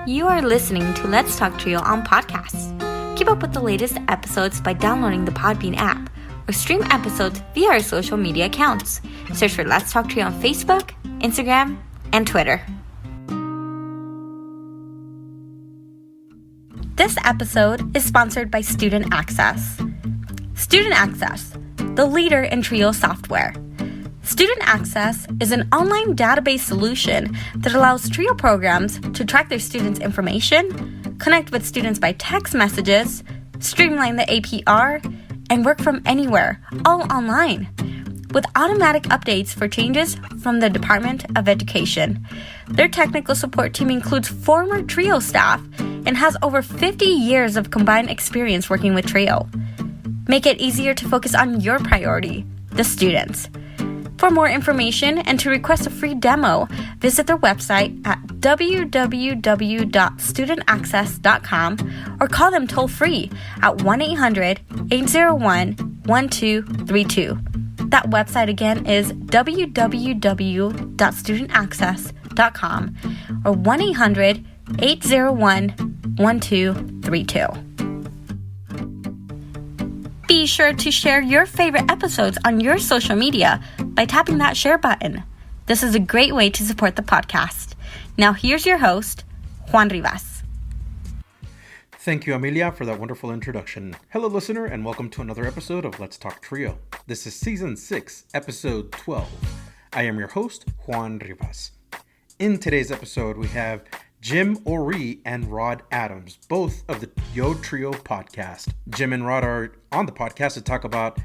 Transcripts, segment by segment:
You are listening to Let's Talk Trio on podcasts. Keep up with the latest episodes by downloading the Podbean app or stream episodes via our social media accounts. Search for Let's Talk Trio on Facebook, Instagram, and Twitter. This episode is sponsored by Student Access. Student Access, the leader in Trio software. Student Access is an online database solution that allows Trio programs to track their students' information, connect with students by text messages, streamline the APR, and work from anywhere, all online, with automatic updates for changes from the Department of Education. Their technical support team includes former Trio staff and has over 50 years of combined experience working with Trio. Make it easier to focus on your priority, the students. For more information and to request a free demo, visit their website at www.studentaccess.com or call them toll-free at 1-800-801-1232. That website again is www.studentaccess.com or 1-800-801-1232. Be sure to share your favorite episodes on your social media by tapping that share button. This is a great way to support the podcast. Now here's your host, Juan Rivas. Thank you, Amelia, for that wonderful introduction. Hello, listener, and welcome to another episode of Let's Talk Trio. This is Season 6, Episode 12. I am your host, Juan Rivas. In today's episode, we have Jim, Oree, and Rod Adams, both of the Yo Trio podcast. Jim and Rod are on the podcast to talk about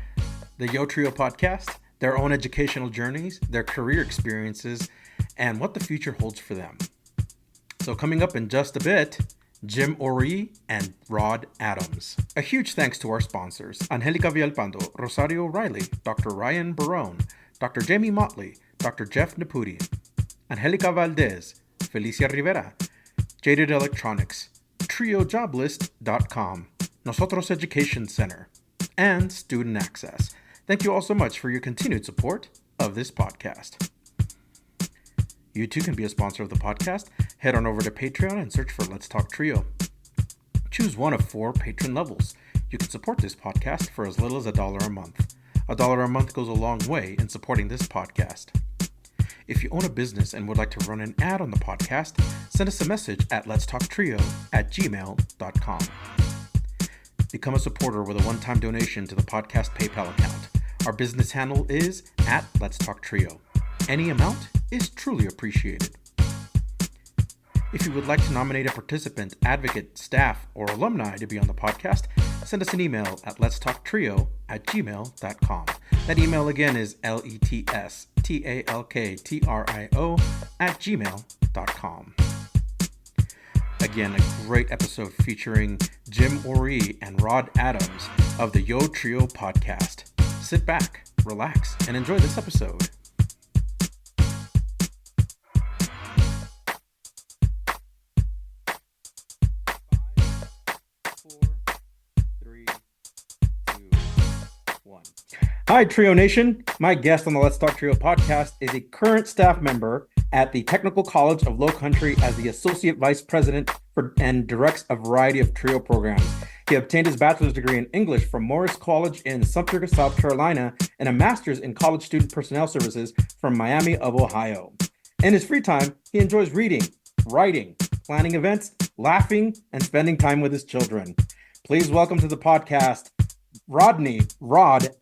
the Yo Trio podcast, their own educational journeys, their career experiences, and what the future holds for them. So coming up in just a bit, Jim, Oree, and Rod Adams. A huge thanks to our sponsors, Angelica Villalpando, Rosario Riley, Dr. Ryan Barone, Dr. Jamie Motley, Dr. Jeff Napudi, Angelica Valdez, Felicia Rivera, Jaded Electronics, TrioJoblist.com, NOSOTROS Education Center, and Student Access. Thank you all so much for your continued support of this podcast. You too can be a sponsor of the podcast. Head on over to Patreon and search for Let's Talk Trio. Choose one of 4 patron levels. You can support this podcast for as little as $1 a month. $1 a month goes a long way in supporting this podcast. If you own a business and would like to run an ad on the podcast, send us a message at letstalktrio@gmail.com. Become a supporter with a one-time donation to the podcast PayPal account. Our business handle is @letstalktrio. Any amount is truly appreciated. If you would like to nominate a participant, advocate, staff, or alumni to be on the podcast, send us an email at letstalktrio@gmail.com. That email again is letstalktrio@gmail.com. Again, a great episode featuring Jim, Oree, and Rod Adams of the Yo Trio podcast. Sit back, relax, and enjoy this episode. 5, 4, 3, 2, 1. Hi, Trio Nation. My guest on the Let's Talk Trio podcast is a current staff member at the Technical College of Low Country as the Associate Vice President and directs a variety of Trio programs. He obtained his bachelor's degree in English from Morris College in Sumter, South Carolina, and a master's in College Student Personnel Services from Miami of Ohio. In his free time, he enjoys reading, writing, planning events, laughing, and spending time with his children. Please welcome to the podcast, Rod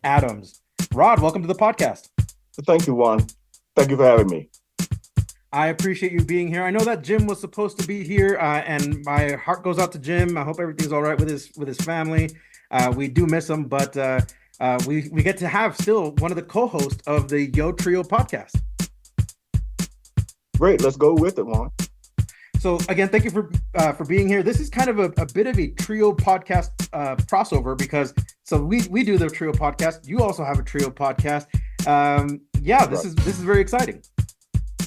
Adams. Rod, welcome to the podcast. Thank you, Juan. Thank you for having me. I appreciate you being here. I know that Jim was supposed to be here, and my heart goes out to Jim. I hope everything's all right with his family. We do miss him, but we get to have still one of the co-hosts of the Yo Trio podcast. Great, let's go with it, Juan. So again, thank you for being here. This is kind of a bit of a Trio podcast crossover because we do the Trio podcast. You also have a Trio podcast. This is very exciting.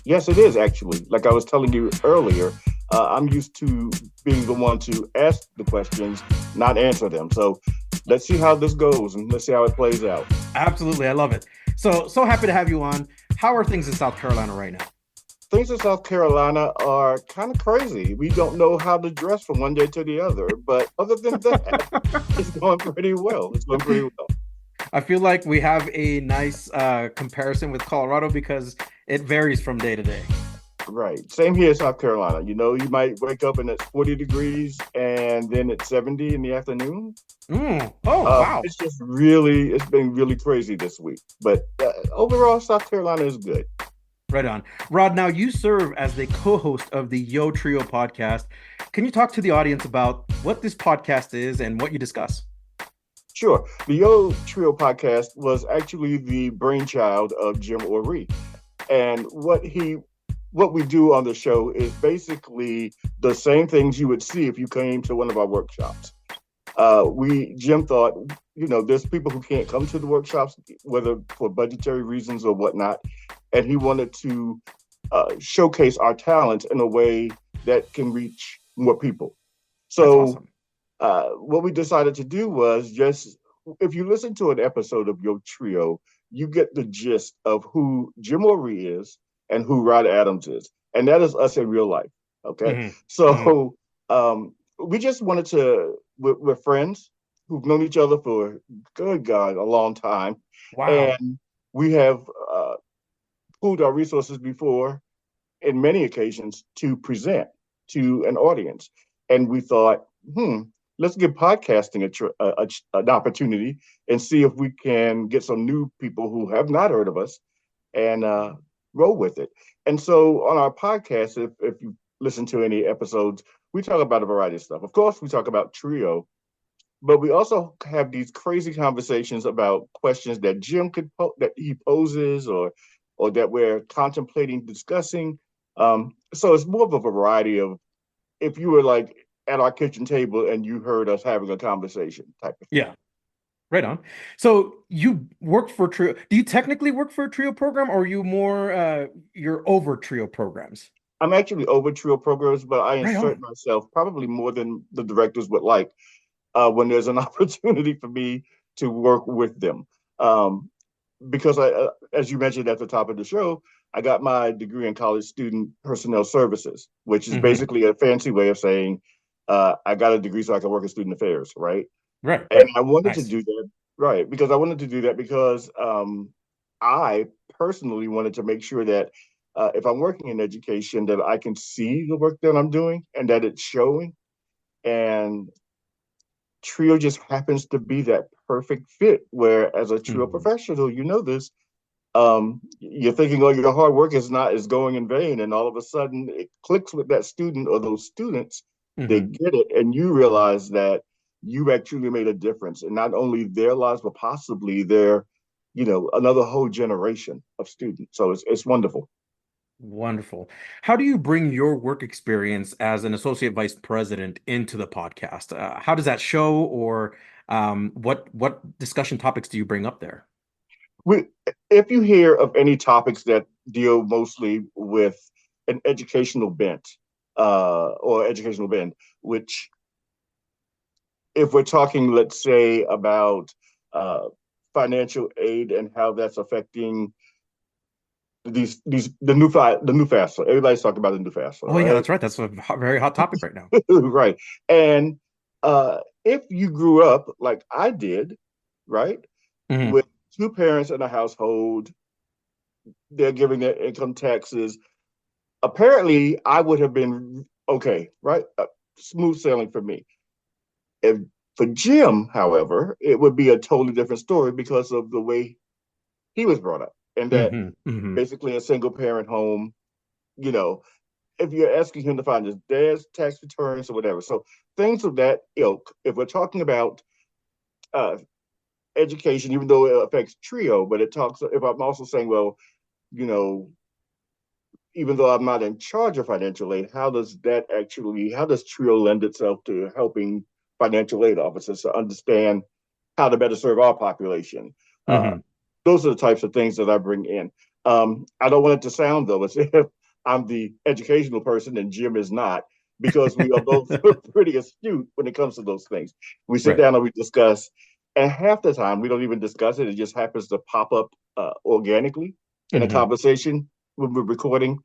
Yes, it is actually. Like I was telling you earlier, I'm used to being the one to ask the questions, not answer them. So let's see how this goes and let's see how it plays out. Absolutely. I love it. So happy to have you on. How are things in South Carolina right now? things in South Carolina are kind of crazy. We don't know how to dress from one day to the other, but other than that, it's going pretty well. It's going pretty well. I feel like we have a nice comparison with Colorado because it varies from day to day. Right. Same here in South Carolina. You might wake up and it's 40 degrees and then it's 70 in the afternoon. Oh, wow. It's been really crazy this week. But overall, South Carolina is good. Right on. Rod, now you serve as the co-host of the Yo Trio podcast. Can you talk to the audience about what this podcast is and what you discuss? Sure. The Yo Trio podcast was actually the brainchild of Jim Oree. And what we do on the show is basically the same things you would see if you came to one of our workshops. Jim thought, there's people who can't come to the workshops, whether for budgetary reasons or whatnot, and he wanted to showcase our talents in a way that can reach more people. So That's awesome. What we decided to do was if you listen to an episode of Yo Trio, you get the gist of who Jim Oree is and who Rod Adams is. And that is us in real life. Okay. Mm-hmm. So we just wanted to, we're friends who've known each other for, good God, a long time. Wow. And we have pooled our resources before, in many occasions, to present to an audience. And we thought, let's give podcasting an opportunity and see if we can get some new people who have not heard of us and roll with it. And so on our podcast, if you listen to any episodes, we talk about a variety of stuff. Of course, we talk about Trio, but we also have these crazy conversations about questions that Jim that he poses or that we're contemplating discussing. So it's more of a variety of, if you were like at our kitchen table and you heard us having a conversation type of thing. Yeah. Right on. So you work for Trio. Do you technically work for a Trio program, or are you more you're over Trio programs? I'm actually over Trio programs, but I Right insert on. myself probably more than the directors would like when there's an opportunity for me to work with them. Because as you mentioned at the top of the show, I got my degree in college student personnel services, which is basically a fancy way of saying I got a degree so I can work in student affairs, right? Right. And I wanted to Nice. do that, right? Because I wanted to do that because I personally wanted to make sure that if I'm working in education, that I can see the work that I'm doing and that it's showing. And Trio just happens to be that perfect fit, where as a Trio professional, this, you're thinking, oh, your hard work is going in vain. And all of a sudden it clicks with that student or those students, they get it. And you realize that you actually made a difference in not only their lives, but possibly their, another whole generation of students. So it's wonderful. Wonderful. How do you bring your work experience as an associate vice president into the podcast? How does that show, or what discussion topics do you bring up there? If you hear of any topics that deal mostly with an educational bent or educational bend, which if we're talking, let's say, about financial aid and how that's affecting the new FAFSA. Everybody's talking about the new FAFSA. Oh, yeah, that's right. That's a very hot topic right now. Right. And if you grew up like I did, right, with two parents in a household, they're giving their income taxes, apparently I would have been okay, right? Smooth sailing for me. For Jim, however, it would be a totally different story because of the way he was brought up. And that basically a single parent home, if you're asking him to find his dad's tax returns or whatever. So things of that ilk, if we're talking about education, even though it affects Trio, but if I'm also saying, well, even though I'm not in charge of financial aid, how does Trio lend itself to helping financial aid officers to understand how to better serve our population? Those are the types of things that I bring in. I don't want it to sound, though, as if I'm the educational person and Jim is not, because we are both pretty astute when it comes to those things. We sit down and we discuss, and half the time we don't even discuss it. It just happens to pop up organically in a conversation when we're recording.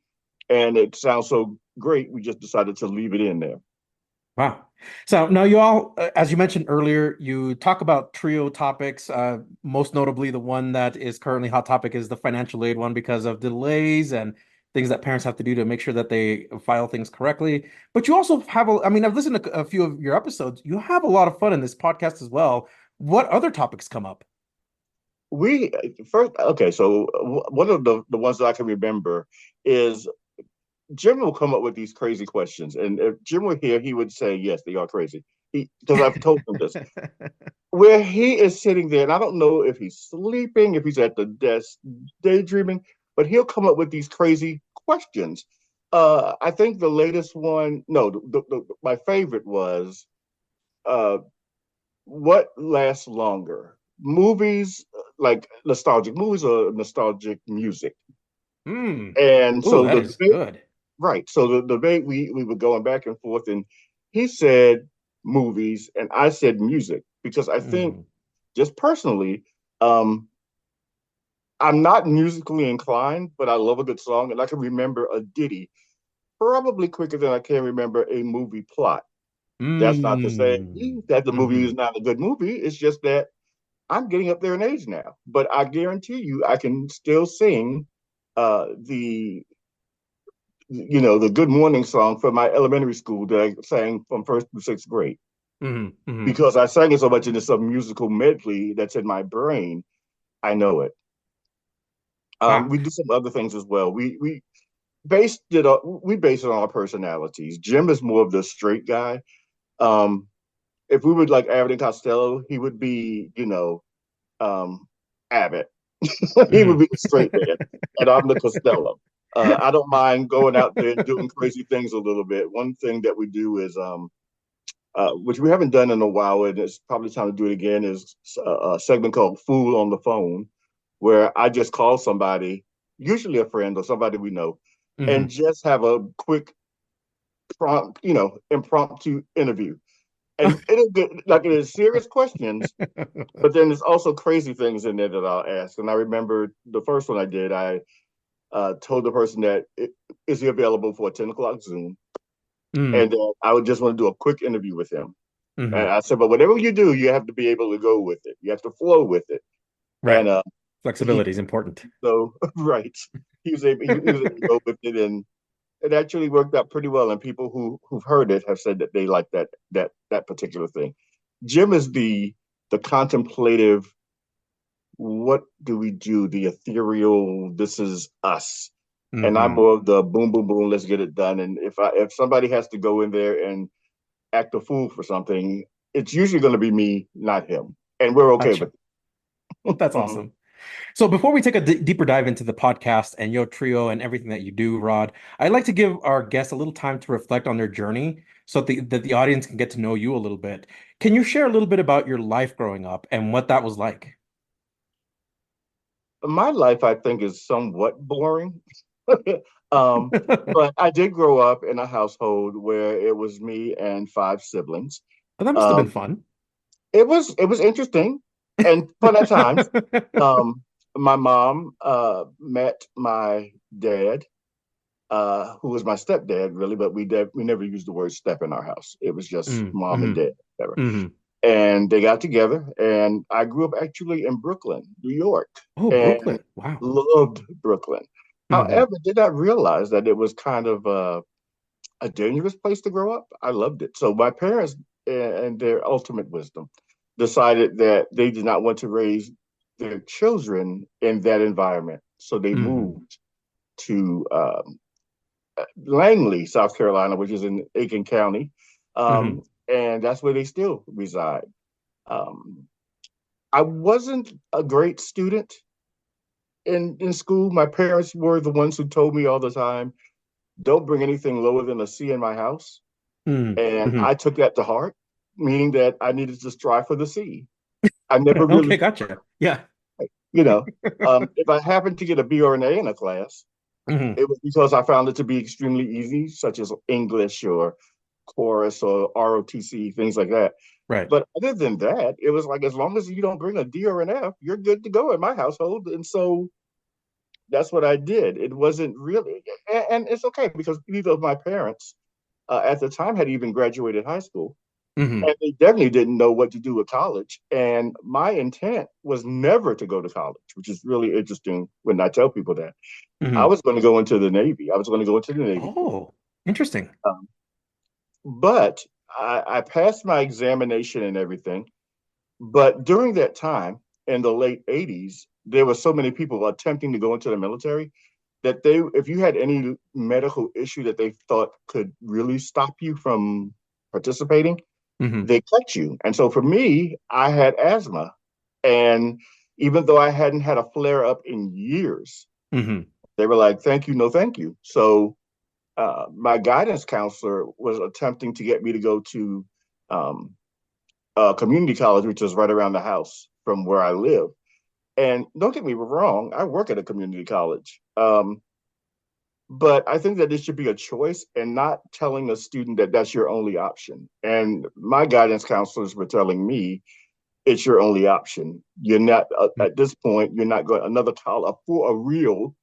and it sounds so great, we just decided to leave it in there. Wow. So now you all, as you mentioned earlier, you talk about trio topics. Most notably, the one that is currently hot topic is the financial aid one because of delays and things that parents have to do to make sure that they file things correctly. But you also have, I mean, I've listened to a few of your episodes. You have a lot of fun in this podcast as well. What other topics come up? We first, okay, so one of the ones that I can remember is Jim will come up with these crazy questions, and if Jim were here, he would say, "Yes, they are crazy." Because I've told him this, where he is sitting there, and I don't know if he's sleeping, if he's at the desk daydreaming, but he'll come up with these crazy questions. I think the latest one, no, my favorite was, uh, what lasts longer, movies like nostalgic movies or nostalgic music? Hmm. And Oh, so that the is debate, good. right? So the debate, we were going back and forth, and he said movies, and I said music because I think Hmm. just personally, um, I'm not musically inclined, but I love a good song, and I can remember a ditty probably quicker than I can remember a movie plot. That's not to say Hmm. that the movie is Hmm. not a good movie. It's just that I'm getting up there in age now. But I guarantee you, I can still sing the the Good Morning song from my elementary school that I sang from first to sixth grade Hmm. Hmm. because I sang it so much in this some musical medley that's in my brain. I know it. Wow. We do some other things as well. We based it on our personalities. Jim is more of the straight guy. Um, if we would like Abbott and Costello, he would be, Abbott. He would Hmm. be the straight man, and I'm the Costello. I don't mind going out there and doing crazy things a little bit. One thing that we do is, which we haven't done in a while, and it's probably time to do it again, is a segment called Fool on the Phone, where I just call somebody, usually a friend or somebody we know, and Hmm. just have a quick impromptu interview. And it'll get like it is serious questions, but then there's also crazy things in there that I'll ask. And I remember the first one I did, I told the person that is he available for a 10 o'clock Zoom? Mm. And I would just want to do a quick interview with him. And Hmm. I said, but whatever you do, you have to be able to go with it. You have to flow with it. Right. And he Flexibility is important. so right, he was able to go with it, and it actually worked out pretty well. And people who've heard it have said that they like that particular thing. Jim is the contemplative. What do we do? The ethereal. This is us. And I'm Hmm. more of the boom, boom, boom. Let's get it done. And if somebody has to go in there and act a fool for something, it's usually going to be me, not him. And we're okay with Gotcha. it. That's awesome. So before we take a deeper dive into the podcast and your trio and everything that you do, Rod, I'd like to give our guests a little time to reflect on their journey so that the audience can get to know you a little bit. Can you share a little bit about your life growing up and what that was like? My life, I think, is somewhat boring. um, but I did grow up in a household where it was me and five siblings. Well, that must have been Um, fun. it was interesting and fun at times. Um, my mom met my dad, who was my stepdad, really, but we never used the word step in our house. It was just Mm, mom and hmm. dad, whatever. Hmm. And they got together, and I grew up actually in Brooklyn, New York, Oh, and Brooklyn. Wow. loved Brooklyn. Hmm. However, did not realize that it was kind of a dangerous place to grow up. I loved it. So my parents, and their ultimate wisdom, decided that they did not want to raise their children in that environment. So they Hmm. moved to Langley, South Carolina, which is in Aiken County, Hmm. and that's where they still reside. Um, I wasn't a great student in school. My parents were the ones who told me all the time, don't bring anything lower than a C in my house. Hmm. And Hmm. I took that to heart, meaning that I needed to strive for the C. I never Okay, really, gotcha. Yeah. you know, if I happened to get a B or an A in a class, Hmm. it was because I found it to be extremely easy, such as English or chorus or ROTC, things like that. Right. But other than that, it was like as long as you don't bring a D or an F, you're good to go in my household. And so that's what I did. It wasn't really, and it's okay because neither of my parents at the time had even graduated high school. Hmm. And they definitely didn't know what to do with college. And my intent was never to go to college, which is really interesting when I tell people that. I Hmm. was going to go into the Navy. I was going to go into the Navy. Oh, interesting. Um, but I passed my examination and everything. But during that time, in the late 80s, there were so many people attempting to go into the military that if you had any medical issue that they thought could really stop you from participating, Hmm. they cut you. And so for me, I had asthma. And even though I hadn't had a flare up in years, Hmm. they were like, thank you, no, thank you. So my guidance counselor was attempting to get me to go to um, community college, which is right around the house from where I live. And don't get me wrong, I work at a community college. But I think that it should be a choice and not telling a student that that's your only option. And my guidance counselors were telling me it's your only option. You're not at this point. You're not going another college for a real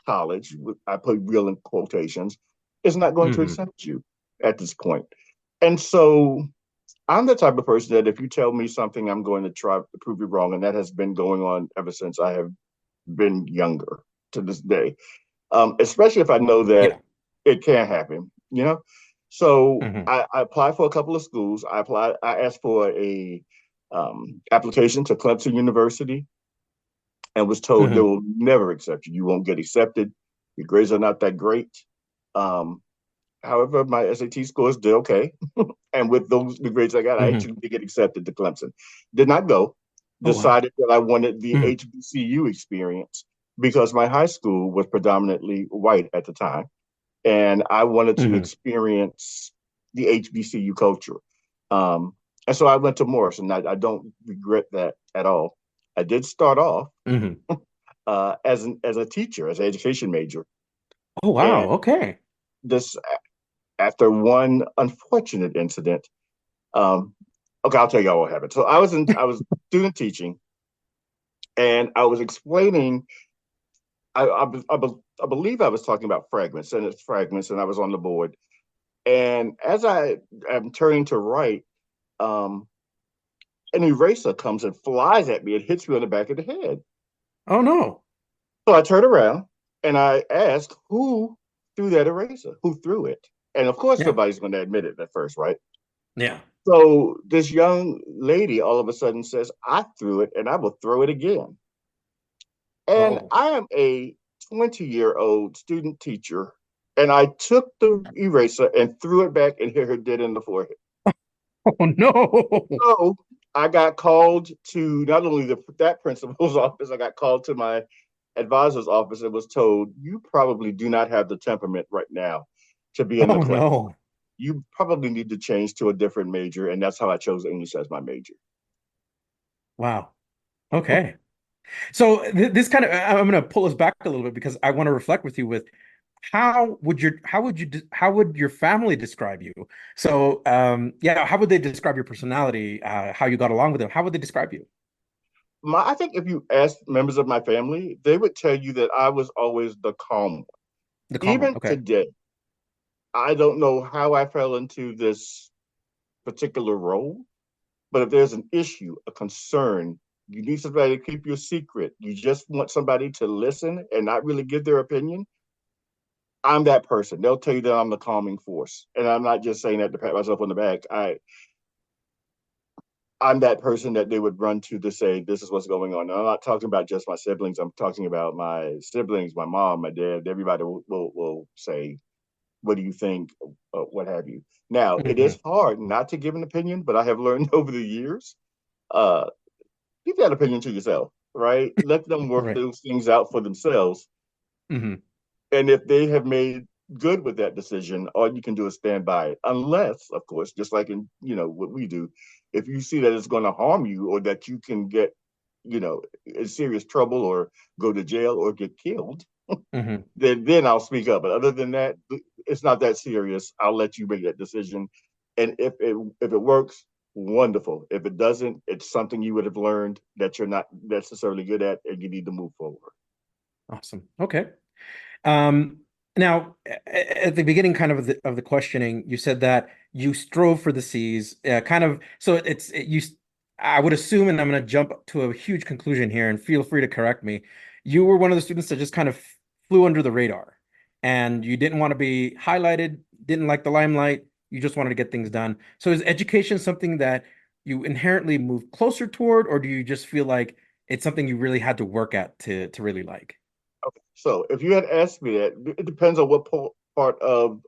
college. I put real in quotations. Is not going to Hmm. accept you at this point. And so I'm the type of person that if you tell me something, I'm going to try to prove you wrong, and that has been going on ever since I have been younger to this day. Especially if I know that Yeah. it can happen, you know? So Hmm. I applied for a couple of schools. I asked for a application to Clemson University and was told they Hmm. will never accept you. You won't get accepted. Your grades are not that great. Um, However, my SAT scores did okay. And with the grades I got, I Hmm. actually did get accepted to Clemson. Did not go. Oh, wow. Decided that I wanted the Hmm. HBCU experience because my high school was predominantly white at the time and I wanted to Hmm. experience the HBCU culture. Um, and so I went to Morris, and I don't regret that at all. I did start off Hmm. as a teacher, as an education major, Oh, wow. and Okay. this after one unfortunate incident. Um, okay, I'll tell y'all what happened. So I was student teaching, and I was explaining. I believe I was talking about fragments, and it's fragments, and I was on the board. And as I am turning to write, um, an eraser comes and flies at me and hits me on the back of the head. Oh, no. So I turn around and I ask, who threw that eraser? Who threw it? And of course, Yeah. nobody's going to admit it at first, right? Yeah. So this young lady all of a sudden says, I threw it and I will throw it again. And Oh. I am a 20-year-old student teacher. And I took the eraser and threw it back and hit her dead in the forehead. Oh, no. So I got called to not only that principal's office, I got called to my advisor's office and was told, you probably do not have the temperament right now to be in the Oh, class. no. You probably need to change to a different major. And that's how I chose English as my major. Wow. Okay. So this kind of I'm going to pull us back a little bit because I want to reflect with you with how would your family describe you? So yeah, how would they describe your personality, how you got along with them? How would they describe you? I think if you ask members of my family, they would tell you that I was always the calm one. The calm one. Even Okay. today, I don't know how I fell into this particular role, but if there's an issue, a concern, you need somebody to keep your secret, you just want somebody to listen and not really give their opinion, I'm that person. They'll tell you that I'm the calming force. And I'm not just saying that to pat myself on the back. I'm that person that they would run to say, this is what's going on. And I'm not talking about just my siblings. I'm talking about my siblings, my mom, my dad. Everybody will say, what do you think? What have you? Now, it Hmm. is hard not to give an opinion, but I have learned over the years, uh, keep that opinion to yourself, right? Let them work Right. those things out for themselves. Hmm. And if they have made good with that decision, all you can do is stand by it. Unless, of course, just like in what we do, if you see that it's going to harm you or that you can get, in serious trouble or go to jail or get killed, Hmm. then I'll speak up. But other than that, it's not that serious. I'll let you make that decision. And if it works, wonderful. If it doesn't, it's something you would have learned that you're not necessarily good at, and you need to move forward. Awesome. Okay. Um, Now, at the beginning, kind of the questioning, you said that you strove for the C's, kind of. So I would assume, and I'm going to jump to a huge conclusion here, and feel free to correct me. You were one of the students that just kind of flew under the radar, and you didn't want to be highlighted, didn't like the limelight. You just wanted to get things done. So, is education something that you inherently move closer toward, or do you just feel like it's something you really had to work at to really like? Okay. So if you had asked me that, it depends on what part of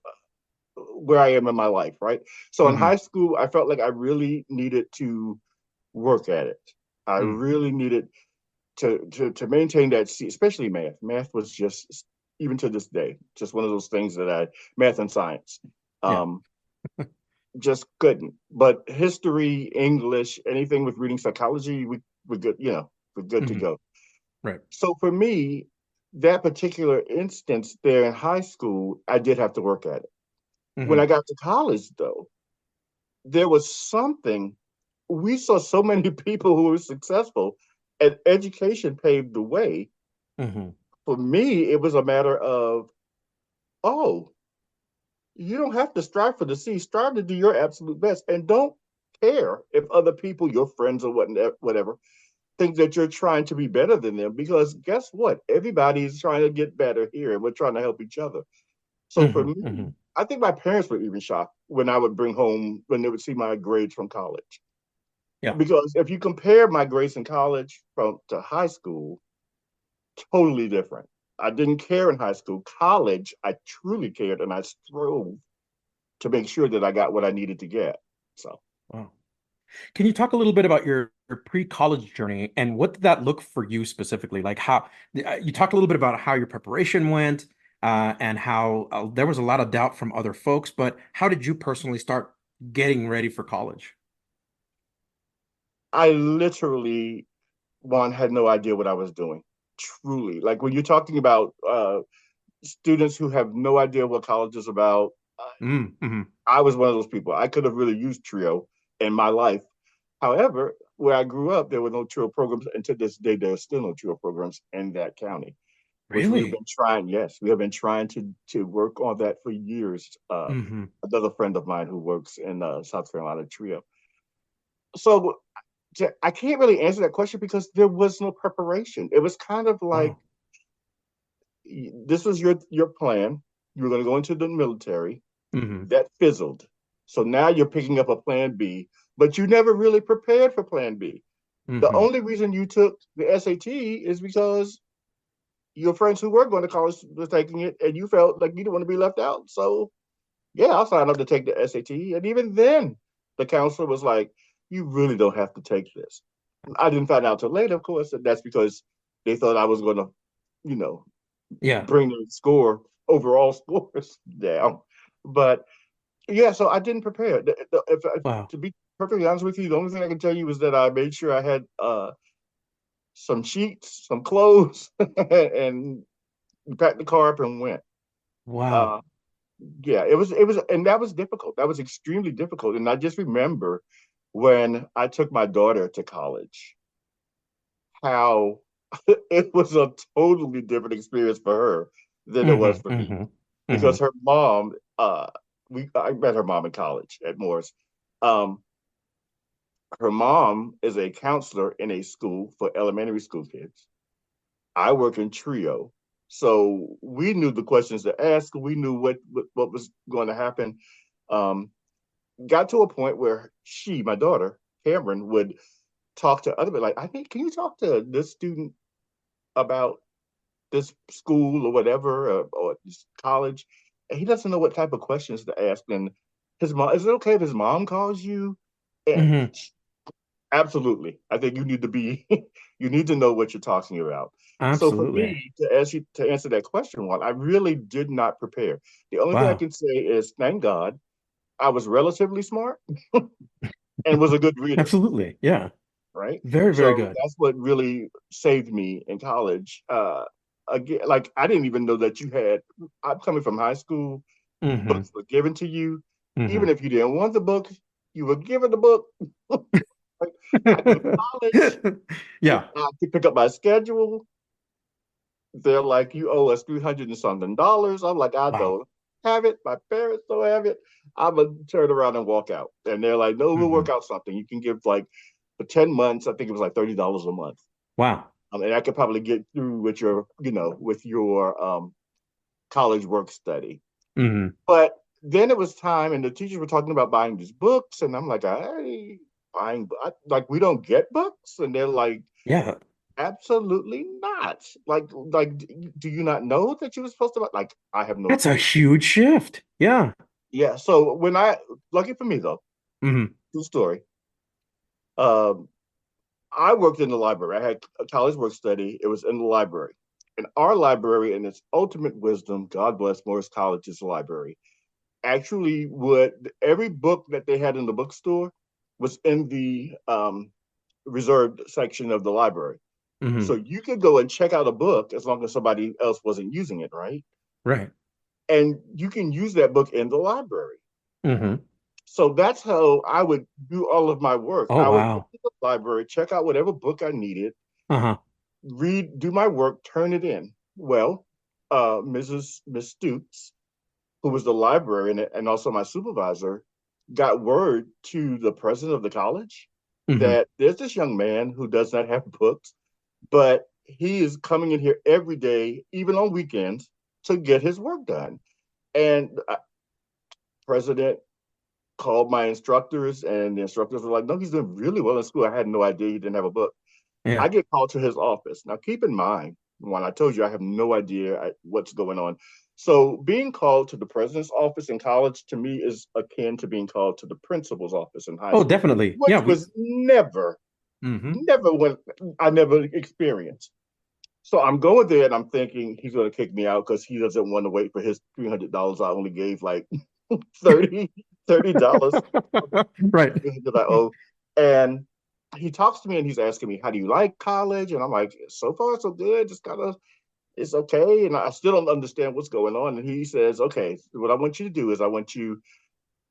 where I am in my life, right? So in Hmm. high school, I felt like I really needed to work at it. I really needed to maintain that, especially math. Math was just, even to this day, just one of those things that math and science, Yeah. um, just couldn't. But history, English, anything with reading psychology, we're good. We're good to Hmm. go. Right. So for me, that particular instance there in high school, I did have to work at it. When Hmm. I got to college, though, there was something. We saw so many people who were successful, and education paved the way. Hmm. For me, it was a matter of, oh, you don't have to strive for the C. Strive to do your absolute best, and don't care if other people, your friends or whatever, think that you're trying to be better than them. Because guess what? Everybody's trying to get better here, and we're trying to help each other. So for Hmm. me, Hmm. I think my parents were even shocked when I would bring home when they would see my grades from college. Yeah. Because if you compare my grades in college from to high school, totally different. I didn't care in high school. College, I truly cared, and I strove to make sure that I got what I needed to get. So Wow. Can you talk a little bit about your pre-college journey and what did that look for you specifically? Like how you talked a little bit about how your preparation went, and how there was a lot of doubt from other folks, but how did you personally start getting ready for college? I literally, one, had no idea what I was doing. Truly, like when you're talking about students who have no idea what college is about, Mm-hmm. I was one of those people. I could have really used Trio in my life. However, where I grew up, there were no Trio programs, and to this day, there are still no Trio programs in that county, which we have Really? been trying. Yes, we have been trying to work on that for years. Mm-hmm. Another friend of mine who works in South Carolina Trio. So I can't really answer that question because there was no preparation. It was kind of like Wow. this was your plan. You were going to go into the military. Mm-hmm. That fizzled. So now you're picking up a plan B, but you never really prepared for plan B. The Mm-hmm. only reason you took the SAT is because your friends who were going to college were taking it and you felt like you didn't want to be left out. So, yeah, I'll sign up to take the SAT. And even then, the counselor was like, you really don't have to take this. I didn't find out till later, of course, that that's because they thought I was going to, you know, Yeah. bring the overall scores down. But yeah, so I didn't prepare. Wow. To be perfectly honest with you, the only thing I can tell you is that I made sure I had some sheets, some clothes, and packed the car up and went. Wow. Uh, yeah, and that was difficult. That was extremely difficult. And I just remember when I took my daughter to college, how it was a totally different experience for her than it was Mm-hmm. for me, Mm-hmm. Mm-hmm. because her mom, I met her mom in college at Morris. Um, her mom is a counselor in a school for elementary school kids. I work in Trio. So we knew the questions to ask. We knew what was going to happen. Um, got to a point where my daughter, Cameron, would talk to other people like, I think, can you talk to this student about this school or whatever, or this college? And he doesn't know what type of questions to ask. And his mom, is it okay if his mom calls you? And Mm-hmm. absolutely. I think you need to be you need to know what you're talking about. So for Absolutely. me to answer that question, one, I really did not prepare. The only thing I Wow. can say is thank God I was relatively smart and was a good reader, Absolutely. Yeah. right? Very, very So good. that's what really saved me in college. Again, like I didn't even know that you had. I'm coming from high school. Mm-hmm. Books were given to you, Mm-hmm. even if you didn't want the book, you were given the book. Like, I go to college. Yeah. I could pick up my schedule. they're like, you owe us $300 and something. I'm like, I Wow. don't have it. My parents don't have it. I'm gonna turn around and walk out. And they're like, no, we'll Hmm. work out something. You can give like for 10 months, I think it was like $30 a month. Wow. And I could probably get through with your, with your college work study. Hmm. But then it was time, and the teachers were talking about buying these books, and I'm like, like we don't get books, and they're like, Yeah. absolutely not. Like, do you not know that you were supposed to? Like, I have no That's a clue. huge shift. Yeah. Yeah. So lucky for me though, Hmm. true story. Um, I worked in the library. I had a college work study. It was in the library. And our library, in its ultimate wisdom, God bless Morris College's library, actually would every book that they had in the bookstore was in the reserved section of the library. So Hmm. you could go and check out a book as long as somebody else wasn't using it, right? Right. And you can use that book in the library. Hmm. So that's how I would do all of my work. Oh, I would go wow. to the library, check out whatever book I needed, Uh-huh. do my work, turn it in. Well, Miss Stoops, who was the librarian and also my supervisor, got word to the president of the college Hmm. that there's this young man who does not have books, but he is coming in here every day, even on weekends, to get his work done. And president called my instructors, and the instructors were like, "No, he's doing really well in school." I had no idea he didn't have a book. I Yeah. get called to his office. Now, keep in mind, when I told you I have no idea what's going on. So, being called to the president's office in college to me is akin to being called to the principal's office in high Oh, school, definitely. which Yeah. was never, Hmm. never when I never experienced. So I'm going there and I'm thinking he's going to kick me out because he doesn't want to wait for his $300. I only gave like 30 dollars Right. that I owe. And he talks to me and he's asking me, how do you like college? And I'm like, so far so good. Just kind of, it's okay. And I still don't understand what's going on. And he says, okay, what I want you to do is I want you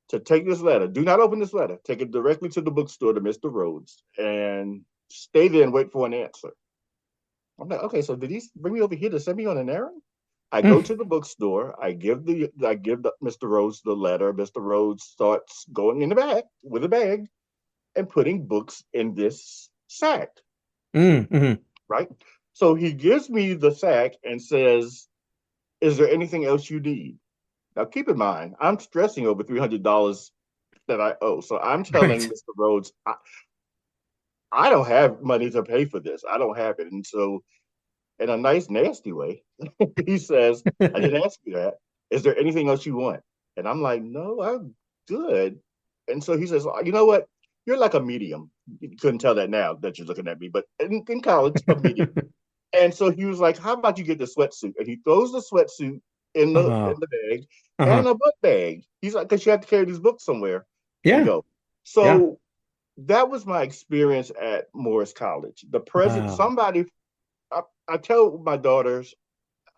to take this letter. Do not open this letter. Take it directly to the bookstore to Mr. Rhodes and stay there and wait for an answer. I'm like, okay, so did he bring me over here to send me on an errand? I go Mm. to the bookstore. Mr. Rhodes the letter. Mr. Rhodes starts going in the back with a bag and putting books in this sack, Mm-hmm. right? So he gives me the sack and says, "Is there anything else you need?" Now, keep in mind, I'm stressing over $300 that I owe. So I'm telling Right. Mr. Rhodes, I don't have money to pay for this. I don't have it. And so, in a nice, nasty way, he says, I didn't ask you that. Is there anything else you want? And I'm like, no, I'm good. And so he says, you know what? You're like a medium. You couldn't tell that now that you're looking at me, but in college, a medium. And so he was like, how about you get the sweatsuit? And he throws the sweatsuit in Uh, the bag uh-huh. and a book bag. He's like, because you have to carry these books somewhere and Yeah. go. Yeah. So that was my experience at Morris College. The president, Wow. somebody, I tell my daughters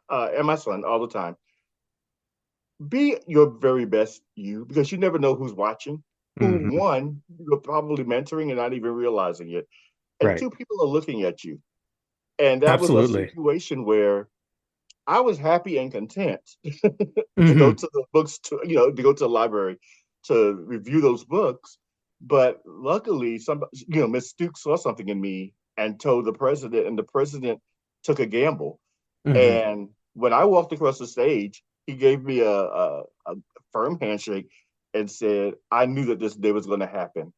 and my son all the time, be your very best you, because you never know who's watching, who Hmm. one, you're probably mentoring and not even realizing it. And Right. two, people are looking at you. And that was a Absolutely. situation where I was happy and content to go Hmm. to the books to go to the library to review those books. But luckily, Miss Stooks saw something in me and told the president, and the president took a gamble. Hmm. And when I walked across the stage, he gave me a firm handshake and said, I knew that this day was going to happen.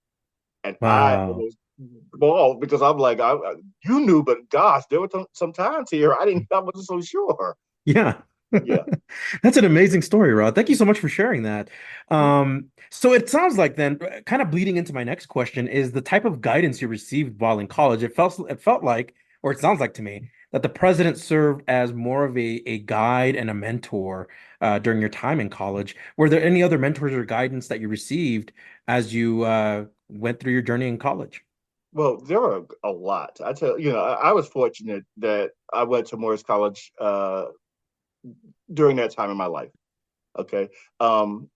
And I Wow. was bald because I'm like, you knew, but gosh, there were some times here I wasn't so sure. Yeah. Yeah. That's an amazing story, Rod. Thank you so much for sharing that. So it sounds like then, kind of bleeding into my next question, is the type of guidance you received while in college. It felt like, or it sounds like to me, that the president served as more of a guide and a mentor during your time in college. Were there any other mentors or guidance that you received as you went through your journey in college? Well, there are a lot. I was fortunate that I went to Morris College during that time in my life. Okay.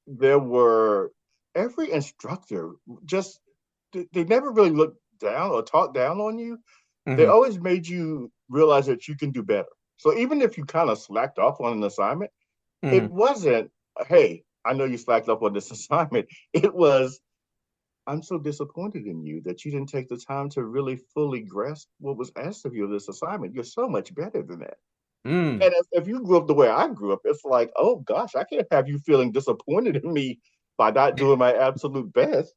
There were every instructor just they never really looked down or talked down on you. They Hmm. always made you realize that you can do better. So even if you kind of slacked off on an assignment, it Hmm. wasn't, hey, I know you slacked off on this assignment. It was, I'm so disappointed in you that you didn't take the time to really fully grasp what was asked of you of this assignment. You're so much better than that. Mm. And if you grew up the way I grew up, it's like, oh gosh, I can't have you feeling disappointed in me by not doing my absolute best,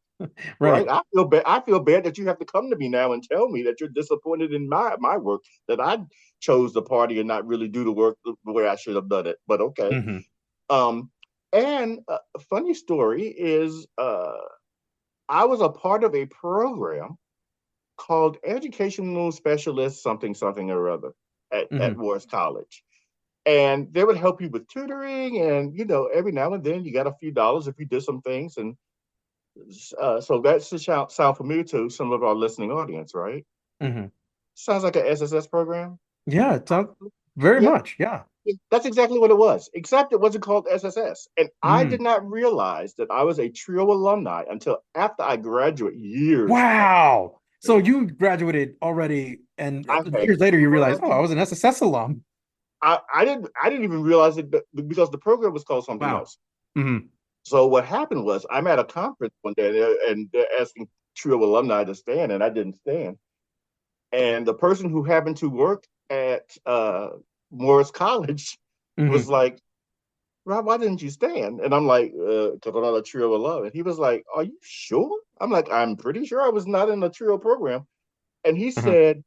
right? Right. I feel bad that you have to come to me now and tell me that you're disappointed in my work, that I chose the party and not really do the work the way I should have done it. But okay. Hmm. Um, and a funny story is, I was a part of a program called Educational Specialist something something or other at Hmm. Morris College. And they would help you with tutoring, and every now and then you got a few dollars if you did some things. And so that should sound familiar to some of our listening audience, right? Hmm. Sounds like an SSS program. Yeah, it sounds very Yeah, much. Yeah. that's exactly what it was, except it wasn't called SSS. And I did Mm. not realize that I was a TRIO alumni until after I graduated years after. Wow. So you graduated already, and I had years later you realize, oh, I graduated. was an SSS alum. I didn't even realize it because the program was called something Wow. else. Hmm. So what happened was I'm at a conference one day, and they're asking TRIO alumni to stand, and I didn't stand. And the person who happened to work at Morris College was Hmm. like, Rob, why didn't you stand? And I'm like, because I'm not a TRIO alum. And he was like, are you sure? I'm like, I'm pretty sure I was not in the TRIO program. And he Uh-huh. said,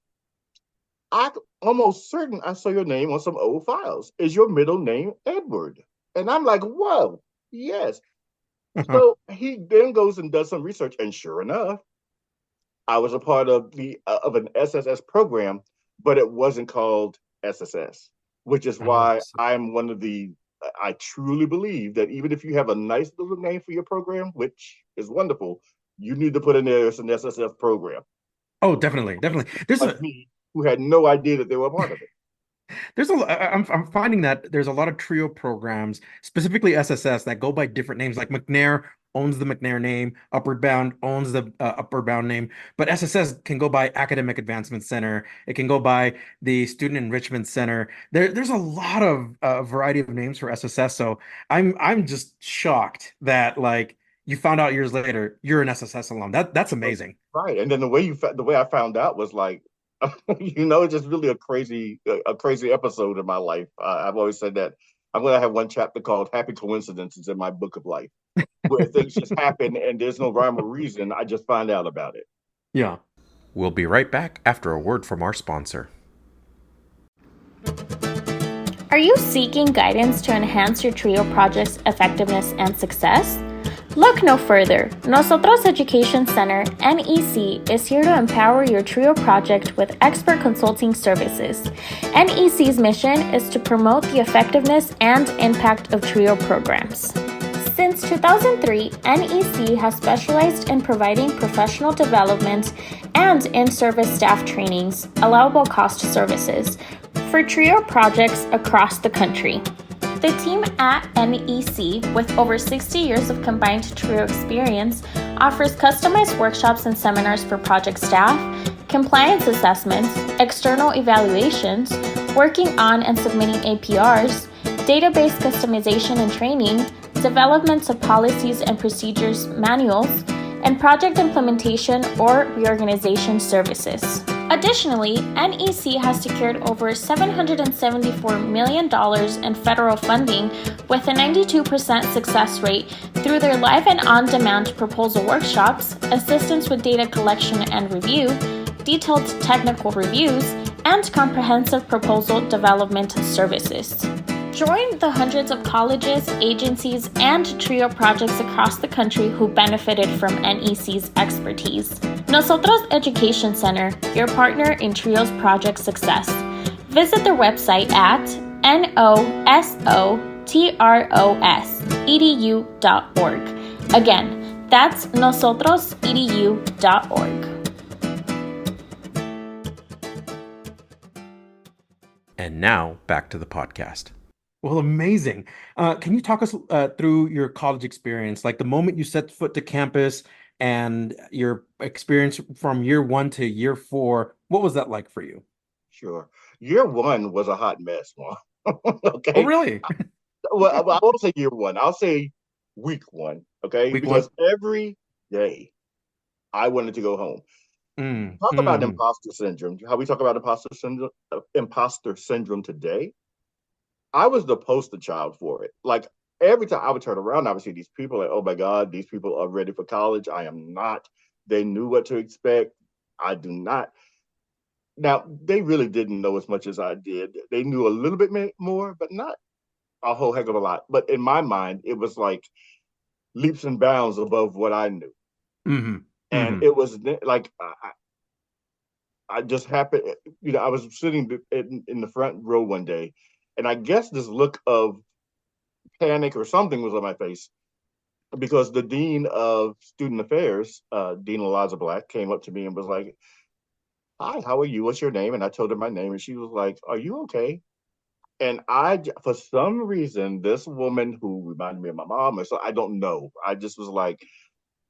I'm almost certain I saw your name on some old files. Is your middle name Edward? And I'm like, whoa, yes. Uh-huh. So he then goes and does some research, and sure enough, I was a part of the of an SSS program, but it wasn't called SSS, which is Oh, why I'm one of the. I truly believe that even if you have a nice little name for your program, which is wonderful, you need to put in there as an SSS program. oh, definitely, definitely. Like me, who had no idea that they were a part of it. I'm finding that there's a lot of trio programs, specifically SSS, that go by different names. Like McNair owns the McNair name, Upward Bound owns the Upward Bound name, but SSS can go by Academic Advancement Center. It can go by the Student Enrichment Center. There's a lot of variety of names for SSS. So I'm just shocked that like you found out years later you're an SSS alum. That's amazing. Right, and then the way I found out was like, it's just really a crazy episode in my life. I've always said that I'm gonna have one chapter called "Happy Coincidences" in my book of life, where things just happen and there's no rhyme or reason. I just find out about it. Yeah. We'll be right back after a word from our sponsor. Are you seeking guidance to enhance your TRIO project's effectiveness and success? Look no further. NOSOTROS Education Center, NEC, is here to empower your TRIO project with expert consulting services. NEC's mission is to promote the effectiveness and impact of TRIO programs. Since 2003, NEC has specialized in providing professional development and in-service staff trainings, allowable cost services, for TRIO projects across the country. The team at NEC, with over 60 years of combined TRIO experience, offers customized workshops and seminars for project staff, compliance assessments, external evaluations, working on and submitting APRs, database customization and training, development of policies and procedures manuals, and project implementation or reorganization services. Additionally, NEC has secured over $774 million in federal funding with a 92% success rate through their live and on-demand proposal workshops, assistance with data collection and review, detailed technical reviews, and comprehensive proposal development services. Join the hundreds of colleges, agencies, and TRIO projects across the country who benefited from NEC's expertise. Nosotros Education Center, your partner in TRIO's project success. Visit their website at nosotros.edu.org. Again, that's nosotrosedu.org. And now back to the podcast. Well, amazing. Can you talk us through your college experience, like the moment you set foot to campus and your experience from year one to year four? What was that like for you? Sure. Year one was a hot mess, Juan. Oh, Okay. really? Well, I won't say year one. I'll say week one. Okay. Week one? Because every day I wanted to go home. Mm, Talk about mm, imposter syndrome. How we talk about imposter syndrome today. I was the poster child for it. Like every time I would turn around, I would see these people like, oh my God, these people are ready for college. I am not. They knew what to expect. I do not. Now, they really didn't know as much as I did. They knew a little bit more, but not a whole heck of a lot. But in my mind, it was like leaps and bounds above what I knew. mm-hmm, And mm-hmm. it was like, I just happened, I was sitting in the front row one day, and I guess this look of panic or something was on my face because the dean of student affairs, Dean Eliza Black, came up to me and was like, "Hi, how are you? What's your name?" And I told her my name, and she was like, "Are you okay?" And for some reason, this woman who reminded me of my mom, or so I don't know, I just was like,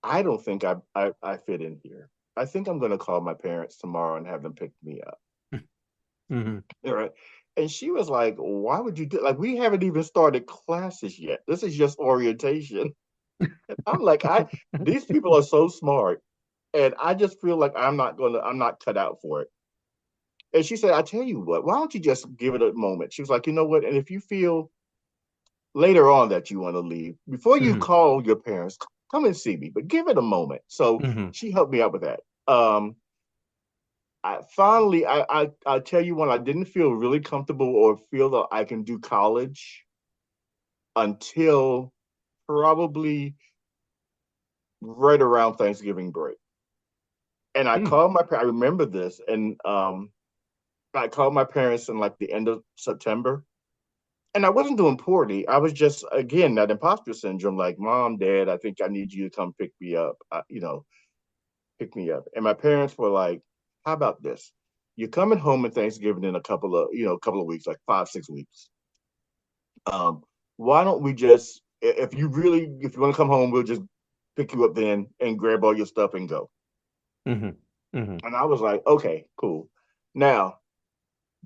I don't think I fit in here. I think I'm going to call my parents tomorrow and have them pick me up. Mm-hmm. All right. And she was like, "Why would you do like we haven't even started classes yet? This is just orientation." And I'm like, I these people are so smart, and I just feel like I'm not cut out for it. And she said, "I tell you what, why don't you just give it a moment?" She was like, "You know what? And if you feel later on that you want to leave, before you Mm-hmm. call your parents, come and see me, but give it a moment." So Mm-hmm. she helped me out with that. I tell you when I didn't feel really comfortable or feel that I can do college until probably right around Thanksgiving break. And I remember this, and I called my parents in like the end of September, and I wasn't doing poorly. I was just again that imposter syndrome, like, "Mom, Dad, I think I need you to come pick me up." Pick me up. And my parents were like, "How about this? You're coming home at Thanksgiving in a couple of weeks, like 5, 6 weeks. Um, why don't we just, if you want to come home, we'll just pick you up then and grab all your stuff and go." Mm-hmm. Mm-hmm. And I was like, "Okay, cool." Now,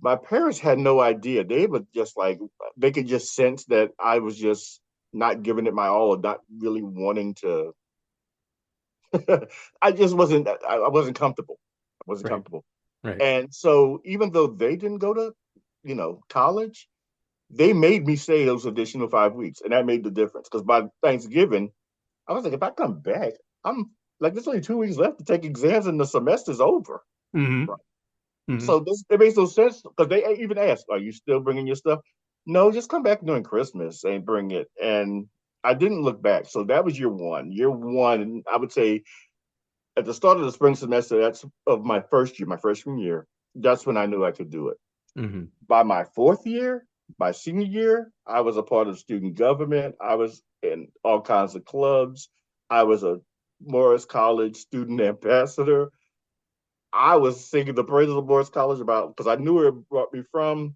my parents had no idea. They were just like, they could just sense that I was just not giving it my all or not really wanting to. I wasn't comfortable. I wasn't Right. comfortable. Right. And so even though they didn't go to, college, they made me stay those additional 5 weeks. And that made the difference. Because by Thanksgiving, I was like, if I come back, I'm like, there's only 2 weeks left to take exams and the semester's over. Mm-hmm. Right. Mm-hmm. So it makes no sense because they even asked, "Are you still bringing your stuff?" "No, just come back during Christmas and bring it." And I didn't look back. So that was year one. Year one, I would say at the start of the spring semester, that's of my first year, my freshman year, that's when I knew I could do it. Mm-hmm. By my fourth year, my senior year, I was a part of student government. I was in all kinds of clubs. I was a Morris College student ambassador. I was singing the praises of Morris College about because I knew where it brought me from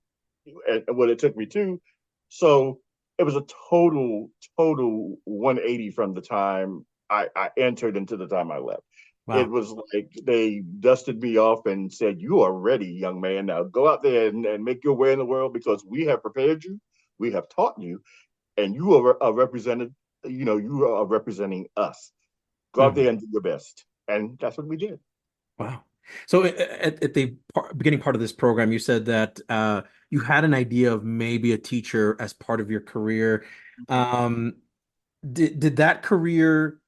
and what it took me to. So it was a total 180 from the time I entered into the time I left. It Wow. was like they dusted me off and said, "You are ready, young man. Now go out there and make your way in the world because we have prepared you, we have taught you, and you are represented. You are representing us. Go out Mm-hmm. there and do your best." And that's what we did. Wow. So at the beginning part of this program, you said that you had an idea of maybe a teacher as part of your career. Um, did that career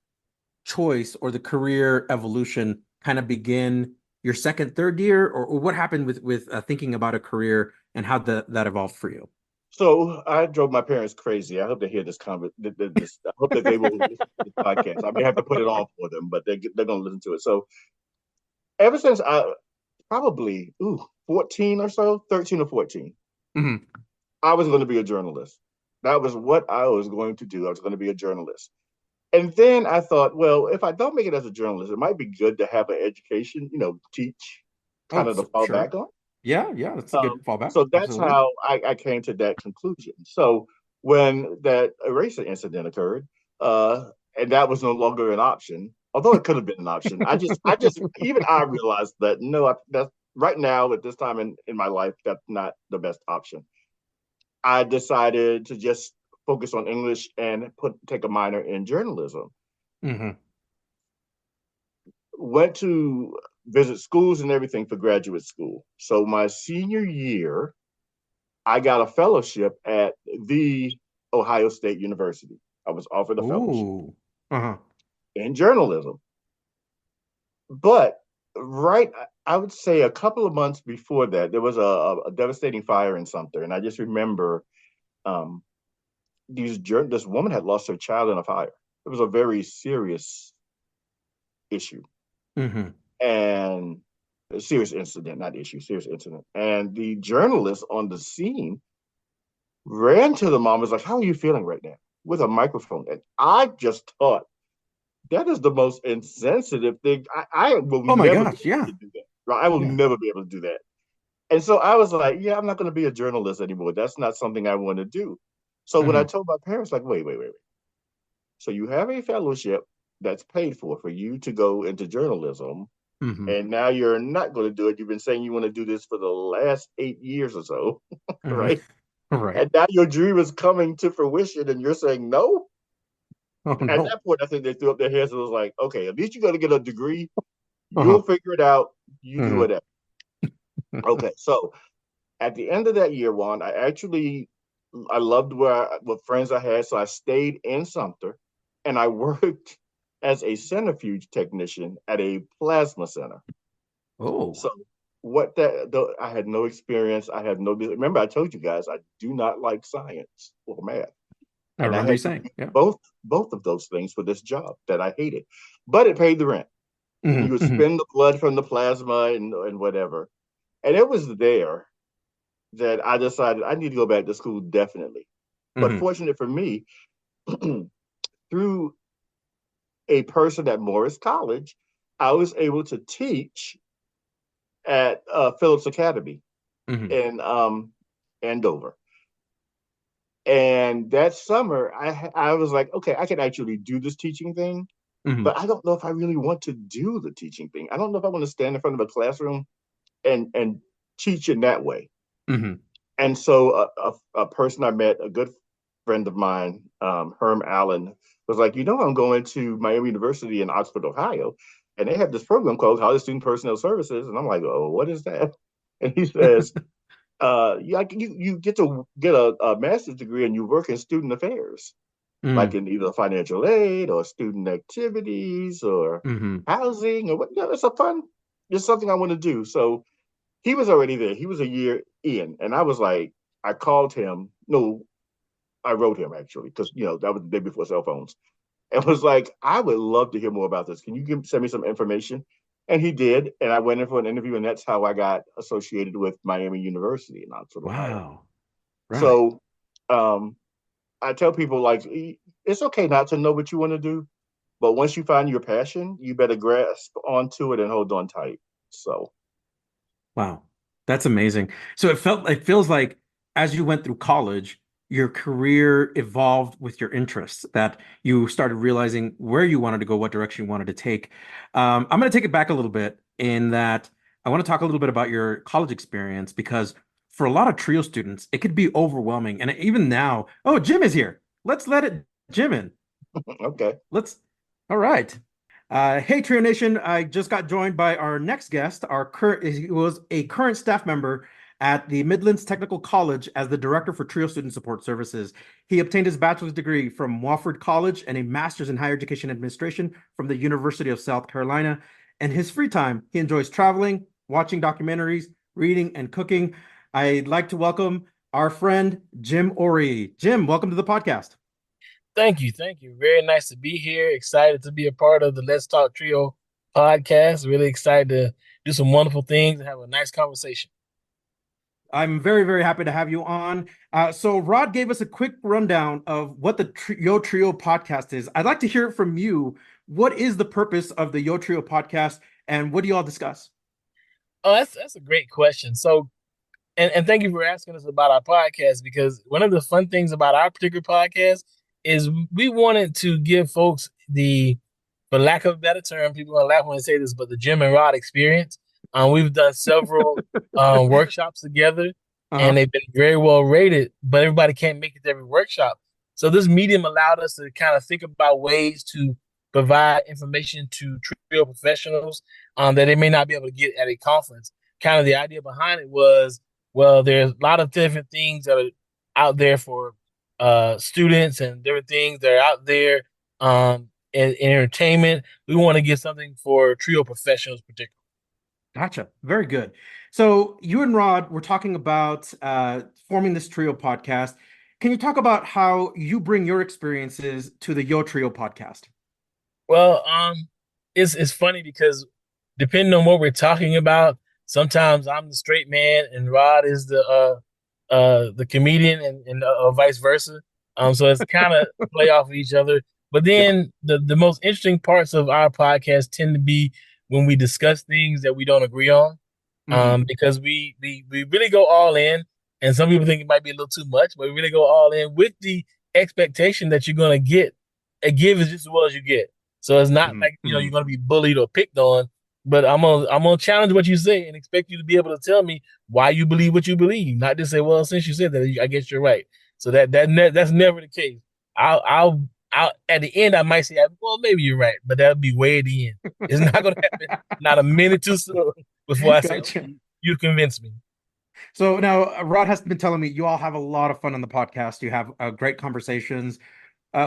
choice or the career evolution kind of begin your second, third year, or what happened with thinking about a career and how that evolved for you? So I drove my parents crazy. I hope they hear this. I hope that they will listen to this podcast. I may have to put it on for them, but they're going to listen to it. So ever since I probably 14 or so, 13 or 14, Hmm. I was going to be a journalist. That was what I was going to do. I was going to be a journalist. And then I thought, well, if I don't make it as a journalist, it might be good to have an education, teach, kind Oh, of to fall sure. back on. Yeah, yeah, that's a good fallback. So that's Absolutely. how I came to that conclusion. So when that eraser incident occurred, and that was no longer an option, although it could have been an option. Even I realized that no, right now at this time in my life, that's not the best option. I decided to just focus on English and take a minor in journalism. Mm-hmm. Went to visit schools and everything for graduate school. So my senior year, I got a fellowship at the Ohio State University. I was offered a fellowship Ooh. Uh-huh. in journalism. But right, I would say a couple of months before that, there was a devastating fire in Sumter. And I just remember um, this woman had lost her child in a fire. It was a very serious issue. Mm-hmm. And a serious incident, not issue, serious incident. And the journalist on the scene ran to the mom, was like, "How are you feeling right now?" with a microphone. And I just thought, that is the most insensitive thing. I will Oh my never gosh, be able yeah. to do that. Right? I will Yeah. never be able to do that. And so I was like, yeah, I'm not going to be a journalist anymore. That's not something I want to do. So when I Mm-hmm. told my parents, like, wait. So you have a fellowship that's paid for you to go into journalism, Mm-hmm. and now you're not going to do it. You've been saying you want to do this for the last 8 years or so, Mm-hmm. right? Right. And now your dream is coming to fruition, and you're saying no. Oh At no. that point, I think they threw up their hands and was like, okay, at least you're going to get a degree. Uh-huh. You'll figure it out. You do Mm-hmm. it. Okay, so at the end of that year, Juan, I loved what friends I had, so I stayed in Sumter, and I worked as a centrifuge technician at a plasma center. Oh, So I had no experience. I had no. Remember, I told you guys I do not like science or math, I and I remember you had to saying, do yeah. both of those things for this job that I hated, but it paid the rent. You would Mm-hmm. Mm-hmm. spend the blood from the plasma and whatever, and it was there that I decided I need to go back to school definitely. But Mm-hmm. fortunate for me, through a person at Morris College, I was able to teach at Phillips Academy Mm-hmm. in Andover. And that summer, I was like, okay, I can actually do this teaching thing, Mm-hmm. but I don't know if I really want to do the teaching thing. I don't know if I want to stand in front of a classroom and teach in that way. Mm-hmm. And so a person I met, a good friend of mine, Herm Allen, was like, I'm going to Miami University in Oxford, Ohio, and they have this program called College Student Personnel Services. And I'm like, oh, what is that? And he says, you get to get a master's degree and you work in student affairs, like in either financial aid or student activities or Mm-hmm. housing or what. It's something I want to do. So he was already there. He was a year in, and I was like, I called him. No, I wrote him actually because that was the day before cell phones, and was like, I would love to hear more about this. Can you send me some information? And he did, and I went in for an interview, and that's how I got associated with Miami University in Oxford, Ohio. Wow. Right. So, um, I tell people like it's okay not to know what you want to do, but once you find your passion, you better grasp onto it and hold on tight. So. Wow. That's amazing. So it feels like as you went through college, your career evolved with your interests, that you started realizing where you wanted to go, what direction you wanted to take. I'm going to take it back a little bit in that I want to talk a little bit about your college experience because for a lot of trio students, it could be overwhelming. And even now, oh, Jim is here. Let's let it Jim in. Okay. All right. Hey, Trio Nation. I just got joined by our next guest. He was a current staff member at the Midlands Technical College as the Director for Trio Student Support Services. He obtained his bachelor's degree from Wofford College and a master's in higher education administration from the University of South Carolina. And his free time, he enjoys traveling, watching documentaries, reading, and cooking. I'd like to welcome our friend, Jim Oree. Jim, welcome to the podcast. Thank you. Thank you. Very nice to be here. Excited to be a part of the Let's Talk Trio podcast. Really excited to do some wonderful things and have a nice conversation. I'm very, very happy to have you on. So Rod gave us a quick rundown of what the Yo Trio podcast is. I'd like to hear it from you. What is the purpose of the Yo Trio podcast and what do you all discuss? Oh, that's a great question. So, and thank you for asking us about our podcast, because one of the fun things about our particular podcast is we wanted to give folks for lack of a better term, people are gonna laugh when I say this, but the Jim and Rod experience. We've done several workshops together, and Uh-huh. they've been very well rated, but everybody can't make it to every workshop. So this medium allowed us to kind of think about ways to provide information to trio professionals that they may not be able to get at a conference. Kind of the idea behind it was, well, there's a lot of different things that are out there for students and different things that are out there in entertainment. We want to get something for trio professionals, particularly. Gotcha. Very good. So you and Rod were talking about forming this trio podcast. Can you talk about how you bring your experiences to the Yo Trio podcast? Well, it's funny because depending on what we're talking about, sometimes I'm the straight man and Rod is the comedian, and vice versa. So it's kind of play off of each other. But Yeah. then the most interesting parts of our podcast tend to be when we discuss things that we don't agree on, Hmm. because we really go all in, and some people think it might be a little too much, but we really go all in with the expectation that you're gonna get a give is just as well as you get. So it's not Hmm. like Hmm. you're gonna be bullied or picked on, but I'm gonna challenge what you say and expect you to be able to tell me why you believe what you believe, not just say, well, since you said that, I guess you're right. So that's never the case. I'll at the end I might say, well, maybe you're right, but that'll be way at the end. It's not gonna happen. Not a minute too soon before I say, Gotcha. okay, you convinced me. So now Rod has been telling me you all have a lot of fun on the podcast. You have great conversations.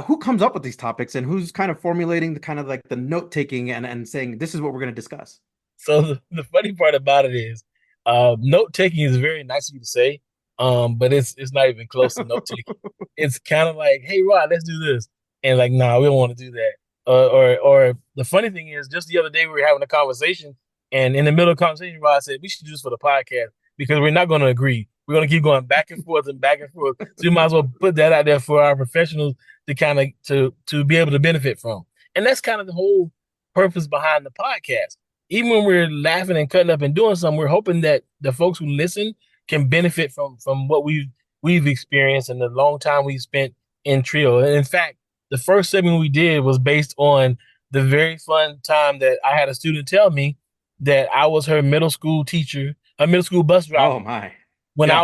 Who comes up with these topics and who's kind of formulating the kind of like the note taking and saying this is what we're going to discuss? So the funny part about it is, note taking is very nice of you to say, but it's not even close to note taking. It's kind of like, hey, Rod, let's do this, and like, nah, we don't want to do that. Or the funny thing is, just the other day we were having a conversation, and in the middle of the conversation, Rod said we should do this for the podcast because we're not going to agree. We're going to keep going back and forth and back and forth. So you might as well put that out there for our professionals to kind of to be able to benefit from. And that's kind of the whole purpose behind the podcast. Even when we're laughing and cutting up and doing something, we're hoping that the folks who listen can benefit from what we've experienced and the long time we've spent in trio. And in fact, the first segment we did was based on the very fun time that I had a student tell me that I was her middle school teacher, her middle school bus Oh driver my. when Yeah.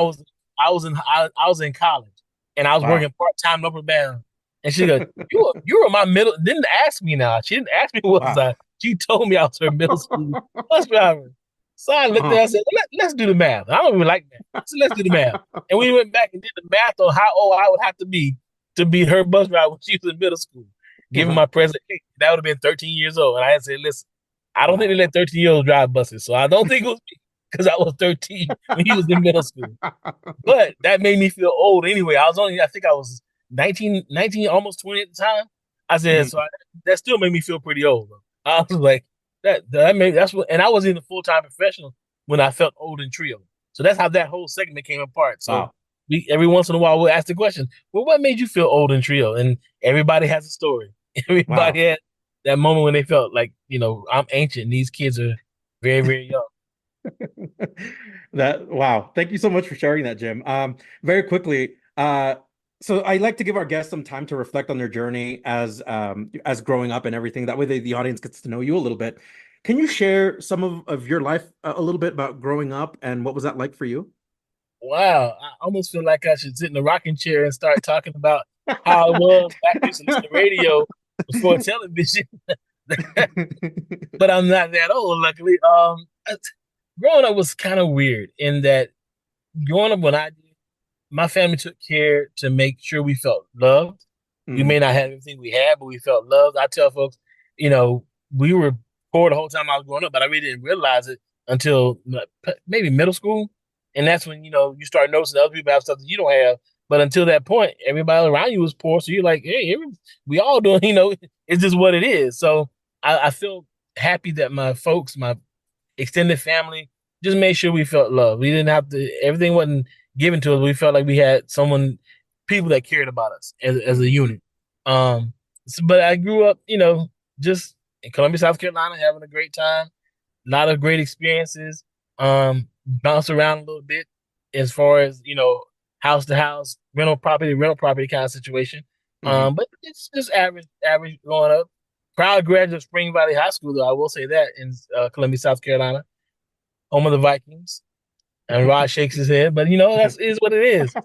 I was in college and I was Wow. working part time in Upper Bound. And she goes, you were my middle. Didn't ask me now. She didn't ask me what was Wow. I. She told me I was her middle school bus driver. So I looked at her Uh-huh. and said, let's do the math. I don't even like math. So let's do the math. And we went back and did the math on how old I would have to be her bus driver when she was in middle school. Given Uh-huh. my present age, that would have been 13 years old. And I had said, listen, I don't think they Wow. let 13-year-olds drive buses. So I don't think it was me because I was 13 when he was in middle school. But that made me feel old anyway. I think I was 19, almost 20 at the time. I said, Mhm. that still made me feel pretty old. I was like, that made that's what, and I wasn't even a full time professional when I felt old in trio. So that's how that whole segment came apart. So Wow. every once in a while we'll ask the question, well, what made you feel old in trio? And everybody has a story. Wow. Everybody had that moment when they felt like, I'm ancient and these kids are very, very young. That wow. Thank you so much for sharing that, Jim. Very quickly, so I like to give our guests some time to reflect on their journey as growing up and everything. That way the audience gets to know you a little bit. Can you share some of your life a little bit about growing up and what was that like for you? Wow, I almost feel like I should sit in a rocking chair and start talking about how it was back when I used to listen to radio before television. But I'm not that old, luckily. Growing up was kind of weird in that growing up when I did, my family took care to make sure we felt loved. We Hmm. may not have everything we had, but we felt loved. I tell folks, you know, we were poor the whole time I was growing up, but I really didn't realize it until maybe middle school. And that's when, you start noticing other people have stuff that you don't have. But until that point, everybody around you was poor. So you're like, hey, we all doing, it's just what it is. So I feel happy that my folks, my extended family, just made sure we felt love. We didn't have to, everything wasn't given to us. We felt like we had people that cared about us as a unit. But I grew up, just in Columbia, South Carolina, having a great time, a lot of great experiences. Bounced around a little bit as far as, house to house, rental property kind of situation. Hmm. But it's just average growing up. Proud graduate of Spring Valley High School, though, I will say that in Columbia, South Carolina. home of the Vikings. And Rod shakes his head, but that is what it is.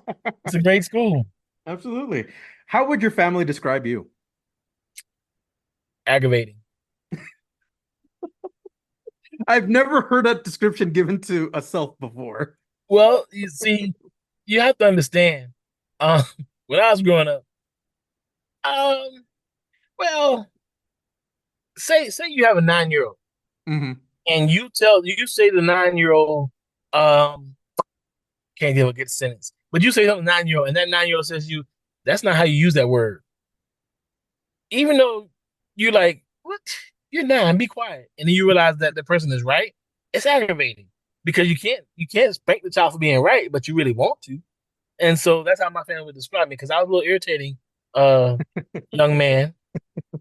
It's a great school. Absolutely. How would your family describe you? Aggravating. I've never heard that description given to a self before. Well, you see, you have to understand. Um, when I was growing up, um, well, say you have a 9-year-old, Mm-hmm. and you say the 9-year-old, can't give a good sentence, but you say something to 9-year-old, and that 9-year-old says that's not how you use that word. Even though you're like, what? You're 9, be quiet. And then you realize that the person is right. It's aggravating because you can't spank the child for being right, but you really want to. And so that's how my family would describe me because I was a little irritating uh young man,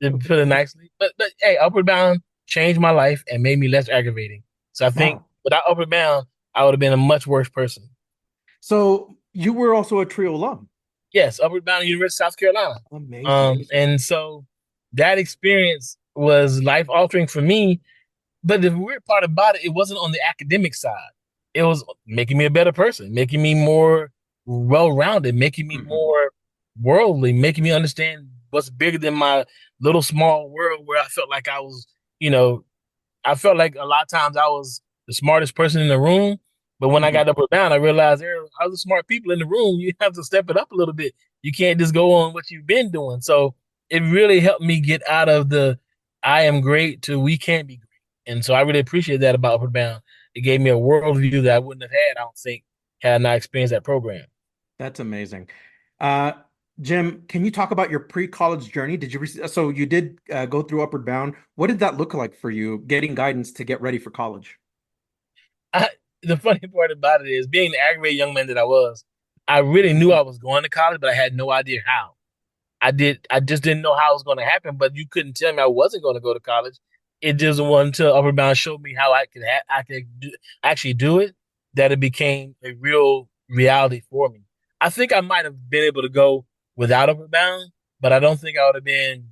to put it nicely. But hey, Upward Bound changed my life and made me less aggravating. So I think Wow. without Upward Bound, I would have been a much worse person. So you were also a trio alum. Yes, Upward Bound University of South Carolina. Amazing. And so that experience was life altering for me. But the weird part about it, it wasn't on the academic side. It was making me a better person, making me more well rounded, making me Mm-hmm. more worldly, making me understand what's bigger than my little small world where I felt like I was, you know, I felt like a lot of times I was the smartest person in the room. But when I Mm-hmm. got up or down, I realized there are other smart people in the room. You have to step it up a little bit. You can't just go on what you've been doing. So it really helped me get out of the I am great to we can be great. And so I really appreciate that about Upward Bound. It gave me a worldview that I wouldn't have had, I don't think, had I not experienced that program. That's amazing. Uh, Jim, can you talk about your pre-college journey? So you did go through Upward Bound. What did that look like for you, getting guidance to get ready for college? I, the funny part about it is being the aggravated young man that I was, I really knew I was going to college, but I had no idea how. I just didn't know how it was going to happen, but you couldn't tell me I wasn't going to go to college. It just wasn't until Upward Bound showed me how I could actually do it that it became a real reality for me. I think I might have been able to go without Upward Bound, but I don't think I would have been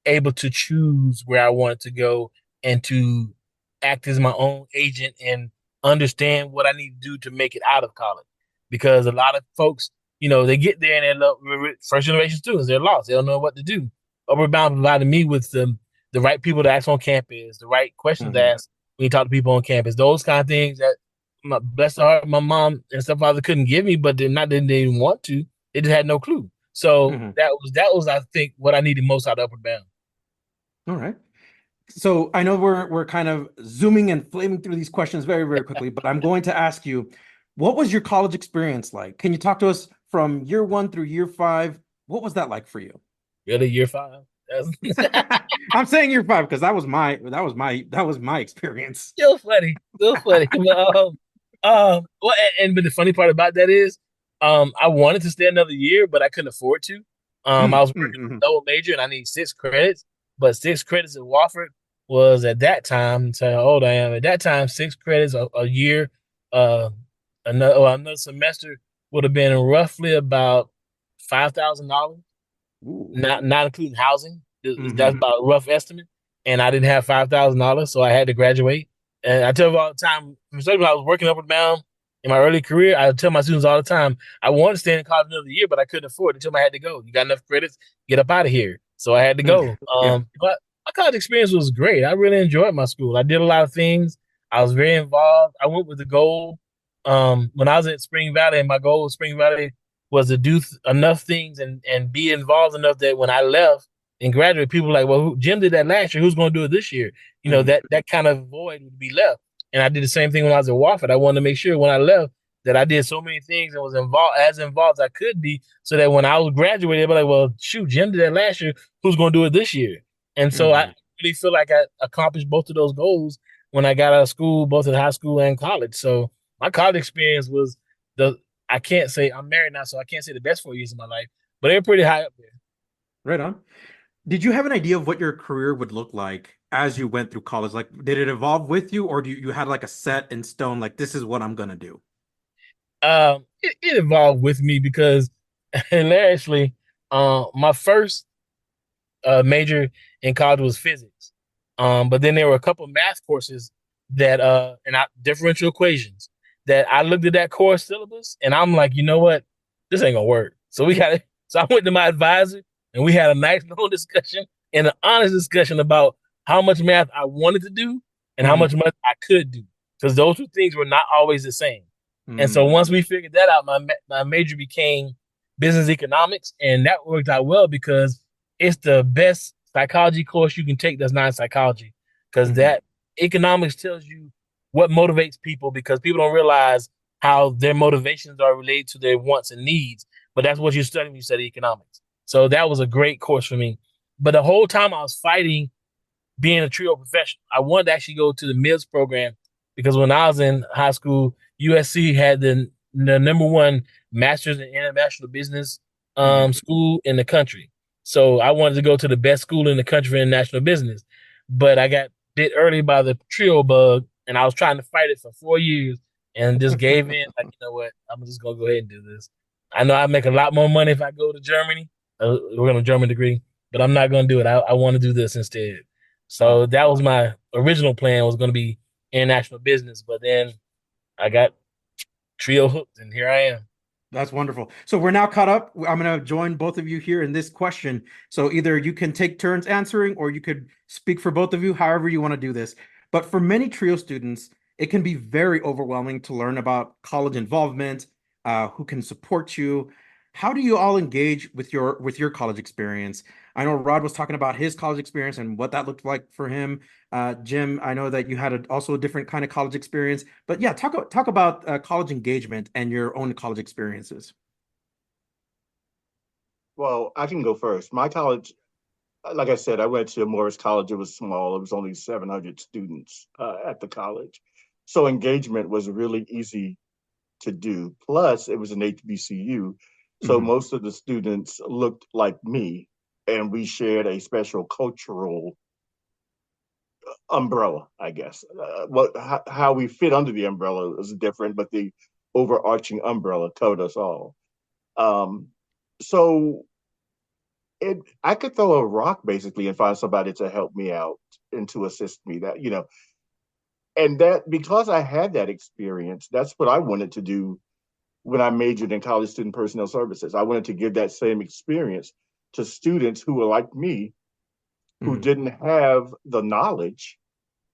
able to choose where I wanted to go and to act as my own agent and understand what I need to do to make it out of college. Because a lot of folks, they get there and they're first generation students, they're lost. They don't know what to do. Upward Bound provided me with the right people to ask on campus, the right questions to Hmm. ask when you talk to people on campus, those kind of things that bless the heart, my mom and stepfather couldn't give me, but they're not that they didn't want to. They just had no clue. So Hmm. that was I think what I needed most out of Upward Bound. All right. So I know we're kind of zooming and flaming through these questions very, very quickly, but I'm going to ask you, what was your college experience like? Can you talk to us from year one through year five? What was that like for you? Really, year 5. That's I'm saying year five because that was my experience. still funny, still funny. But the funny part about that is, I wanted to stay another year, but I couldn't afford to. I was working a Mm. double major, and I need 6 credits. But 6 credits at Wofford was at that time. So how old I am at that time, 6 credits a year. Uh, another semester would have been roughly about $5,000, Ooh. not including housing. That's Hmm. about a rough estimate. And I didn't have $5,000, so I had to graduate. And I tell them all the time, especially when I was working Upward Bound in my early career, I tell my students all the time, I wanted to stay in college another year, but I couldn't afford it. Until I had to go. You got enough credits, get up out of here. So I had to go. Yeah. But my college experience was great. I really enjoyed my school. I did a lot of things. I was very involved. I went with the goal. When I was at Spring Valley, and my goal with Spring Valley was to do enough things and be involved enough that when I left and graduate, people were like, well, Jim did that last year. Who's going to do it this year? Hmm. That kind of void would be left. And I did the same thing when I was at Wofford. I wanted to make sure when I left that I did so many things and was involved as I could be, so that when I was graduated, they'd be like, well, shoot, Jim did that last year. Who's going to do it this year? And so I Hmm. really feel like I accomplished both of those goals when I got out of school, both in high school and college. So my college experience was the I can't say I'm married now, so I can't say the best 4 years of my life, but they're pretty high up there. Right on. Did you have an idea of what your career would look like as you went through college? Like, did it evolve with you, or you had like a set in stone, like this is what I'm gonna do? It evolved with me because hilariously, my first major in college was physics. But then there were a couple of math courses that differential equations, that I looked at that course syllabus and I'm like, you know what, this ain't gonna work. So we got it. So I went to my advisor and we had a nice long discussion and an honest discussion about how much math I wanted to do and how much math I could do, because those two things were not always the same. And so once we figured that out, my major became business economics, and that worked out well because it's the best psychology course you can take that's not psychology, because that economics tells you what motivates people, because people don't realize how their motivations are related to their wants and needs. But that's what you study when you study economics. So that was a great course for me. But the whole time I was fighting being a trio professional, I wanted to actually go to the MIBS program, because when I was in high school, USC had the number one master's in international business school in the country. So I wanted to go to the best school in the country for international business. But I got bit early by the trio bug, and I was trying to fight it for 4 years and just gave in. Like, you know what? I'm just going to go ahead and do this. I know I make a lot more money if I go to Germany. We're going to German degree, but I'm not going to do it. I want to do this instead. So that was my original plan, was going to be international business, but then I got trio hooked, and here I am. That's wonderful. So we're now caught up. I'm going to join both of you here in this question. So either you can take turns answering, or you could speak for both of you, however you want to do this. But for many trio students, it can be very overwhelming to learn about college involvement, who can support you. How do you all engage with your college experience? I know Rod was talking about his college experience and what that looked like for him. Jim, I know that you had also a different kind of college experience, but yeah, talk about college engagement and your own college experiences. Well, I can go first. My college, like I said, I went to Morris College. It was small. It was only 700 students at the college. So engagement was really easy to do. Plus, it was an HBCU. So Mhm. most of the students looked like me, and we shared a special cultural umbrella, I guess. How we fit under the umbrella is different, but the overarching umbrella covered us all. Um, so I could throw a rock basically and find somebody to help me out and to assist me. That and that because I had that experience, that's what I wanted to do when I majored in college student personnel services. I wanted to give that same experience to students who were like me, who Mhm. didn't have the knowledge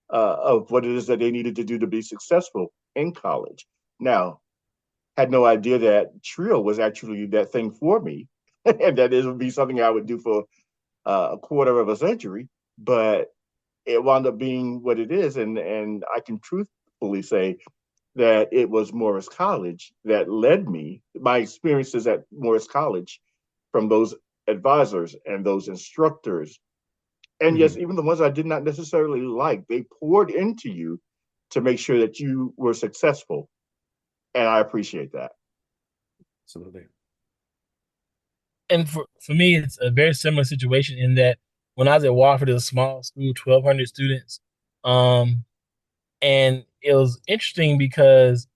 of what it is that they needed to do to be successful in college. Now, had no idea that Trio was actually that thing for me, and that it would be something I would do for a quarter of a century. But it wound up being what it is, and I can truthfully say that it was Morris College that led me. My experiences at Morris College, from those advisors and those instructors, and yes, Mhm. even the ones I did not necessarily like, they poured into you to make sure that you were successful. And I appreciate that. Absolutely. And for me, it's a very similar situation in that when I was at Wofford, it was a small school, 1,200 students. Um, and it was interesting because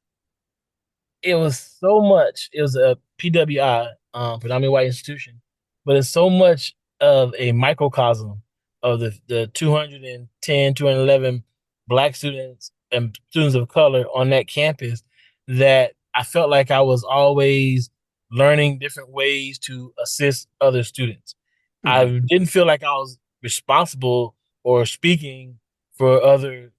it was so much. It was a PWI, predominantly white institution, but it's so much of a microcosm of the 210, 211 black students and students of color on that campus, that I felt like I was always learning different ways to assist other students. I Mhm. didn't feel like I was responsible or speaking for other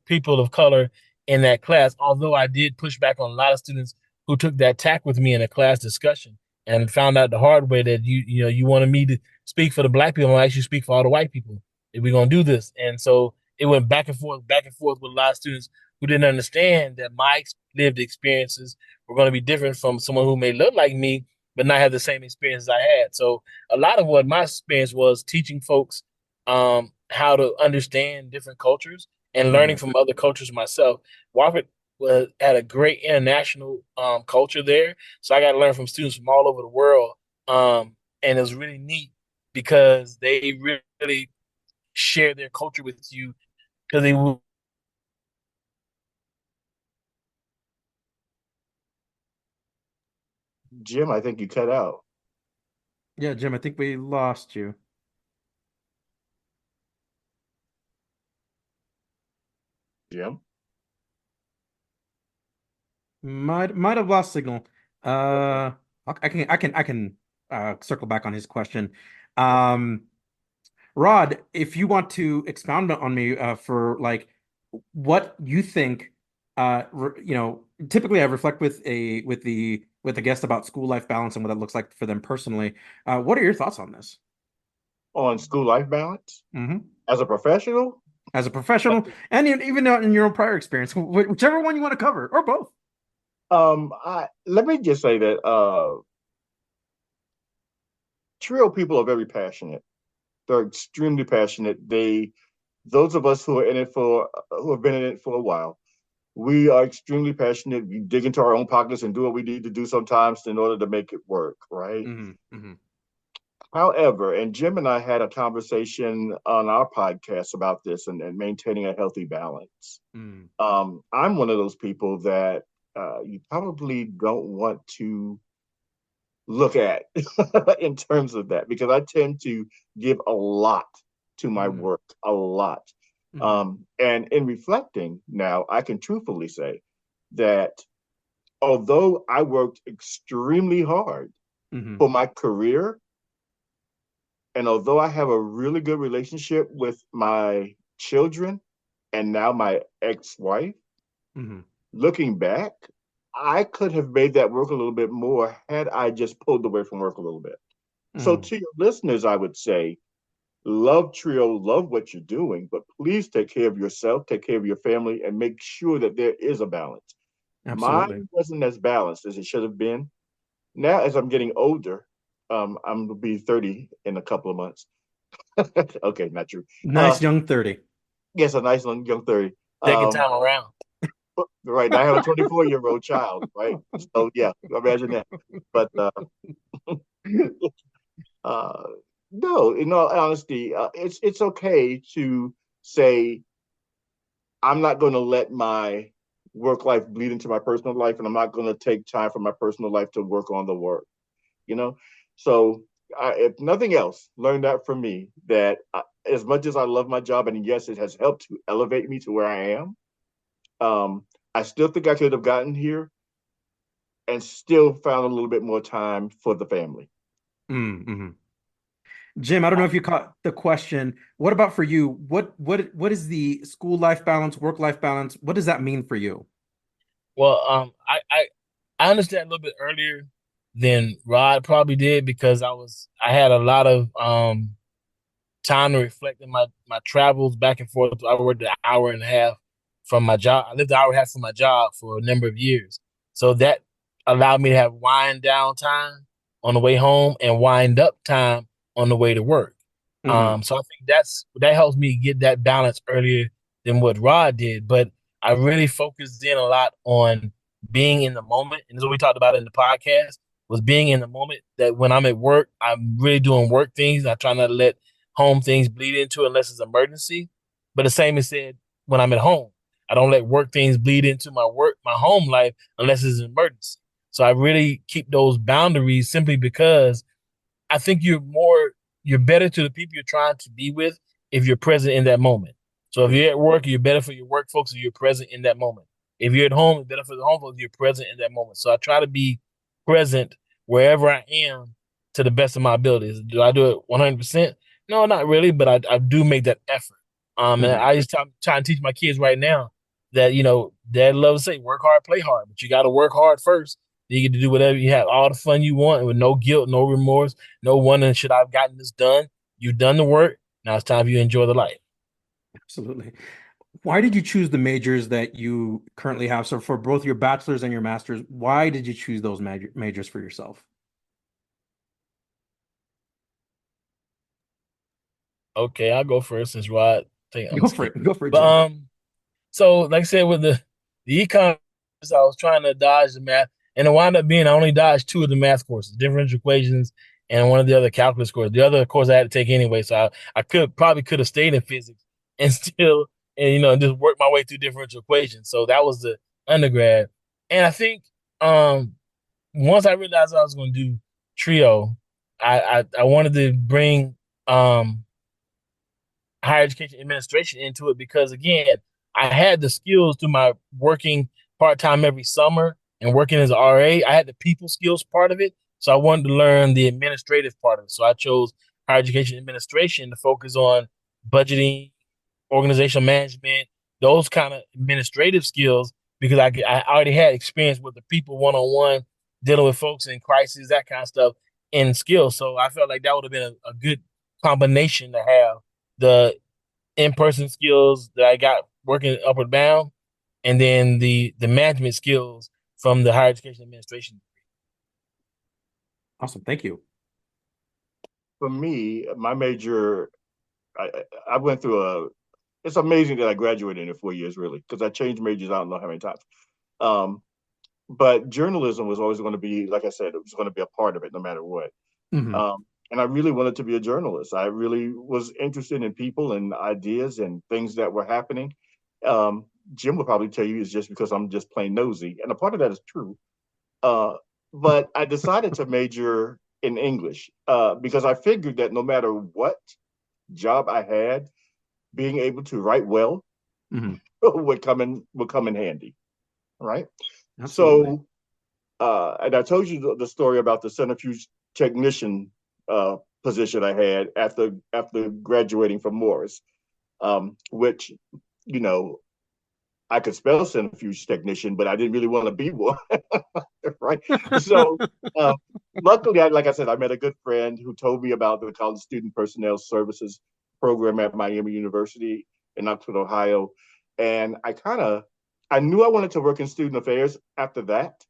people of color in that class, although I did push back on a lot of students who took that tack with me in a class discussion and found out the hard way that you wanted me to speak for the black people and I actually speak for all the white people if we're gonna do this. And so it went back and forth with a lot of students who didn't understand that my lived experiences were going to be different from someone who may look like me but not have the same experiences I had. So a lot of what my experience was teaching folks how to understand different cultures and learning Mhm. from other cultures myself. Wofford had a great international culture there, so I got to learn from students from all over the world, and it was really neat because they really share their culture with you because they will. Jim, I think you cut out. Yeah, Jim, I think we lost you. Jim? Might have lost signal. Okay. I can circle back on his question. Okay. Um, Rod, if you want to expound on me for like what you think, typically I reflect with a guest about school life balance and what that looks like for them personally. What are your thoughts on this? On school life balance Hmm. as a professional, As a professional, and even in your own prior experience, whichever one you want to cover, or both. I let me just say that trio people are very passionate. They're extremely passionate. Those of us who have been in it for a while, we are extremely passionate. We dig into our own pockets and do what we need to do sometimes in order to make it work, right? Hmm. Hmm. However, and Jim and I had a conversation on our podcast about this and maintaining a healthy balance. Mm. I'm one of those people that you probably don't want to look at in terms of that because I tend to give a lot to my Mm. work, a lot. Hmm. And in reflecting now, I can truthfully say that although I worked extremely hard Hmm. for my career, and although I have a really good relationship with my children and now my ex wife, Hmm. looking back, I could have made that work a little bit more had I just pulled away from work a little bit. So, Hmm. to your listeners, I would say, love Trio, love what you're doing, but please take care of yourself, take care of your family, and make sure that there is a balance. Absolutely. Mine wasn't as balanced as it should have been. Now, as I'm getting older, I'm gonna be 30 in a couple of months. Okay, not true. Uh, Nice young 30. yes, a nice young 30. Second Um, time around. right. I have a 24-year-old child, right? So yeah, imagine that. But uh, no, in all honesty, it's okay to say I'm not going to let my work life bleed into my personal life, and I'm not going to take time from my personal life to work on the work. You know, so if nothing else, learn that from me that as much as I love my job, and yes, it has helped to elevate me to where I am. I still think I could have gotten here and still found a little bit more time for the family. Mm-hmm. Jim, I don't know if you caught the question. What about for you? What is the school life balance, work life balance? What does that mean for you? Well, I understand a little bit earlier than Rod probably did because I had a lot of time to reflect in my travels back and forth. I worked an hour and a half from my job. I lived an hour and a half from my job for a number of years. So that allowed me to have wind down time on the way home and wind up time on the way to work. Hmm. So I think that helps me get that balance earlier than what Rod did. But I really focused in a lot on being in the moment. And this is what we talked about in the podcast was being in the moment that when I'm at work, I'm really doing work things. I try not to let home things bleed into unless it's emergency. But the same is said when I'm at home. I don't let work things bleed into my home life unless it's an emergency. So I really keep those boundaries simply because I think you're better to the people you're trying to be with if you're present in that moment. So if you're at work, you're better for your work folks if you're present in that moment. If you're at home, it's better for the home folks if you're present in that moment. So I try to be present wherever I am to the best of my abilities. Do I do it 100%? No, not really, but I do make that effort. And Hmm. I just try and teach my kids right now that, dad loves to say, work hard, play hard, but you got to work hard first. You get to do whatever you have, all the fun you want with no guilt, no remorse, no wondering, should I have gotten this done? You've done the work. Now it's time for you to enjoy the life. Absolutely. Why did you choose the majors that you currently have? So for both your bachelor's and your master's, why did you choose those majors for yourself? Okay, I'll go first since Rod think I'm Go for skipping. it. Go for it, But Jim. so like I said, with the econ, I was trying to dodge the math, and it wound up being I only dodged two of the math courses, differential equations, and one of the other calculus courses. The other course I had to take anyway, so I could have stayed in physics and still just work my way through differential equations. So that was the undergrad, and I think um once I realized I was going to do trio, I wanted to bring um higher education administration into it because again, I had the skills through my working part time every summer and working as an RA, I had the people skills part of it. So I wanted to learn the administrative part of it. So I chose higher education administration to focus on budgeting, organizational management, those kind of administrative skills, because I already had experience with the people one on one, dealing with folks in crisis, that kind of stuff, in skills. So I felt like that would have been a good combination to have the in person skills that I got working up or down, and then the management skills from the higher education administration. Awesome. Thank you. For me, my major, I went through it's amazing that I graduated in 4 years, really, because I changed majors I don't know how many times. Um, but journalism was always going to be, like I said, it was going to be a part of it no matter what. Mhm. And I really wanted to be a journalist. I really was interested in people and ideas and things that were happening. Um, Jim would probably tell you it's just because I'm just plain nosy, and a part of that is true. Uh, but I decided to major in English because I figured that no matter what job I had, being able to write well Mhm. would come in handy, right? Absolutely. So, and I told you the story about the centrifuge technician position I had after graduating from Morris, which you know I could spell centrifuge technician, but I didn't really want to be one, right? So, uh, luckily, like I said, I met a good friend who told me about the College Student Personnel Services program at Miami University in Oxford, Ohio, and I knew I wanted to work in student affairs after that.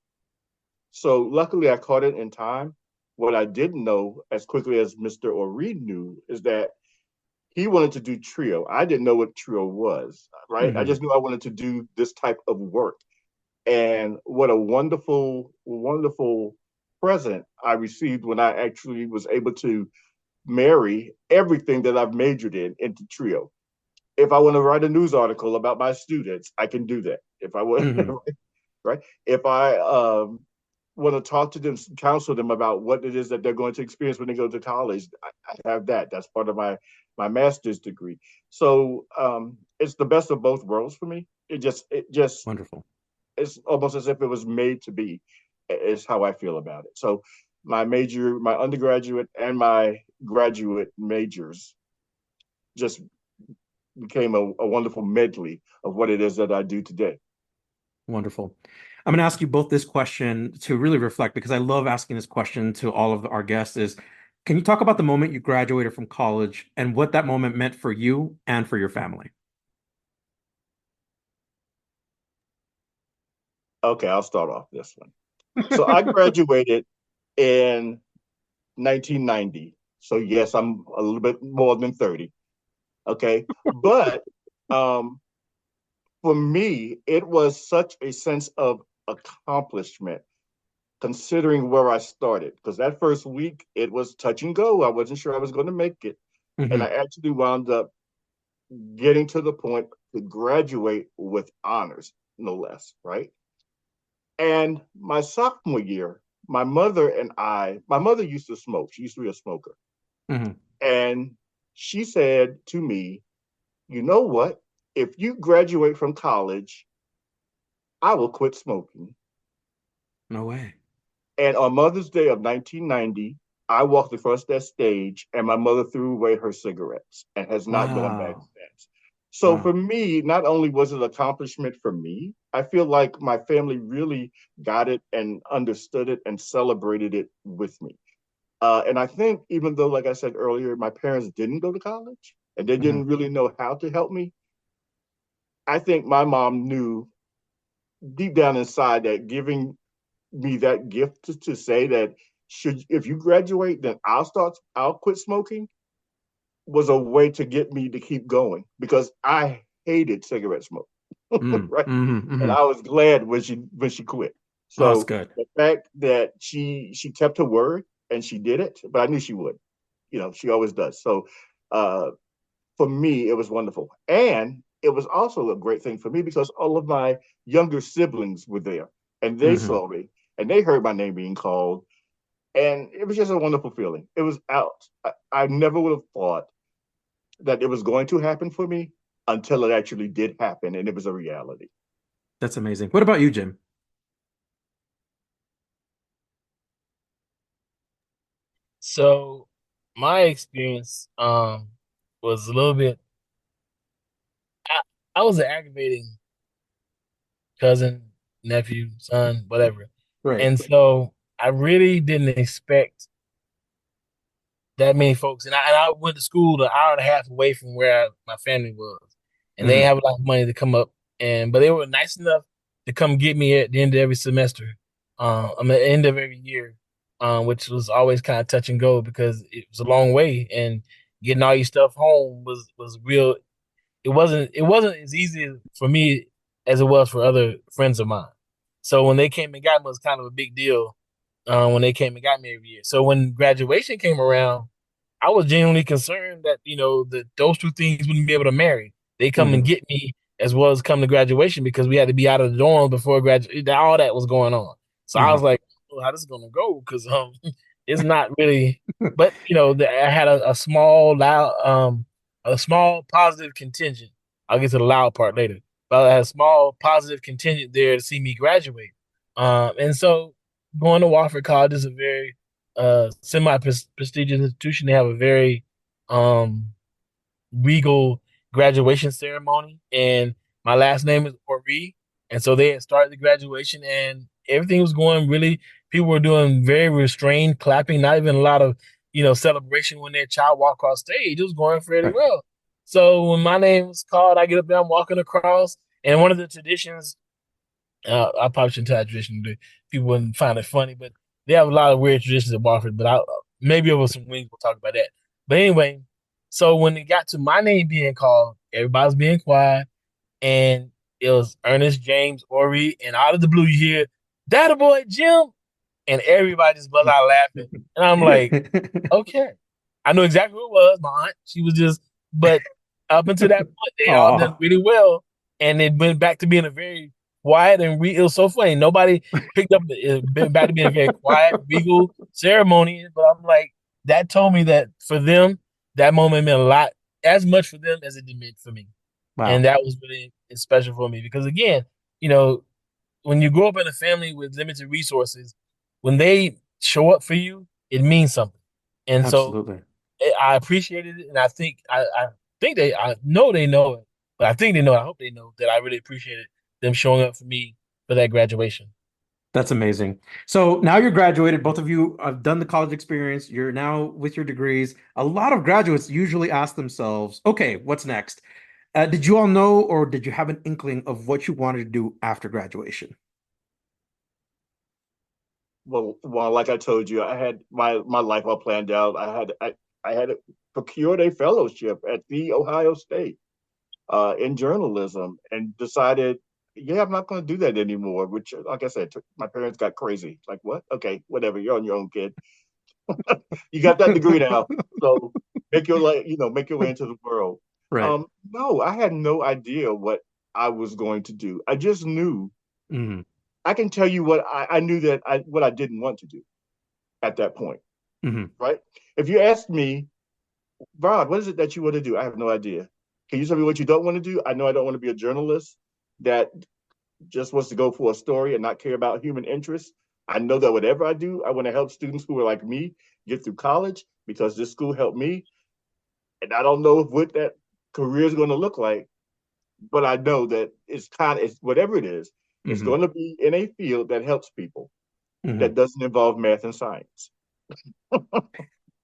So luckily, I caught it in time. What I didn't know, as quickly as Mr. Oree knew, is that he wanted to do trio. I didn't know what trio was, right? I Mhm. just knew I wanted to do this type of work. And what a wonderful, wonderful present I received when I actually was able to marry everything that I've majored in into trio. If I want to write a news article about my students, I can do that. If I want, Mhm. right? If I want to talk to them, counsel them about what it is that they're going to experience when they go to college, I have that. That's part of my master's degree. So it's the best of both worlds for me. It just Wonderful. it's almost as if it was made to be. Is how I feel about it. So my major, my undergraduate, and my graduate majors just became a wonderful medley of what it is that I do today. Wonderful. I'm going to ask you both this question to really reflect, because I love asking this question to all of our guests, is can you talk about the moment you graduated from college and what that moment meant for you and for your family? Okay, I'll start off this one. So I graduated in 1990. So yes, I'm a little bit more than 30. Okay. But um, for me, it was such a sense of accomplishment considering where I started. Because that first week, it was touch and go. I wasn't sure I was going to make it. And I Hmm. actually wound up getting to the point to graduate with honors, no less, right? And my sophomore year, my mother used to smoke. She used to be a smoker. Hmm. And she said to me, you know what? If you graduate from college, I will quit smoking. No way. And on Mother's Day of 1990, I walked across that stage and my mother threw away her cigarettes and has not gone back Wow. since. So for Wow. me, not only was it an accomplishment for me, I feel like my family really got it and understood it and celebrated it with me. And I think even though, like I said earlier, my parents didn't go to college and they Hmm. didn't really know how to help me, I think my mom knew deep down inside that giving me that gift to say that should if you graduate, then I'll quit smoking was a way to get me to keep going because I hated cigarette smoke, Mm. right? Hmm. And Hmm. I was glad when she quit. Oh, that's So good. the fact that she kept her word and she did it, but I knew she would. She always does. So uh, for me, it was wonderful. And it was also a great thing for me because all of my younger siblings were there and they Hmm. saw me and they heard my name being called. And it was just a wonderful feeling. It was out. I never would have thought that it was going to happen for me until it actually did happen and it was a reality. That's amazing. What about you, Jim? So my experience was a little bit. I, I was an aggravating cousin, nephew, son, whatever, Right. and so I really didn't expect that many folks. And I went to school an hour and a half away from where my family was, and they didn't Hmm. have a lot of money to come up. But they were nice enough to come get me at the end of every semester. I mean, at the end of every year, which was always kind of touch and go because it was a long way, and getting all your stuff home was real. It wasn't as easy for me as it was for other friends of mine. So when they came and got me, it was kind of a big deal. When they came and got me every year. So when graduation came around, I was genuinely concerned that that those two things wouldn't be able to marry. They come and Hmm. get me as well as come to graduation because we had to be out of the dorm before graduation. All that was going on. So I was Uh-huh. like, oh, how this is gonna go? Because it's not really. But I had a small positive contingent. I'll get to the loud part later. But I had a small positive contingent there to see me graduate. And so going to Wofford College is a very semi prestigious institution. They have a very um, regal graduation ceremony, and my last name is Oree, and so they had started the graduation, and everything was going really. People were doing very restrained clapping, not even a lot of celebration when their child walked across stage. It was going fairly Right. well. So when my name was called, I get up there, I'm walking across, and one of the traditions I probably shouldn't tell that tradition. People wouldn't find it funny, but they have a lot of weird traditions at Wofford. But maybe over some wings we'll talk about that. But anyway, so when it got to my name being called, everybody's being quiet, and it was Ernest James Oree, and out of the blue you hear, "That boy Jim," and everybody just buzz out laughing, and I'm like, okay. I know exactly who it was. My aunt. She was just, but up until that point, they all done Oh. really well, and it went back to being a very quiet and it was so funny. Nobody picked up. It went back to being a very quiet, regal ceremony. But I'm like, that told me that for them, that moment meant a lot, as much for them as it did mean for me, and Wow. that was really special for me because again, you know, when you grow up in a family with limited resources, when they show up for you, it means something. And so Absolutely. I appreciated it, and I think I know they know it, but I think they know. I hope they know that I really appreciated them showing up for me for that graduation. That's amazing. So now you're graduated. Both of you have done the college experience. You're now with your degrees. A lot of graduates usually ask themselves, okay, what's next? Did you all know, or did you have an inkling of what you wanted to do after graduation? Well, like I told you, I had my life all planned out. I had procured a fellowship at the Ohio State in journalism, and decided, yeah, I'm not going to do that anymore. Which, like I said, my parents got crazy. Like, what? Okay, whatever. You're on your own, kid. You got that degree now, so make your way into the world. Right. No, I had no idea what I was going to do. I just knew. Hmm. I can tell you I knew that what I didn't want to do at that point, Hmm. right? If you asked me, Rod, what is it that you want to do? I have no idea. Can you tell me what you don't want to do? I know I don't want to be a journalist that just wants to go for a story and not care about human interests. I know that whatever I do, I want to help students who are like me get through college because this school helped me. And I don't know what that career is going to look like, but I know that it's whatever it is, it's Hmm. going to be in a field that helps people Hmm. that doesn't involve math and science.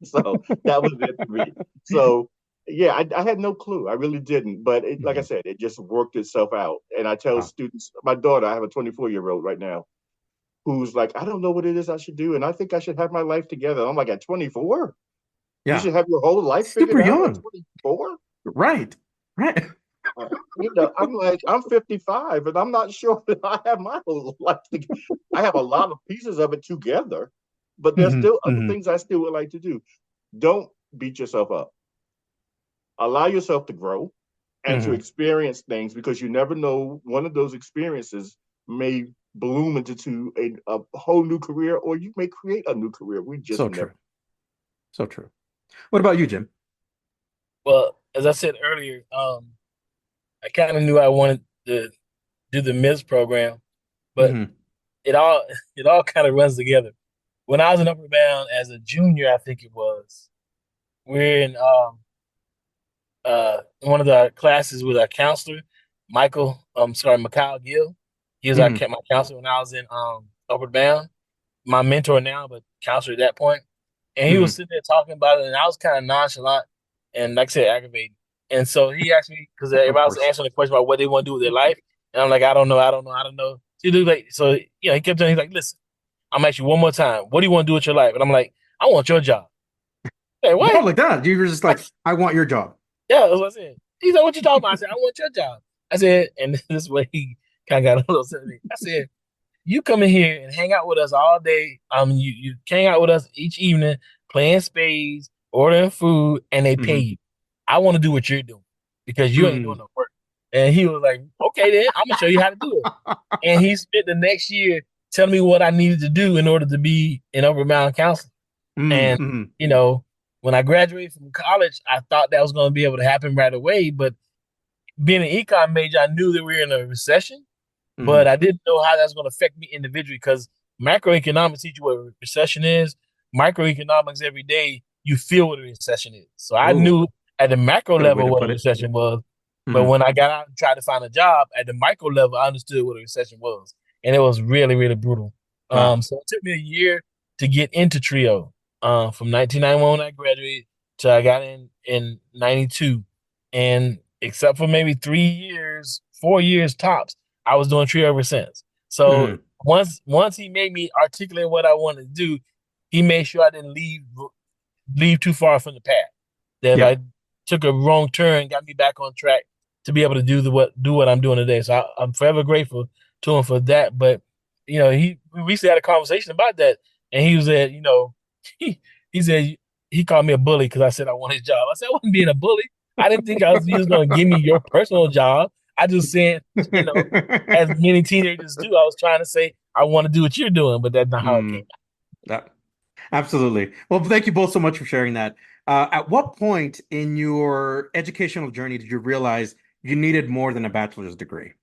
So that was it for me. So yeah, I had no clue. I really didn't. But like I Hmm. said, it just worked itself out. And I tell Wow. students, my daughter, I have a 24-year-old right now, who's like, I don't know what it is I should do. And I think I should have my life together. I'm like, at 24? You Yeah. should have your whole life Super figured out at young. 24? Right. Right. I'm like, I'm 55 and I'm not sure that I have my whole life together. I have a lot of pieces of it together, but there's Hmm. still other Hmm. things I still would like to do. Don't beat yourself up. Allow yourself to grow and to Hmm. experience things, because you never know, one of those experiences may bloom into a whole new career, or you may create a new career. We just So never. true. So true. What about you, Jim? Well, as I said earlier, I kind of knew I wanted to do the Miz program, but Hmm. it all it all kind of runs together. when I was in Upward Bound as a junior, I think it was, we're in one of the classes with our counselor, Mikhail Gill. He was Mhm. my counselor when I was in Upward Bound, my mentor now, but counselor at that point. And he was Mhm. sitting there talking about it, and I was kind of nonchalant and, like I said, aggravated. And so he asked me, because Of everybody was course. answering the question about what they want to do with their life, and I'm like, I don't know, I don't know, I don't know. So he kept telling me, he's like, listen, I'm asking you one more time, what do you want to do with your life? And I'm like, I want your job. Hey, Wow, what? like that. You were just like, I want your job. Yeah, that's what I said. He said, what you talking about? I said, I want your job. I said, and this is where he kind of got a little upset at me. I said, you come in here and hang out with us all day. You hang out with us each evening, playing spades, ordering food, and they pay Mhm. you. I want to do what you're doing because you ain't doing Mhm. no work. And he was like, okay, then I'm gonna show you how to do it. And he spent the next year telling me what I needed to do in order to be an Upper Mountain counselor. Mhm. And Mhm. you know, when I graduated from college, I thought that was going to be able to happen right away. But being an econ major, I knew that we were in a recession, but Mhm. I didn't know how that's going to affect me individually because macroeconomics teach you what a recession is. Microeconomics every day, you feel what a recession is. So I Oh, knew at the macro good way level to what a put it. recession was, but Mhm. when I got out and tried to find a job at the micro level, I understood what a recession was, and it was really, really brutal. Wow. So it took me a year to get into Trio. From 1991 when I graduated till I got in 92, and except for maybe 3 years, 4 years tops, I was doing Trio ever since. So Mhm. once he made me articulate what I wanted to do, he made sure I didn't leave too far from the path. That if Yeah. I took a wrong turn, got me back on track to be able to do what I'm doing today. So I'm forever grateful to him for that. But we recently had a conversation about that, and he was at he he said he called me a bully because I said I want his job. I said I wasn't being a bully. I didn't think you was going to give me your personal job. I just said, as many teenagers do, I was trying to say I want to do what you're doing, but that's not how it came Mm, that, absolutely. Well, thank you both so much for sharing that. At what point in your educational journey did you realize you needed more than a bachelor's degree?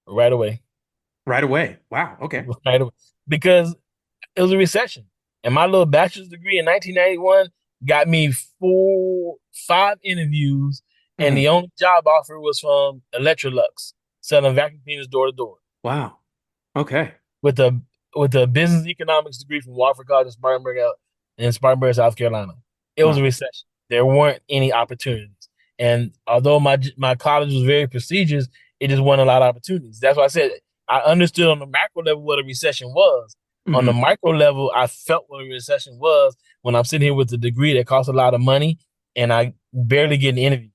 out right away. Right away. Wow. Okay. Right away. Because it was a recession. And my little bachelor's degree in 1991 got me 5 interviews, and Mhm. the only job offer was from Electrolux, selling vacuum cleaners door to door, Wow. Okay. with a business economics degree from Wofford College in Spartanburg, South Carolina. It was a Wow. recession. There weren't any opportunities, and although my college was very prestigious, it just wasn't a lot of opportunities. That's why I said I understood on the macro level what a recession was. On the Hmm. micro level, I felt what a recession was when I'm sitting here with a degree that costs a lot of money and I barely get an interview.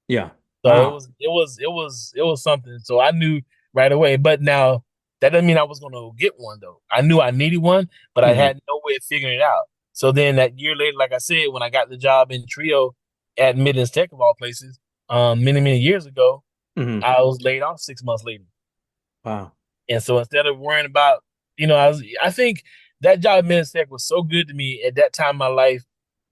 Yeah. So Wow. it was something. So I knew right away. But now that doesn't mean I was gonna get one though. I knew I needed one, but I Hmm. had no way of figuring it out. So then that year later, like I said, when I got the job in Trio at Midlands Tech of all places, many, many years ago, Hmm. I was laid off 6 months later. Wow. And so instead of worrying about, I think that job at Midlands Tech was so good to me at that time in my life.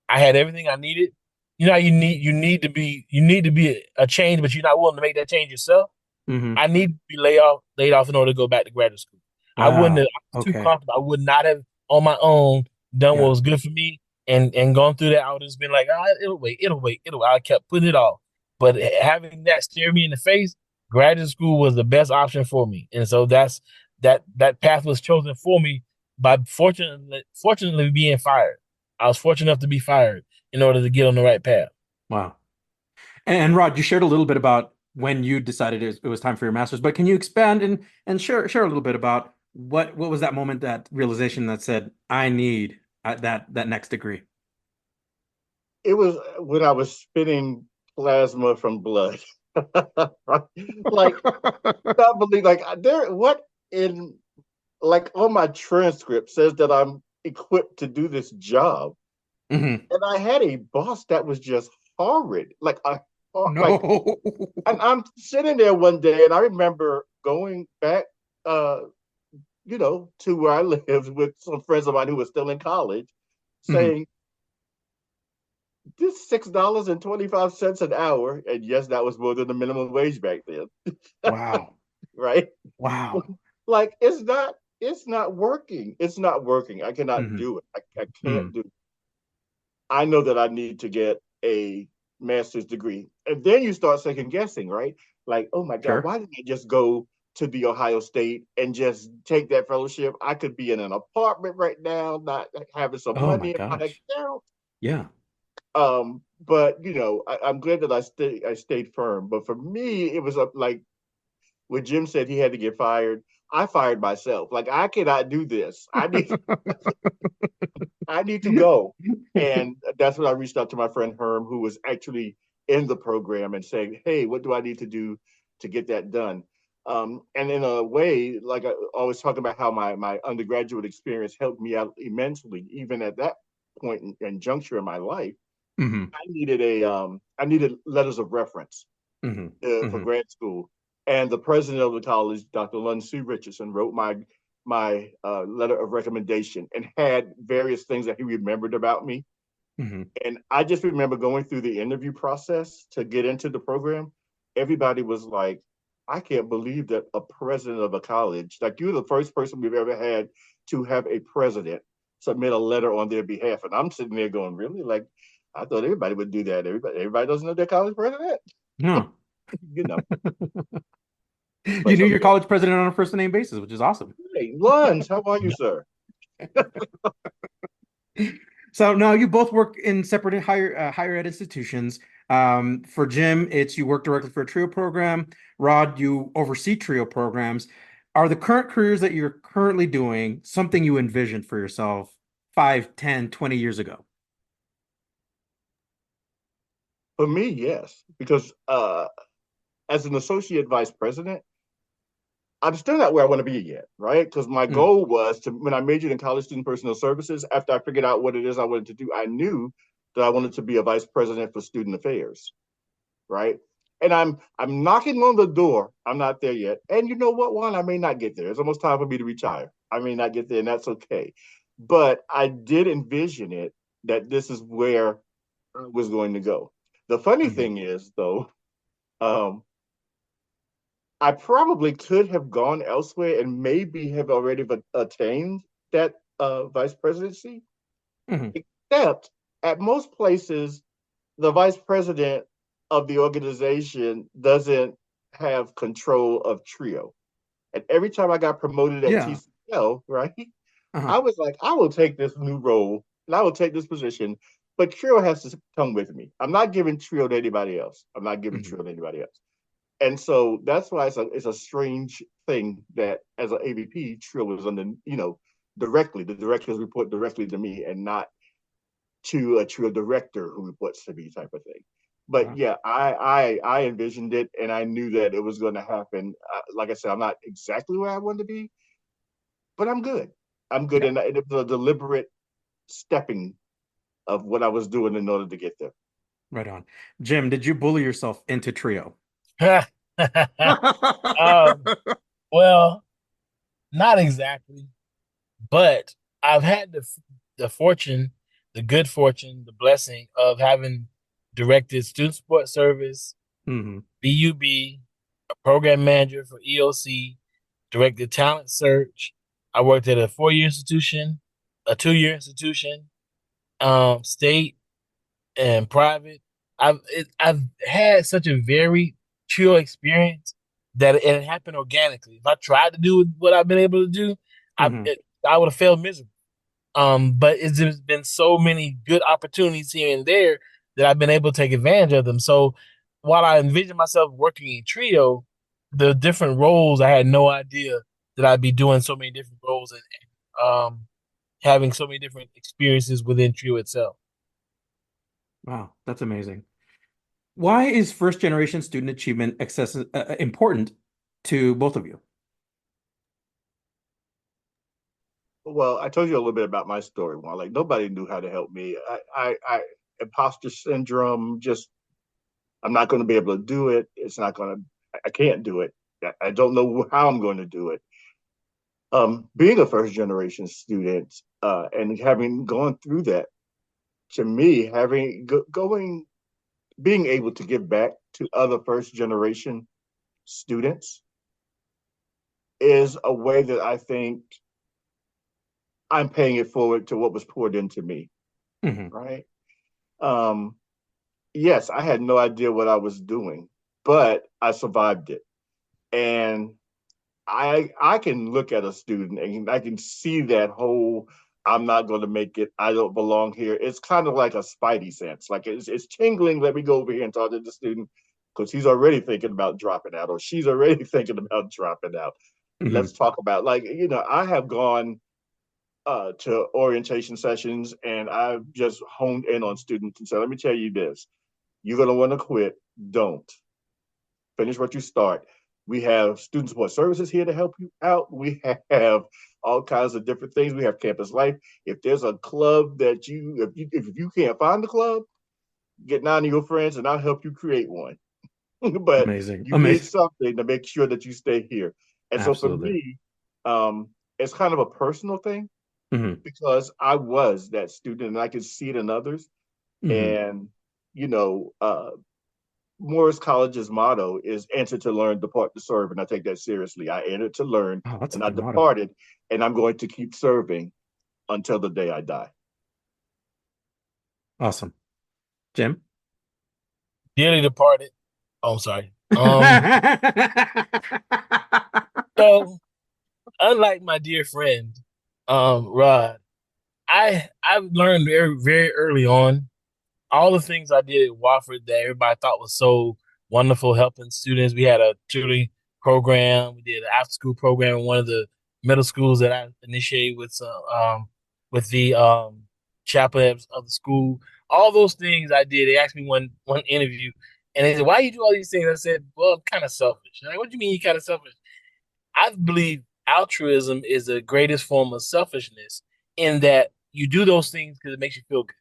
I had everything I needed. You know how you need to be a change, but you're not willing to make that change yourself. Hmm. I need to be laid off in order to go back to graduate school. I wouldn't have, Wow. I was too Okay. comfortable. I would not have on my own done what Yeah. was good for me and gone through that. I would have just been like, it'll wait. I kept putting it off. But having that stare me in the face, graduate school was the best option for me. And so that path was chosen for me by fortunately being fired. I was fortunate enough to be fired in order to get on the right path. Wow. And Rod, you shared a little bit about when you decided it was time for your master's, but can you expand and share a little bit about what was that moment, that realization that said, I need that next degree? It was when I was spitting plasma from blood. Right? Like, not believe, like, there, what in, like, on my transcript says that I'm equipped to do this job. Hmm. And I had a boss that was just horrid. Like, No. and I'm sitting there one day and I remember going back, uh, to where I lived with some friends of mine who were still in college, Hmm. saying, this $6.25 an hour, and yes, that was more than the minimum wage back then, Wow. right? Wow. Like, it's not. it's not working. It's not working. I cannot Mm-hmm. do it. I Mm-hmm. can't do it. I know that I need to get a master's degree. And then you start second guessing, right? Like, oh my God, Sure. why didn't I just go to the Ohio State and just take that fellowship? I could be in an apartment right now, not having some Oh my money in my gosh. account. Yeah. But I'm glad that I stayed firm. But for me, it was like when Jim said he had to get fired, I fired myself. Like I cannot do this. I need to go. And that's when I reached out to my friend Herm, who was actually in the program, and saying, "Hey, what do I need to do to get that done?" And in a way, like I always talk about how my undergraduate experience helped me out immensely, even at that point and juncture in my life. Mm-hmm. I needed letters of reference Mm-hmm. for Mm-hmm. grad school, and the president of the college, Dr. Lund C. Richardson, wrote my letter of recommendation and had various things that he remembered about me. Mm-hmm. And I just remember going through the interview process to get into the program. Everybody was like, I can't believe that a president of a college, like you're the first person we've ever had to have a president submit a letter on their behalf. And I'm sitting there going, really? Like, I thought everybody would do that. Everybody doesn't know their college president, No. you know. You But knew so your yeah. college president on a first name basis, which is awesome. Hey, Lunds, how are you, sir? So now you both work in separate higher ed institutions. For Jim, it's you work directly for a TRIO program. Rod, you oversee TRIO programs. Are the current careers that you're currently doing something you envisioned for yourself 5, 10, 20 years ago? For me, yes, because as an associate vice president, I'm still not where I want to be yet, right? Because my Mm, goal was to, when I majored in college student personnel services, after I figured out what it is I wanted to do, I knew that I wanted to be a vice president for student affairs, right? And I'm knocking on the door. I'm not there yet. And you know what, Juan? I may not get there. It's almost time for me to retire. I may not get there, and that's okay. But I did envision it that this is where I was going to go. The funny mhm. thing is, though, um, I probably could have gone elsewhere and maybe have already attained that vice presidency, Mhm. except at most places, the vice president of the organization doesn't have control of TRIO. And every time I got promoted at Yeah. TCL, right, Uh-huh. I was like, I will take this new role and I will take this position, but TRIO has to come with me. I'm not giving TRIO to anybody else. I'm not giving Mhm. TRIO to anybody else. And so that's why it's a strange thing that as an AVP, Trill was under, directly, the directors report directly to me and not to a Trill director who reports to me type of thing. But Wow. yeah, I envisioned it and I knew that it was going to happen. Like I said, I'm not exactly where I wanted to be, but I'm good. I'm good. Yeah. And it was a deliberate stepping of what I was doing in order to get there. Right on. Jim, did you bully yourself into trio? um, well, not exactly, but I've had the fortune, the good fortune, the blessing of having directed student support service, Hmm. BUB, a program manager for EOC, directed talent search. I worked at a 4-year institution, a 2-year institution, state and private. I've had such a very chill experience that it happened organically. If I tried to do what I've been able to do, Hmm. I would have failed miserably. But it's just been so many good opportunities here and there that I've been able to take advantage of them. So while I envision myself working in trio, the different roles I had no idea that I'd be doing so many different roles and having so many different experiences within trio itself. Wow, that's amazing. Why is first generation student achievement important to both of you? Well, I told you a little bit about my story. Well, like nobody knew how to help me. Imposter syndrome. Just I'm not going to be able to do it. It's not going to. I can't do it. I don't know how I'm going to do it. Being a first generation student and having gone through that, to me, going, being able to give back to other first generation students is a way that I think I'm paying it forward to what was poured into me, right? Um, yes, I had no idea what I was doing, but I survived it. And I can look at a student and I can see that whole I'm not going to make it. I don't belong here. It's kind of like a spidey sense. Like it's tingling. Let me go over here and talk to the student because he's already thinking about dropping out or she's already thinking about dropping out. Let's talk about I have gone to orientation sessions and I've just honed in on students and said, let me tell you this. You're going to want to quit. Don't. Finish what you start. We have student support services here to help you out. We have all kinds of different things. We have campus life. If there's a club that if you can't find the club, get 9 of your friends and I'll help you create one. But Amazing. you need something to make sure that you stay here. And so for Absolutely. me, it's kind of a personal thing because I was that student and I could see it in others. And, Morris College's motto is enter to learn, depart to serve. And I take that seriously. I entered to learn Oh, that's a and I good motto. departed and I'm going to keep serving until the day I die. Awesome. Jim? Dearly departed. Oh, I'm sorry. So unlike my dear friend, Rod, I've learned very, very early on all the things I did at Wofford that everybody thought was so wonderful, helping students. We had a tutoring program. We did an after school program in one of the middle schools that I initiated with the chaplain of the school. All those things I did. They asked me one interview, and they said, "Why you do all these things?" I said, "Well, I'm kind of selfish." Like, what do you mean you kind of selfish? I believe altruism is the greatest form of selfishness in that you do those things because it makes you feel good.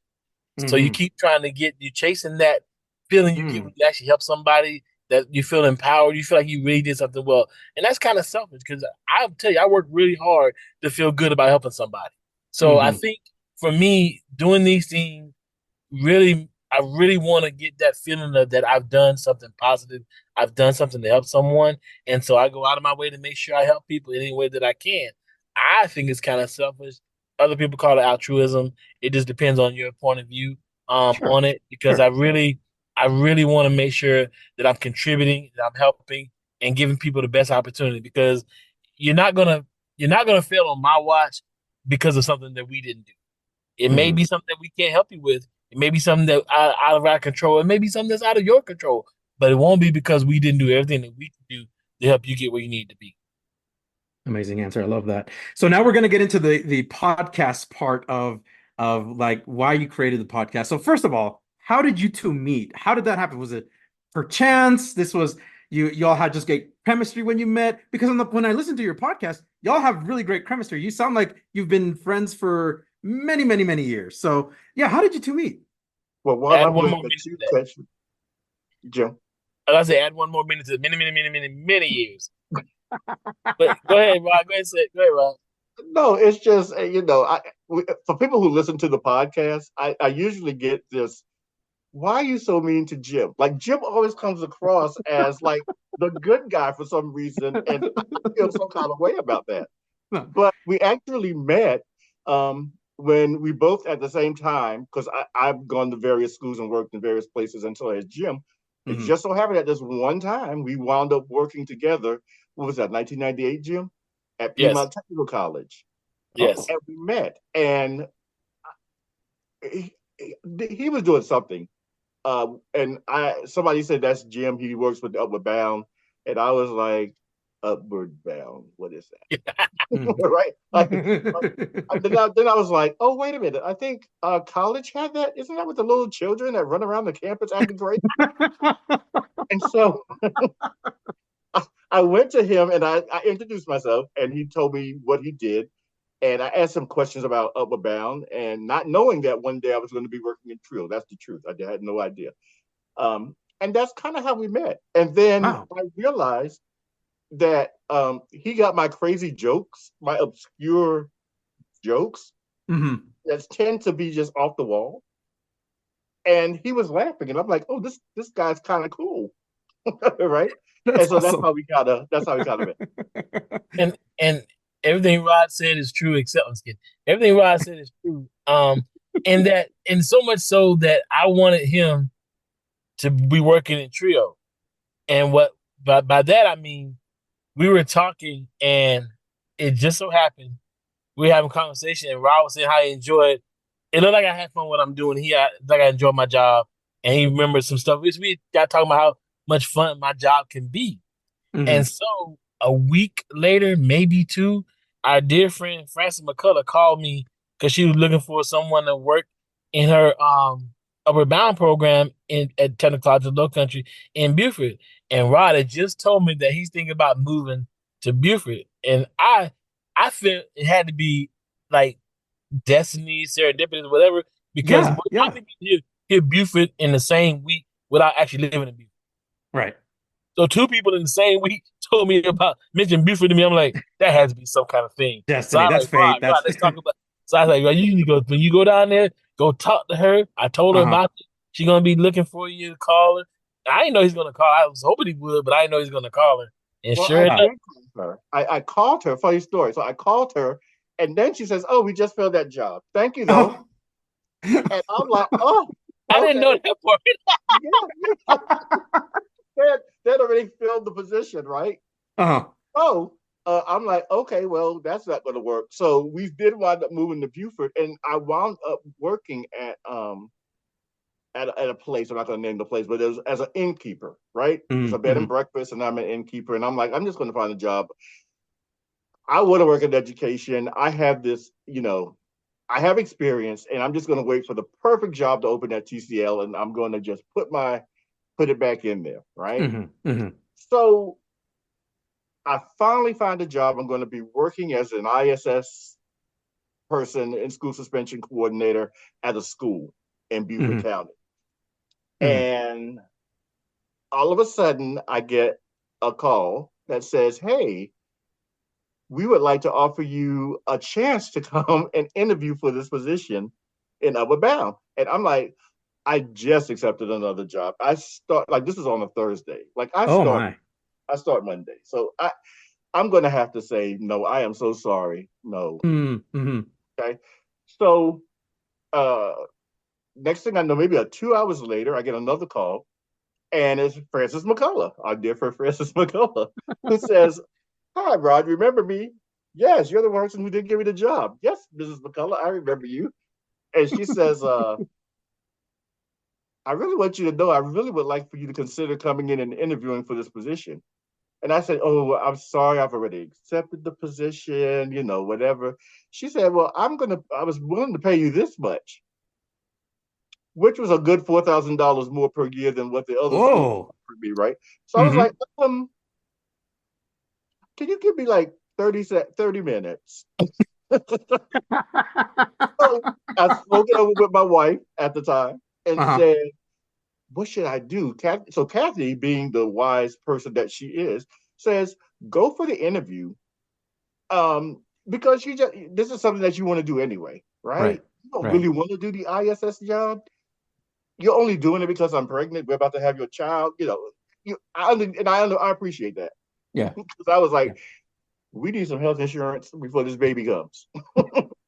So you keep trying to you're chasing that feeling you get when you actually help somebody, that you feel empowered, you feel like you really did something well. And that's kind of selfish because I'll tell you, I work really hard to feel good about helping somebody. So I think for me, doing these things I really want to get that feeling of that I've done something positive. I've done something to help someone. And so I go out of my way to make sure I help people any way that I can. I think it's kind of selfish. Other people call it altruism. It just depends on your point of view Sure. on it because Sure. I really want to make sure that I'm contributing, that I'm helping and giving people the best opportunity because you're not gonna you're not gonna fail on my watch because of something that we didn't do. It may be something that we can't help you with. It may be something that out of our control. It may be something that's out of your control, but it won't be because we didn't do everything that we can do to help you get where you need to be. Amazing answer. I love that. So now we're going to get into the podcast part of like why you created the podcast. So first of all, how did you two meet? How did that happen? Was it per chance? This was y'all had just great chemistry when you met? Because when I listen to your podcast, y'all have really great chemistry. You sound like you've been friends for many, many, many years. So yeah, how did you two meet? Well, while Add I'm one looking more at minute to you, that. question, Jim. Like I say, add one more minute to many, many, many, many, many years. But go ahead, Rod. Go ahead, Rod. No, it's just for people who listen to the podcast, I usually get this. Why are you so mean to Jim? Like Jim always comes across as like the good guy for some reason, and I feel some kind of way about that. No. But we actually met when we both at the same time, because I've gone to various schools and worked in various places, and so has Jim. It just so happened at this one time we wound up working together. What was that, 1998, Jim? At Yes. Piedmont Technical College. Yes. And we met, and he was doing something. And somebody said that's Jim. He works with the Upward Bound, and I was like, Upward Bound. What is that? Right? Like, then I was like, oh wait a minute. I think college had that. Isn't that with the little children that run around the campus acting crazy? And so I went to him and I introduced myself, and he told me what he did. And I asked him questions about Upward Bound, and not knowing that one day I was going to be working in Trill. That's the truth. I had no idea. And that's kind of how we met. And then Wow. I realized that he got my crazy jokes, my obscure jokes that tend to be just off the wall. And he was laughing, and I'm like, oh, this guy's kind of cool, right? That's And so awesome. that's how we got to met. And everything Rod said is true, except I'm just kidding. Everything Rod said is true. And so much so that I wanted him to be working in trio. And by that I mean we were talking, and it just so happened we were having a conversation, and Raul was saying how he enjoyed. It looked like I had fun what I'm doing. Like I enjoyed my job, and he remembered some stuff. We got talking about how much fun my job can be. Mm-hmm. And so a week later, maybe two, our dear friend Frances McCullough called me because she was looking for someone to work in her upper bound program at Technical College of Low Country in Beaufort. And Rod had just told me that he's thinking about moving to Beaufort. And I feel it had to be like destiny, serendipity, whatever, because Yeah. I think you hear Beaufort in the same week without actually living in Beaufort. Right. So two people in the same week told me mentioned Buford to me. I'm like, that has to be some kind of thing. Destiny. So I That's like, fate. Rod, let's talk about. So I was like, well, you need to go when you go down there, go talk to her. I told her about it. She's gonna be looking for you to call her. I didn't know he's gonna call. I was hoping he would, but I didn't know he's gonna call her. And Well, sure I enough, did call her. I called her. Funny story. So I called her, and then she says, "Oh, we just filled that job. Thank you, though." Oh. And I'm like, "Oh, I didn't know okay." that part. Yeah, they'd already filled the position, right? Uh-huh. So I'm like, okay, well, that's not going to work. So we did wind up moving to Beaufort, and I wound up working at a place. I'm not going to name the place, but it was as an innkeeper, right? It's a bed and breakfast, and I'm an innkeeper, and I'm like, I'm just going to find a job. I want to work in education. I have this, I have experience, and I'm just going to wait for the perfect job to open at TCL, and I'm going to just put it back in there, right? So I finally find a job. I'm going to be working as an ISS person in school suspension coordinator at a school in Beaufort County. And all of a sudden, I get a call that says, "Hey, we would like to offer you a chance to come and interview for this position in Upper Bound." And I'm like, I just accepted another job. I start like this is on a Thursday. Like I start Monday. So I'm gonna have to say no. I am so sorry. No. Okay. So next thing I know, maybe 2 hours later, I get another call, and it's Frances McCullough, our dear friend Frances McCullough, who says, "Hi, Rod, remember me? Yes, you're the person who did give me the job. Yes, Mrs. McCullough, I remember you." And she says, "I really want you to know I really would like for you to consider coming in and interviewing for this position." And I said, "Oh, well, I'm sorry, I've already accepted the position, whatever." She said, "Well, I was willing to pay you this much," which was a good $4,000 more per year than what the other school would be, right? So I was like, can you give me like 30 minutes? So I spoke it over with my wife at the time and said, what should I do? So Kathy, being the wise person that she is, says, go for the interview. Because this is something that you want to do anyway, right? You don't really want to do the ISS job. You're only doing it because I'm pregnant. We're about to have your child. I appreciate that. Yeah. Because I was like, we need some health insurance before this baby comes.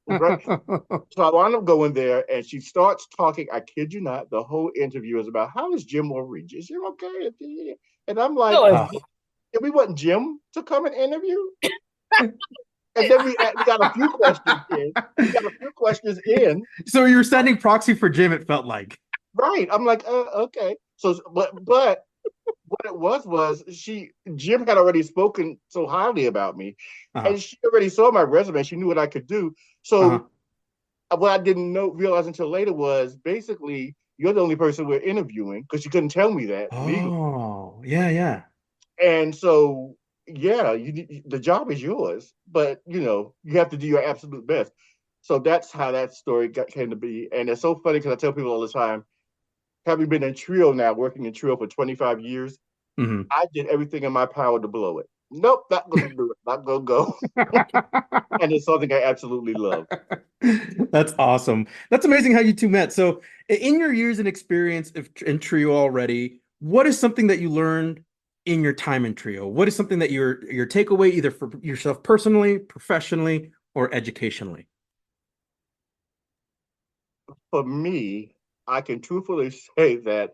Right? So I wound up going there, and she starts talking. I kid you not, the whole interview is about how is Jim Oree? Is Jim okay? And I'm like, if we want Jim to come and interview, and then we got a few questions in. So you were sending proxy for Jim. It felt like right. I'm like, okay. So, but what it was Jim had already spoken so highly about me, and she already saw my resume. She knew what I could do. So what I didn't realize until later was basically you're the only person we're interviewing because she couldn't tell me that legally. Oh, yeah. And so, yeah, the job is yours, but you have to do your absolute best. So that's how that story came to be. And it's so funny because I tell people all the time, having been in trio now, working in trio for 25 years, I did everything in my power to blow it. Nope, not going to do it. Not going to go. And it's something I absolutely love. That's awesome. That's amazing how you two met. So in your years and experience in trio already, what is something that you learned in your time in trio? What is something that your takeaway either for yourself personally, professionally, or educationally? For me, I can truthfully say that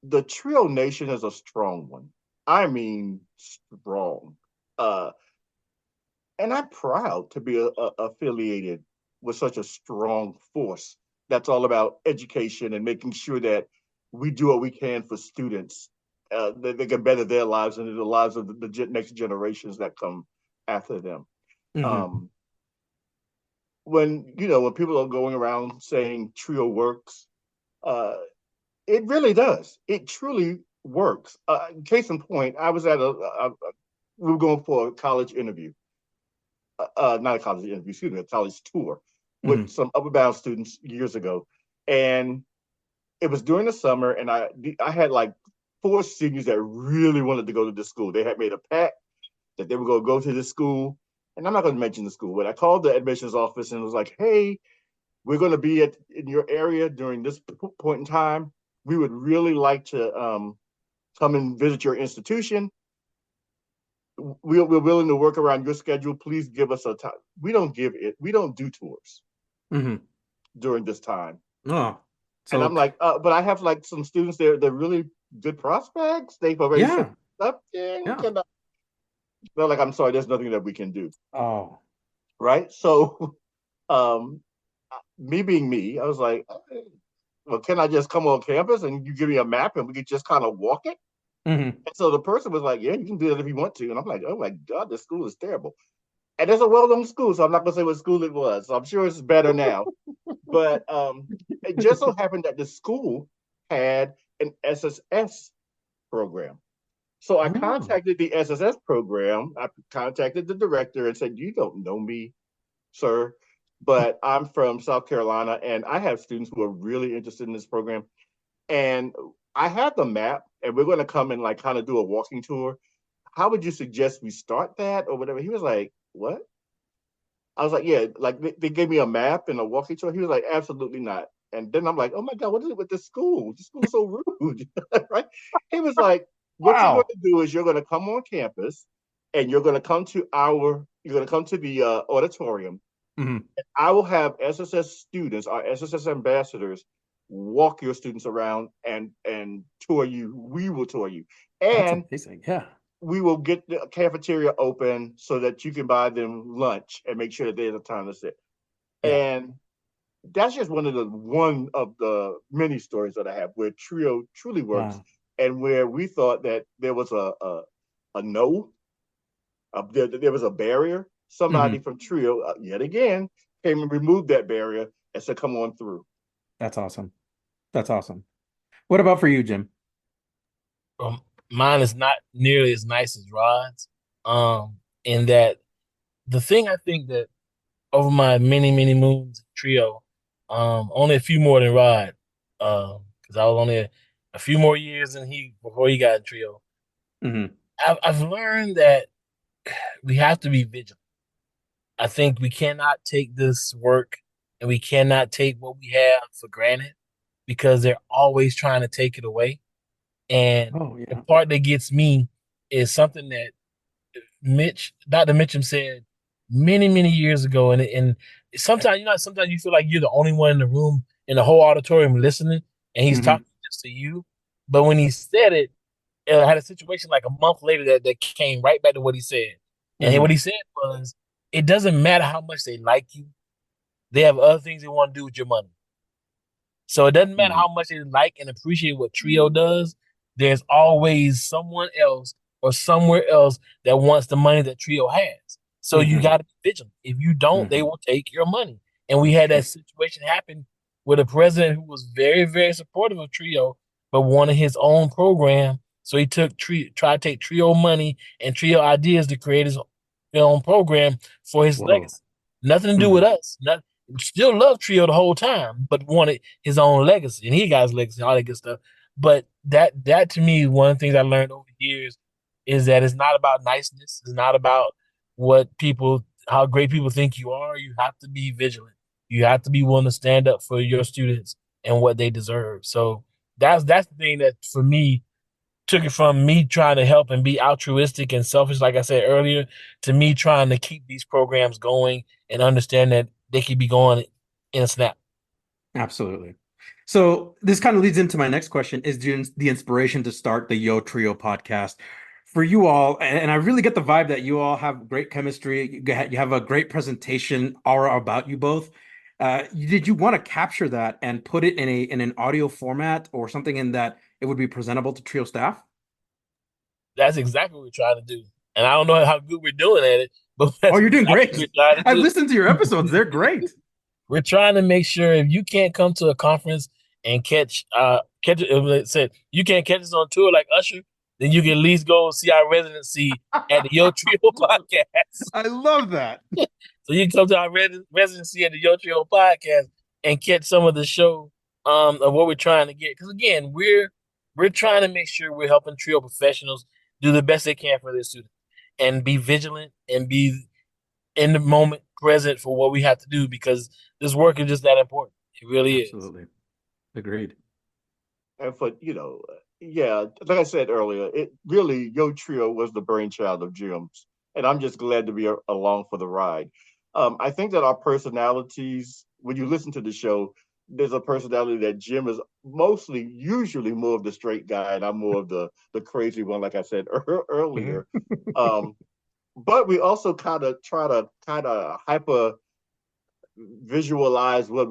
the trio nation is a strong one. I mean, strong. Uh, and I'm proud to be affiliated with such a strong force that's all about education and making sure that we do what we can for students, that they can better their lives and the lives of the next generations that come after them. Mm-hmm. Um, when people are going around saying trio works, uh, it really does. It truly works. Case in point, I was at we were going for a college interview, not a college interview, excuse me, a college tour Mm-hmm. with some upper bound students years ago, and it was during the summer, and I had like four seniors that really wanted to go to this school. They had made a pact that they were going to go to this school, and I'm not going to mention the school, but I called the admissions office and was like, "Hey, we're going to be in your area during this point in time. We would really like to come and visit your institution. We're willing to work around your schedule. Please give us a time." We don't give it. We don't do tours Mm-hmm. during this time. Oh, And I'm so like, but I have like some students there. They're really good prospects. They've already set yeah, up. And yeah. they're like, I'm sorry, there's nothing that we can do. Oh, Right. So, um, me being me, I was like, well, can I just come on campus and you give me a map and we could just kind of walk it? mm-hmm. And so the person was like, yeah, you can do that if you want to. And I'm like, oh my God, this school is terrible. And it's a well-known school, so I'm not gonna say what school it was. So I'm sure it's better now. But it just so happened that the school had an SSS program. So I Oh, contacted the SSS program. I contacted the director and said, "You don't know me, sir, but I'm from South Carolina, and I have students who are really interested in this program. And I have the map, and we're going to come and like kind of do a walking tour. How would you suggest we start that or whatever?" He was like, "What?" I was like, "Yeah, like they gave me a map and a walking tour." He was like, "Absolutely not." And then I'm like, "Oh my God, what is it with this school? This school is so rude." Right? He was like, "What you're going wow. to do is you're going to come on campus and you're going to come to the auditorium. Mm-hmm. I will have SSS students, our SSS ambassadors, walk your students around and tour you. We will tour you. That's And amazing. Yeah. we will get the cafeteria open so that you can buy them lunch and make sure that there's a time to sit." Yeah. And that's just one of the many stories that I have where Trio truly works, Wow. and where we thought that there was a no, there was a barrier. Mm-hmm. Somebody from Trio, yet again, came and removed that barrier and said, "Come on through." That's awesome. That's awesome. What about for you, Jim? Um, Mine is not nearly as nice as Rod's. In that the thing I think that over my many moons trio, only a few more than Rod, because I was only a few more years than he before he got in trio. Mm-hmm. I've learned that we have to be vigilant. I think we cannot take this work and we cannot take what we have for granted because they're always trying to take it away. And Oh, the yeah. part that gets me is something that Dr. Mitchum said many years ago. And sometimes, sometimes you feel like you're the only one in the room, in the whole auditorium listening, and he's Mm-hmm. talking just to you. But when he said it, I had a situation like a month later that came right back to what he said. And what Mm-hmm. he said was, it doesn't matter how much they like you, they have other things they want to do with your money. So it doesn't matter Mm-hmm. how much they like and appreciate what Trio does. There's always someone else or somewhere else that wants the money that Trio has. So you Mm-hmm. got to be vigilant. If you don't, they Mm-hmm. will take your money. And we had that situation happen with a president who was very supportive of Trio, but wanted his own program. So he tried to take Trio money and Trio ideas to create his own program for his Whoa. legacy. Nothing to do Mm-hmm. with us. Still loved Trio the whole time, but wanted his own legacy, and he got his legacy, all that good stuff. But that to me, one of the things I learned over the years is that it's not about niceness. It's not about how great people think you are. You have to be vigilant. You have to be willing to stand up for your students and what they deserve. So that's the thing that for me took it from me trying to help and be altruistic and selfish, like I said earlier, to me trying to keep these programs going and understand that they could be going in a snap. Absolutely. So this kind of leads into my next question: is the inspiration to start the Yo Trio podcast for you all? And I really get the vibe that you all have great chemistry. You have a great presentation aura about you both. Did you want to capture that and put it in an audio format or something in that it would be presentable to trio staff? That's exactly what we're trying to do. And I don't know how good we're doing at it, but Oh, that's you're doing exactly great. what we're trying to I've do. listened to your episodes. They're great. We're trying to make sure if you can't come to a conference and catch it said you can't catch us on tour like Usher, then you can at least go see our residency at the Yo Trio podcast. I love that. So you can come to our residency at the Yo Trio podcast and catch some of the show of what we're trying to get. Because again, we're trying to make sure we're helping trio professionals do the best they can for their students and be vigilant and be in the moment present for what we have to do because this work is just that important. It really is. Absolutely. Agreed. And for, yeah, like I said earlier, it really, Yo Trio was the brainchild of Jim's. And I'm just glad to be along for the ride. I think that our personalities, when you listen to the show, there's a personality that Jim is usually more of the straight guy, and I'm more of the crazy one, like I said earlier. Um, but we also kind of try to hyper visualize what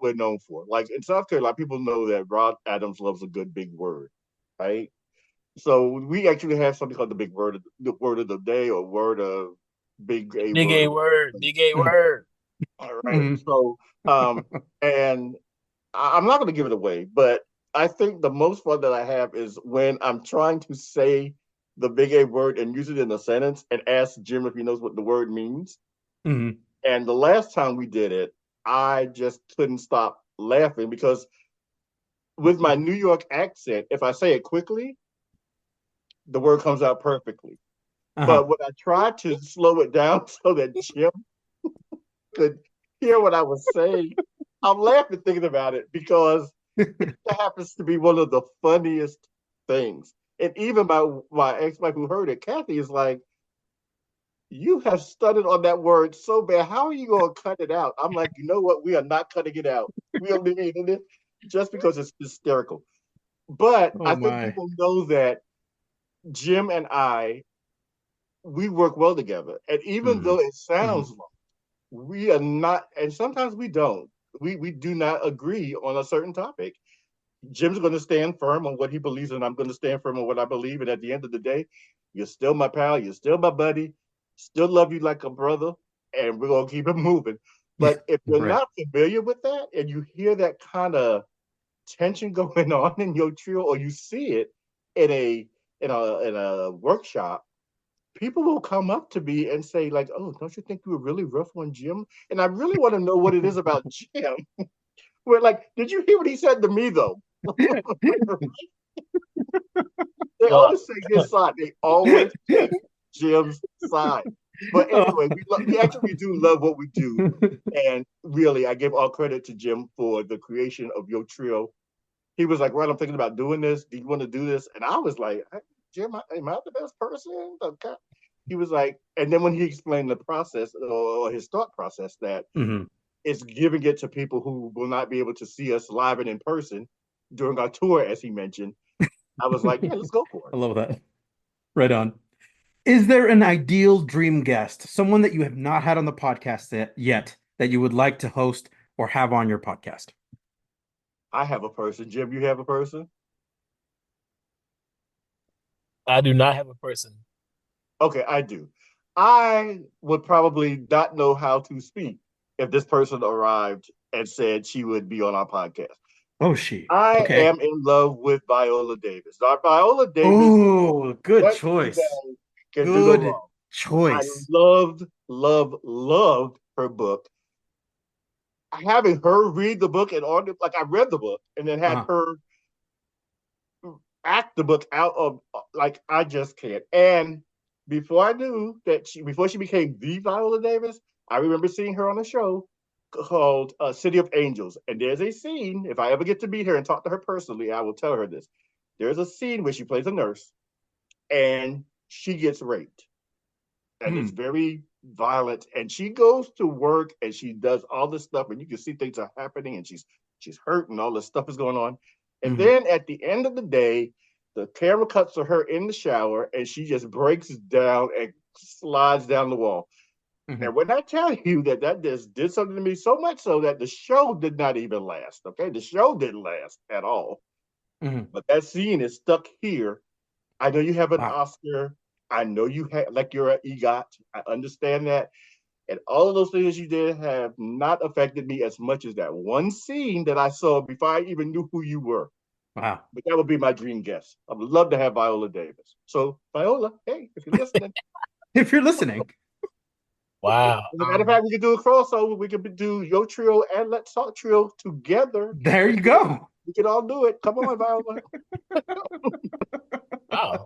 we're known for. Like in South Carolina, people know that Rod Adams loves a good big word, right? So we actually have something called the word of the day, or word of big A Big A word. word, big A word. All right. So and I'm not going to give it away, but I think the most fun that I have is when I'm trying to say the big A word and use it in a sentence and ask Jim if he knows what the word means. Mhm. And the last time we did it, I just couldn't stop laughing because with my New York accent, if I say it quickly, the word comes out perfectly. Uh-huh. But when I tried to slow it down so that Jim could hear what I was saying, I'm laughing thinking about it because it happens to be one of the funniest things. And even my ex-wife who heard it, Kathy, is like, you have stuttered on that word so bad. How are you going to cut it out? I'm like, you know what? We are not cutting it out. We are leaving it just because it's hysterical. But Oh I think my. people know that Jim and I, we work well together. And even Mhm. though it Mhm. sounds long, we are not, and sometimes we don't. We do not agree on a certain topic. Jim's going to stand firm on what he believes, and I'm going to stand firm on what I believe. And at the end of the day, you're still my pal. You're still my buddy. Still love you like a brother, and we're going to keep it moving. But if you're Right. not familiar with that, and you hear that kind of tension going on in your trio, or you see it in a workshop, people will come up to me and say, like, "Oh, don't you think you were really rough on Jim?" And I really want to know what it is about Jim. We're like, did you hear what he said to me though? They Well, always take his side. They always take Jim's side. But anyway, we actually do love what we do. And really, I give all credit to Jim for the creation of Yo Trio. He was like, right, I'm thinking about doing this. Do you want to do this? And I was like, hey, Jim, am I the best person? Okay. He was like, and then when he explained the process or his thought process that Mhm. it's giving it to people who will not be able to see us live and in person during our tour, as he mentioned, I was like, yeah, let's go for it. I love that. Right on. Is there an ideal dream guest, someone that you have not had on the podcast yet that you would like to host or have on your podcast? I have a person. Jim, you have a person? I do not have a person. Okay, I do. I would probably not know how to speak if this person arrived and said she would be on our podcast. Oh, she. I Okay. am in love with Viola Davis. Now, Viola Davis, Oh, good what you choice. guys can do no Good wrong. I choice. loved her book. Having her read the book and on like I read the book and then had Uh-huh. her act the book out of like I just can't. And before she became the Viola Davis, I remember seeing her on a show called City of Angels. And there's a scene, if I ever get to meet her and talk to her personally, I will tell her this. there's a scene where she plays a nurse and she gets raped. And it's very violent. And she goes to work and she does all this stuff, and you can see things are happening, and she's hurt, and all this stuff is going on. And then at the end of the day, the camera cuts to her in the shower, and she just breaks down and slides down the wall. And when I tell you that just did something to me, so much so that the show did not even last. Okay, the show didn't last at all. But that scene is stuck here. I know you have an Oscar. I know you have, like, you're an EGOT. I understand that. And all of those things you did have not affected me as much as that one scene that I saw before I even knew who you were. Wow. But that would be my dream guest. I would love to have Viola Davis. So, Viola, hey, if you're listening. If you're listening. Wow. As a matter of fact, we could do a crossover. We could do your trio and Let's Talk trio together. There you go. We could all do it. Come on, Viola. Wow.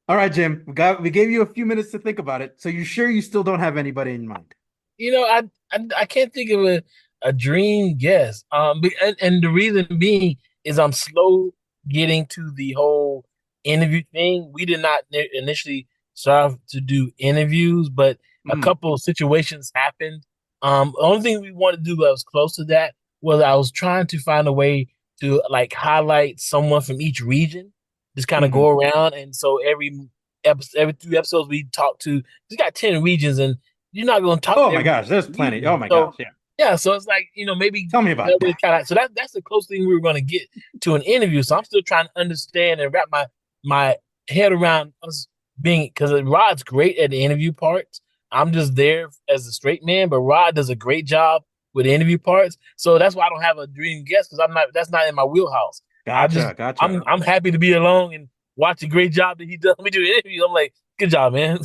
All right, Jim. We gave you a few minutes to think about it. So you're sure you still don't have anybody in mind? I can't think of a dream guest. And the reason being is I'm slow getting to the whole interview thing. We did not initially start to do interviews, but a couple of situations happened. The only thing we wanted to do that was close to that was I was trying to find a way to like highlight someone from each region, just kind of go around. And so every 3 episodes we talk to, we got 10 regions, and you're not going to talk. Oh my gosh, there's plenty. Oh my gosh, yeah. Yeah, so it's like, maybe tell me about it. So that's the closest thing we were going to get to an interview. So I'm still trying to understand and wrap my head around us being, because Rod's great at the interview parts. I'm just there as a straight man, but Rod does a great job with the interview parts. So that's why I don't have a dream guest, because that's not in my wheelhouse. Gotcha. I'm happy to be along and watch a great job that he does. Let me do an interview. I'm like, good job, man.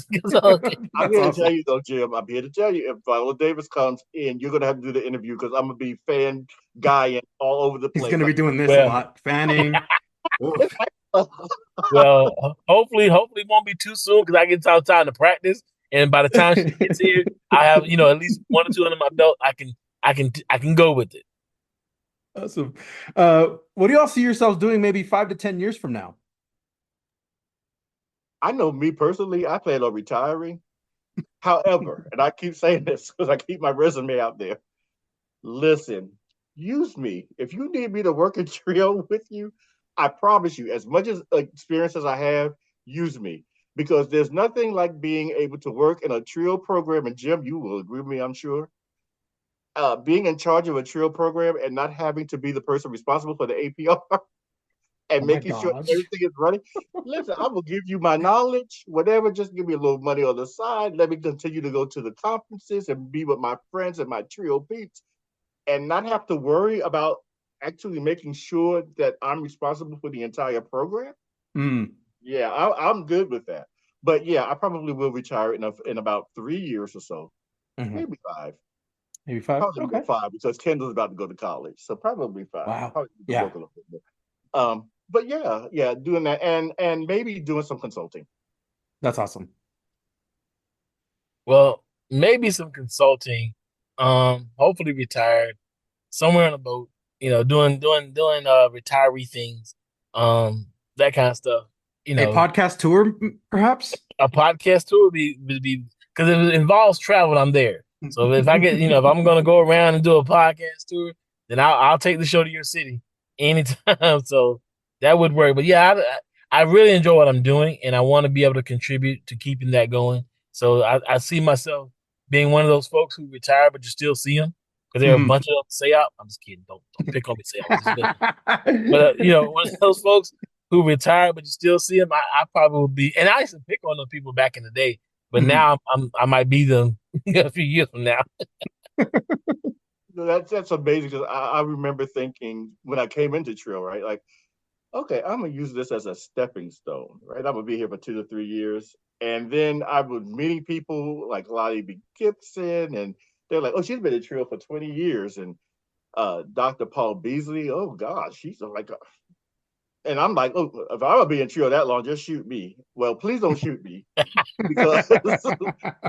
I'm here to tell you, though, Jim. I'm here to tell you, if Viola Davis comes in, you're going to have to do the interview, because I'm going to be fan guy all over the place. He's going to be doing this a lot, fanning. Well, hopefully it won't be too soon, because I get some time to practice. And by the time she gets here, I have at least 1 or 2 under my belt. I can go with it. Awesome. What do y'all see yourselves doing maybe 5 to 10 years from now? I know me personally, I plan on retiring. However, and I keep saying this because I keep my resume out there. Listen, use me. If you need me to work a trio with you, I promise you, as much as experience as I have, use me. Because there's nothing like being able to work in a trio program, and Jim, you will agree with me, I'm sure. Being in charge of a trio program and not having to be the person responsible for the APR and making sure everything is running. Listen, I will give you my knowledge, whatever, just give me a little money on the side. Let me continue to go to the conferences and be with my friends and my trio peeps, and not have to worry about actually making sure that I'm responsible for the entire program. Yeah, I'm good with that. But yeah, I probably will retire in about 3 years or so. Maybe 5. Maybe 5? Probably okay. 5, because Kendall's about to go to college. So probably 5. Wow. Probably yeah. Work a little bit more. But yeah, doing that and maybe doing some consulting. That's awesome. Well, maybe some consulting. Hopefully retired, somewhere on a boat, doing retiree things. That kind of stuff. A podcast tour, perhaps? A podcast tour would be because if it involves travel, I'm there. So if I get, if I'm going to go around and do a podcast tour, then I'll take the show to your city anytime. So that would work. But yeah, I really enjoy what I'm doing, and I want to be able to contribute to keeping that going. So I see myself being one of those folks who retire, but you still see them, because there are a bunch of them say out. I'm just kidding. Don't pick on me, say out. But one of those folks who retired, but you still see them. I probably would be, and I used to pick on those people back in the day, but now I might be them a few years from now. That's amazing, because I remember thinking when I came into Trill, right, like, okay, I'm gonna use this as a stepping stone, right? I'm gonna be here for 2 to 3 years, and then I was meeting people like Lottie B. Gibson, and they're like, "Oh, she's been in Trill for 20 years," and Dr. Paul Beasley. Oh gosh, she's like a... And I'm like, oh, if I'm gonna be in Trio that long, just shoot me. Well, please don't shoot me, because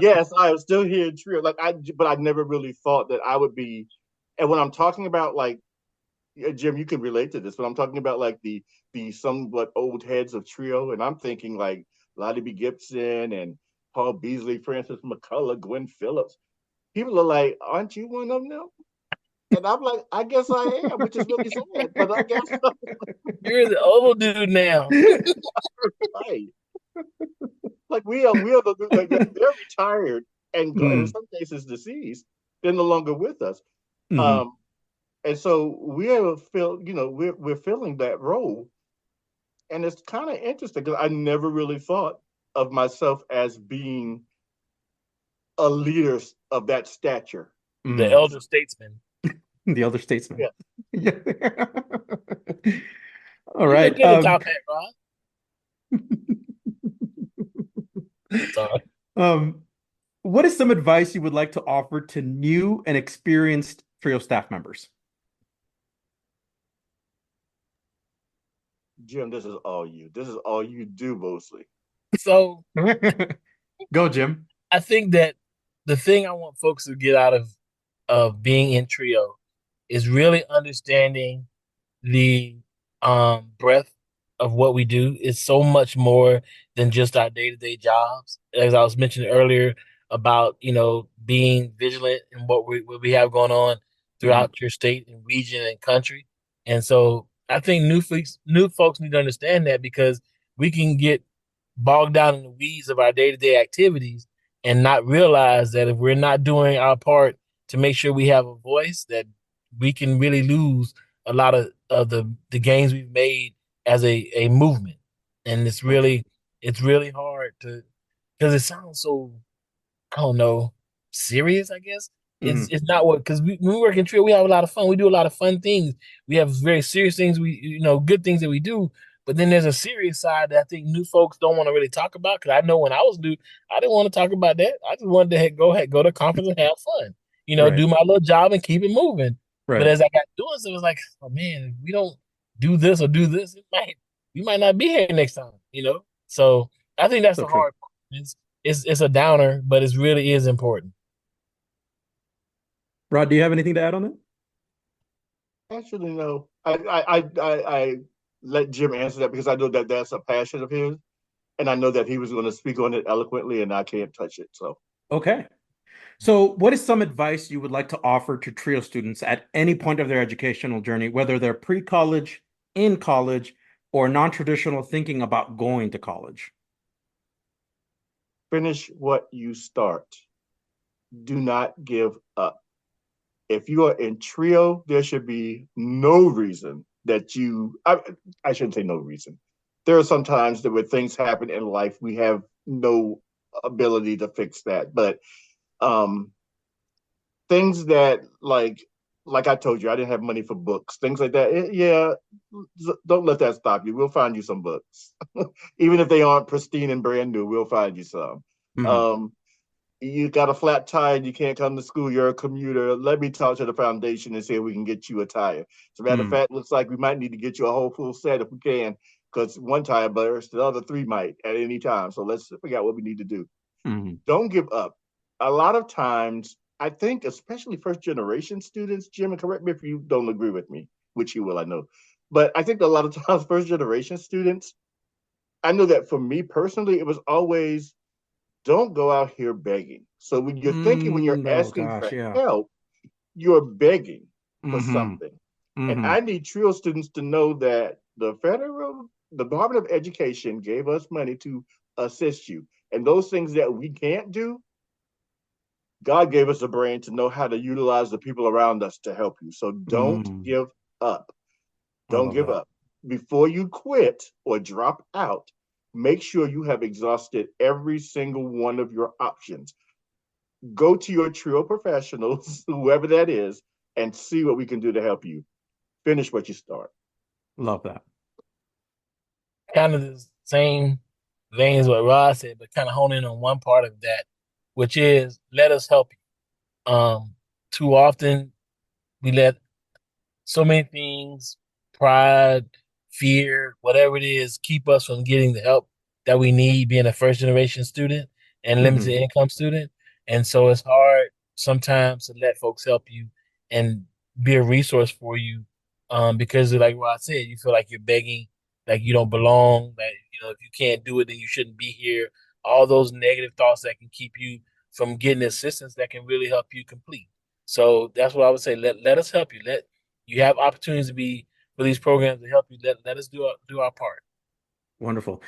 yes, I am still here in Trio. But I never really thought that I would be. And when I'm talking about like yeah, Jim, you can relate to this, but I'm talking about like the somewhat old heads of trio, and I'm thinking like Lottie B. Gibson and Paul Beasley, Francis McCullough, Gwen Phillips. People are like, "Aren't you one of them?" And I'm like, "I guess I am," which is really sad, but I guess You're the old dude now. right. Like we are like they're retired and in Mm, some cases deceased. They're no longer with us. mhm. Um, and so we're filling that role, and it's kind of interesting because I never really thought of myself as being a leader of that stature. The Mm. elder statesman. The elder statesman. Yeah. Yeah. All You look right. good at top hat, Rod. Sorry. Um, what is some advice you would like to offer to new and experienced trio staff members? Jim, this is all you. This is all you do mostly. So Go, Jim. I think that the thing I want folks to get out of being in trio is really understanding the breadth of what we do. Is so much more than just our day-to-day jobs. As I was mentioning earlier about, being vigilant in what we have going on Mhm. throughout your state and region and country. And so I think new folks need to understand that, because we can get bogged down in the weeds of our day-to-day activities and not realize that if we're not doing our part to make sure we have a voice, that we can really lose a lot of the gains we've made as a movement. And it's really hard to, because it sounds so, I don't know, serious, I guess. Mhm. It's not what, because when we work in trio, we have a lot of fun. We do a lot of fun things. We have very serious things, good things that we do. But then there's a serious side that I think new folks don't want to really talk about. Because I know when I was new, I didn't want to talk about that. I just wanted to go to conference and have fun. Right. Do my little job and keep it moving. But Right. as I got doing so, it was like, oh man, if we don't do this or do this, we might not be here next time. So I think that's So the true. hard part. It's a downer, but it really is important. Rod, do you have anything to add on that? Actually, no. I let Jim answer that because I know that that's a passion of his, and I know that he was going to speak on it eloquently, and I can't touch it. So Okay. So, what is some advice you would like to offer to trio students at any point of their educational journey, whether they're pre-college, in college, or non-traditional thinking about going to college? finish what you start. Do not give up. If you are in trio, there should be no reason that I shouldn't say no reason. There are some times that where things happen in life, we have no ability to fix that. But um, things that like I told you, I didn't have money for books, things like that. Yeah, don't let that stop you. We'll find you some books, even if they aren't pristine and brand new. We'll find you some. Mhm. Um, you got a flat tire and you can't come to school, you're a commuter. Let me talk to the foundation and see if we can get you a tire. As a matter of Mhm. fact, looks like we might need to get you a whole full set if we can, because one tire burst, the other three might at any time. So let's figure out what we need to do. Mhm. Don't give up. A lot of times, I think, especially first generation students, Jim, and correct me if you don't agree with me, which you will, I know. But I think a lot of times, first generation students, I know that for me personally, it was always don't go out here begging. So when you're thinking, when you're Oh asking for gosh, yeah. help, you're begging for Mhm. something. And Mhm. I need trio students to know that the Department of Education gave us money to assist you. And those things that we can't do, God gave us a brain to know how to utilize the people around us to help you. So don't Mm. give up. I Don't love give that. up. Before you quit or drop out, make sure you have exhausted every single one of your options. Go to your trio professionals, whoever that is, and see what we can do to help you finish what you start. Love that. Kind of the same vein as what Rod said, but kind of hone in on one part of that, which is let us help you. Too often we let so many things, pride, fear, whatever it is, keep us from getting the help that we need being a first generation student and limited Mhm. income student. And so it's hard sometimes to let folks help you and be a resource for you because like what I said, you feel like you're begging, like you don't belong, that if you can't do it, then you shouldn't be here. All those negative thoughts that can keep you from getting assistance that can really help you complete. So that's what I would say. Let us help you. Let you have opportunities to be for these programs to help you. Let us do our part. Wonderful.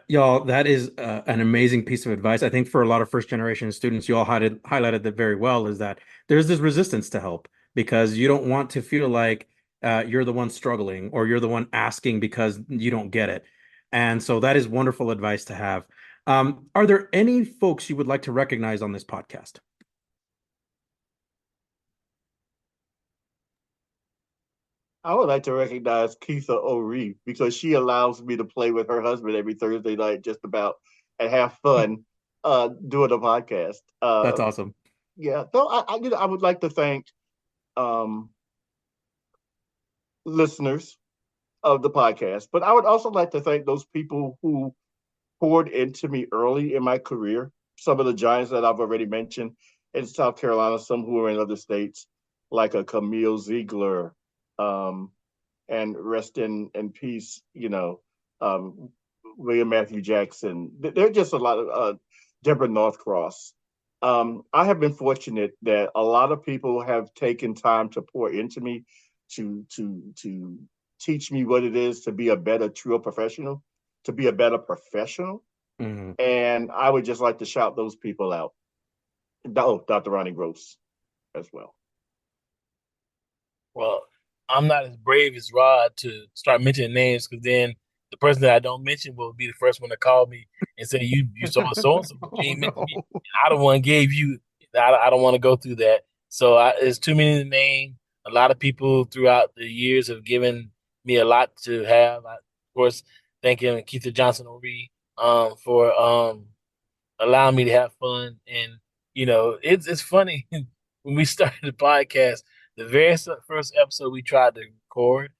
Y'all, that is an amazing piece of advice. I think for a lot of first generation students, you all highlighted that very well, is that there's this resistance to help because you don't want to feel like you're the one struggling or you're the one asking because you don't get it. And so that is wonderful advice to have. Are there any folks you would like to recognize on this podcast? I would like to recognize Keitha Oree because she allows me to play with her husband every Thursday night, just about, and have fun doing a podcast. That's awesome. Yeah, so I would like to thank um, listeners of the podcast, but I would also like to thank those people who poured into me early in my career. Some of the giants that I've already mentioned in South Carolina, some who are in other states, like a Camille Ziegler, um, and rest in peace, William Matthew Jackson. There are just a lot of Deborah Northcross. I have been fortunate that a lot of people have taken time to pour into me, to teach me what it is to be a better trio professional, to be a better professional. Mhm. And I would just like to shout those people out. Oh, Dr. Ronnie Gross as well. Well, I'm not as brave as Rod to start mentioning names because then the person that I don't mention will be the first one to call me and say you saw so and so, but you Oh ain't mentioned me. no. I don't want to gave you. I don't want to go through that. So it's too many to name. A lot of people throughout the years have given me a lot to have. Of course, thanking Keitha Johnson Oree for allowing me to have fun. And it's funny when we started the podcast, the very first episode we tried to record,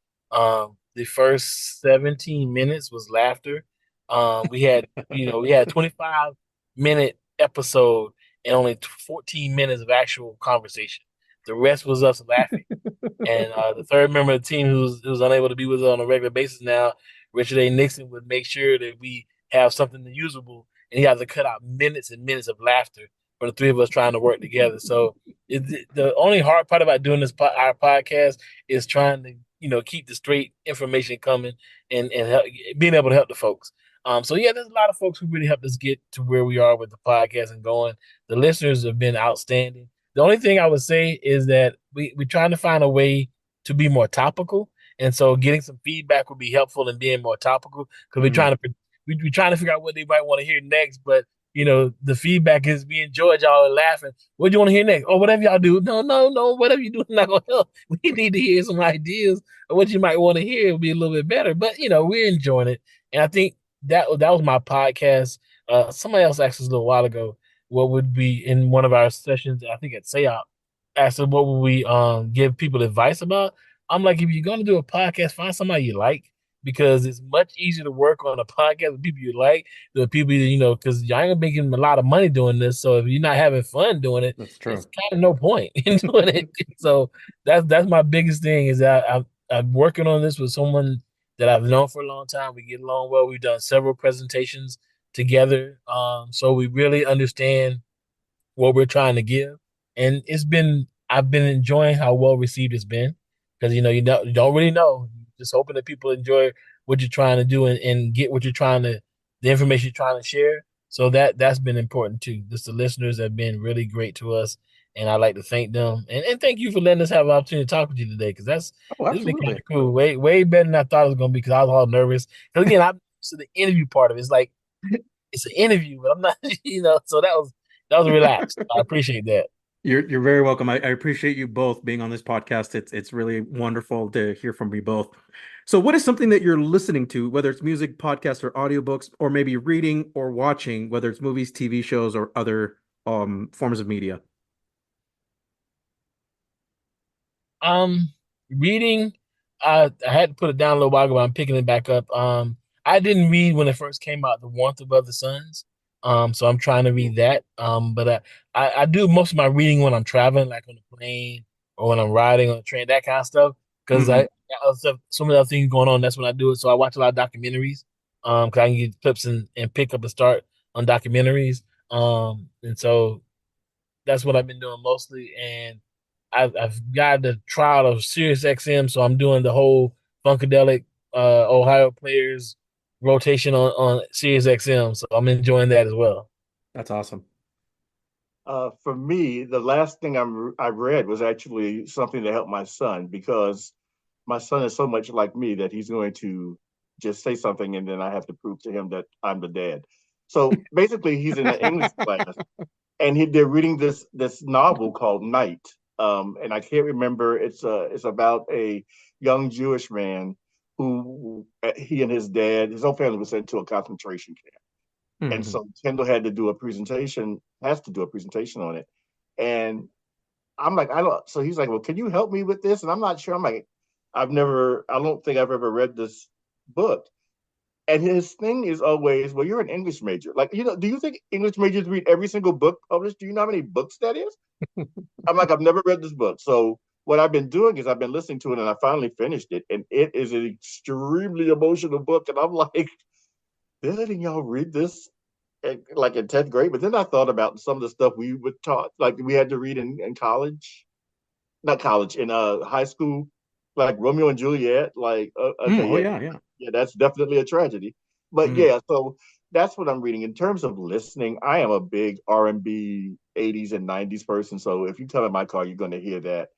the first 17 minutes was laughter. We had 25-minute episode and only 14 minutes of actual conversation. The rest was us laughing. And the third member of the team who's unable to be with us on a regular basis now, Richard A. Nixon, would make sure that we have something usable, and he has to cut out minutes and minutes of laughter for the three of us trying to work together. So the only hard part about doing our podcast is trying to keep the straight information coming and help, being able to help the folks. So yeah, there's a lot of folks who really helped us get to where we are with the podcast and going. The listeners have been outstanding. The only thing I would say is that we're trying to find a way to be more topical, and so getting some feedback would be helpful in being more topical because we're trying to figure out what they might want to hear next. But the feedback is we enjoyed y'all and laughing. What do you want to hear next? Or whatever y'all do. No, whatever you do is not gonna help. We need to hear some ideas of what you might want to hear. It would be a little bit better. But we're enjoying it, and I think that was my podcast. Somebody else asked us a little while ago what would be in one of our sessions, I think at SEOP, asked us what would we give people advice about. I'm like, if you're gonna do a podcast, find somebody you like because it's much easier to work on a podcast with people you like than people because y'all ain't making a lot of money doing this. So if you're not having fun doing it, That's it's true. kind of no point in doing it. So that's my biggest thing is that I'm working on this with someone that I've known for a long time. We get along well. We've done several presentations together. So we really understand what we're trying to give. And I've been enjoying how well received it's been because, you don't really know. Just hoping that people enjoy what you're trying to do and get the information you're trying to share. So that's been important too. Just the listeners have been really great to us. And I'd like to thank them and thank you for letting us have an opportunity to talk with you today because this Oh, has been kind absolutely. of cool. Way better than I thought it was going to be because I was all nervous. Because again, I'm used to the interview part of it. It's like it's an interview, but I'm not, so that was relaxed. I appreciate that. You're very welcome. I appreciate you both being on this podcast. It's really wonderful to hear from you both. So what is something that you're listening to, whether it's music, podcasts, or audiobooks, or maybe reading or watching, whether it's movies, TV shows, or other forms of media? Reading, I had to put it down a little while ago, but I'm picking it back up. I didn't read when it first came out, The Warmth of Other Suns. So I'm trying to read that. But I do most of my reading when I'm traveling, like on the plane or when I'm riding on the train, that kind of stuff. Because Hmm. I some of the other things going on. That's when I do it. So I watch a lot of documentaries, because I can get clips and pick up and start on documentaries. And so that's what I've been doing mostly. And I've got the trial of Sirius XM, so I'm doing the whole Funkadelic Ohio players rotation on Sirius XM. So I'm enjoying that as well. That's awesome. For me, the last thing I read was actually something to help my son, because my son is so much like me that he's going to just say something and then I have to prove to him that I'm the dad. So basically, he's in an English class and they're reading this novel called Night. And I can't remember. It's about a young Jewish man who he and his dad, his whole family was sent to a concentration camp. Mm-hmm. And so Kendall has to do a presentation on it. And I'm like, so he's like, well, can you help me with this? And I'm not sure. I'm like, I don't think I've ever read this book. And his thing is always, well, you're an English major. Like, do you think English majors read every single book published? Do you know how many books that is? I'm like, I've never read this book. So what I've been doing is I've been listening to it and I finally finished it. And it is an extremely emotional book. And I'm like, they're letting y'all read this like in 10th grade. But then I thought about some of the stuff we were taught, like we had to read in college, not college, in high school, like Romeo and Juliet. Like, okay, yeah, that's definitely a tragedy. But yeah, so that's what I'm reading. In terms of listening, I am a big R&B 80s and 90s person. So if you come in my car, you're going to hear that.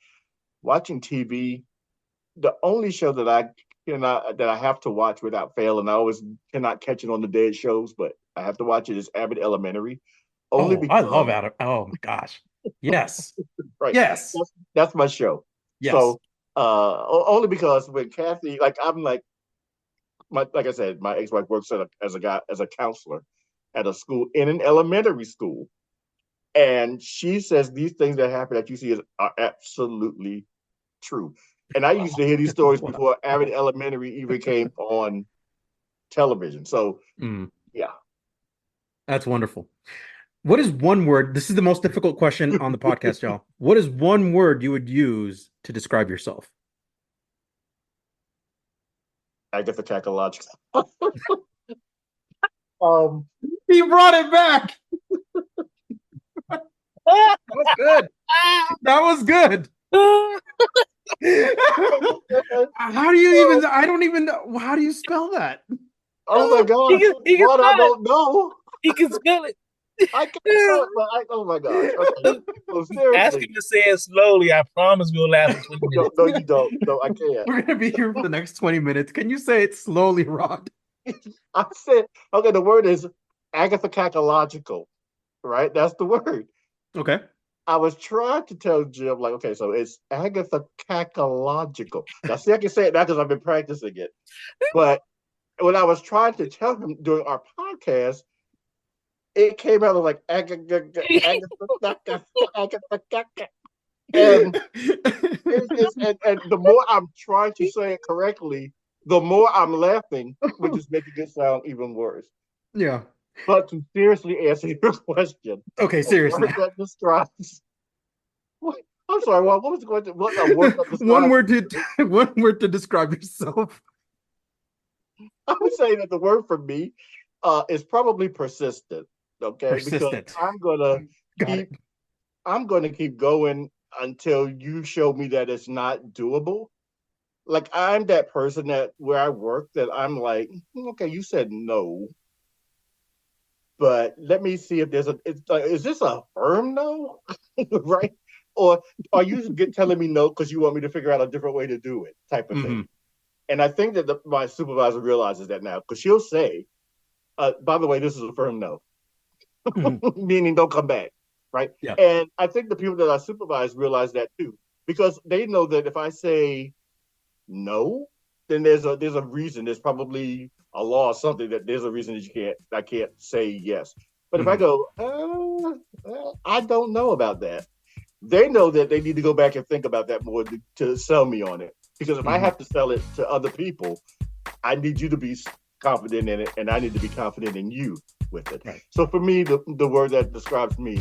Watching TV, the only show that I have to watch without fail, and I always cannot catch it on the day it shows, but I have to watch it, is Abbott Elementary. Only because I love Abbott. Oh my gosh. Yes. Right. Yes. That's my show. Yes. So only because when Kathy, like I'm like I said, my ex-wife works as a counselor at a school, in an elementary school. And she says these things that happen that you see are absolutely true. And I used to hear these stories before Abbott Elementary even came on television. So yeah. That's wonderful. What is one word? This is the most difficult question on the podcast, y'all. What is one word you would use to describe yourself? Agatha-cacological. He brought it back. That was good. That was good. How do you even? I don't even know. How do you spell that? Oh my God! What I don't know. He can spell it. I can't spell it, but oh my gosh! Okay, so seriously, ask him to say it slowly. I promise we'll laugh for 20 minutes. No, you don't. No, I can't. We're gonna be here for the next 20 minutes. Can you say it slowly, Rod? I said, okay. The word is Agatha-cacological, right? That's the word. Okay. I was trying to tell Jim, like, okay, so it's Agatha-cacological. Now, see, I can say it now because I've been practicing it. But when I was trying to tell him during our podcast, it came out like Agatha. And the more I'm trying to say it correctly, the more I'm laughing, which is making it sound even worse. Yeah. But to seriously answer your question, okay, seriously, that describes. I'm sorry. What was the question? What a word that describes? one word to describe yourself. I would say that the word for me is probably persistent. Okay, persistent. Because I'm gonna keep going until you show me that it's not doable. Like I'm that person that where I work that I'm like, okay, you said no. But let me see if there's is this a firm no? Right? Or are you telling me no because you want me to figure out a different way to do it type of thing? And I think that my supervisor realizes that now because she'll say, by the way, this is a firm no. Meaning don't come back. Right? Yeah. And I think the people that I supervise realize that too. Because they know that if I say no, then there's a reason. There's probably a law or something that there's a reason that I can't say yes. But if I go, I don't know about that, they know that they need to go back and think about that more to sell me on it. Because if I have to sell it to other people, I need you to be confident in it, and I need to be confident in you with it. Right. So for me, the word that describes me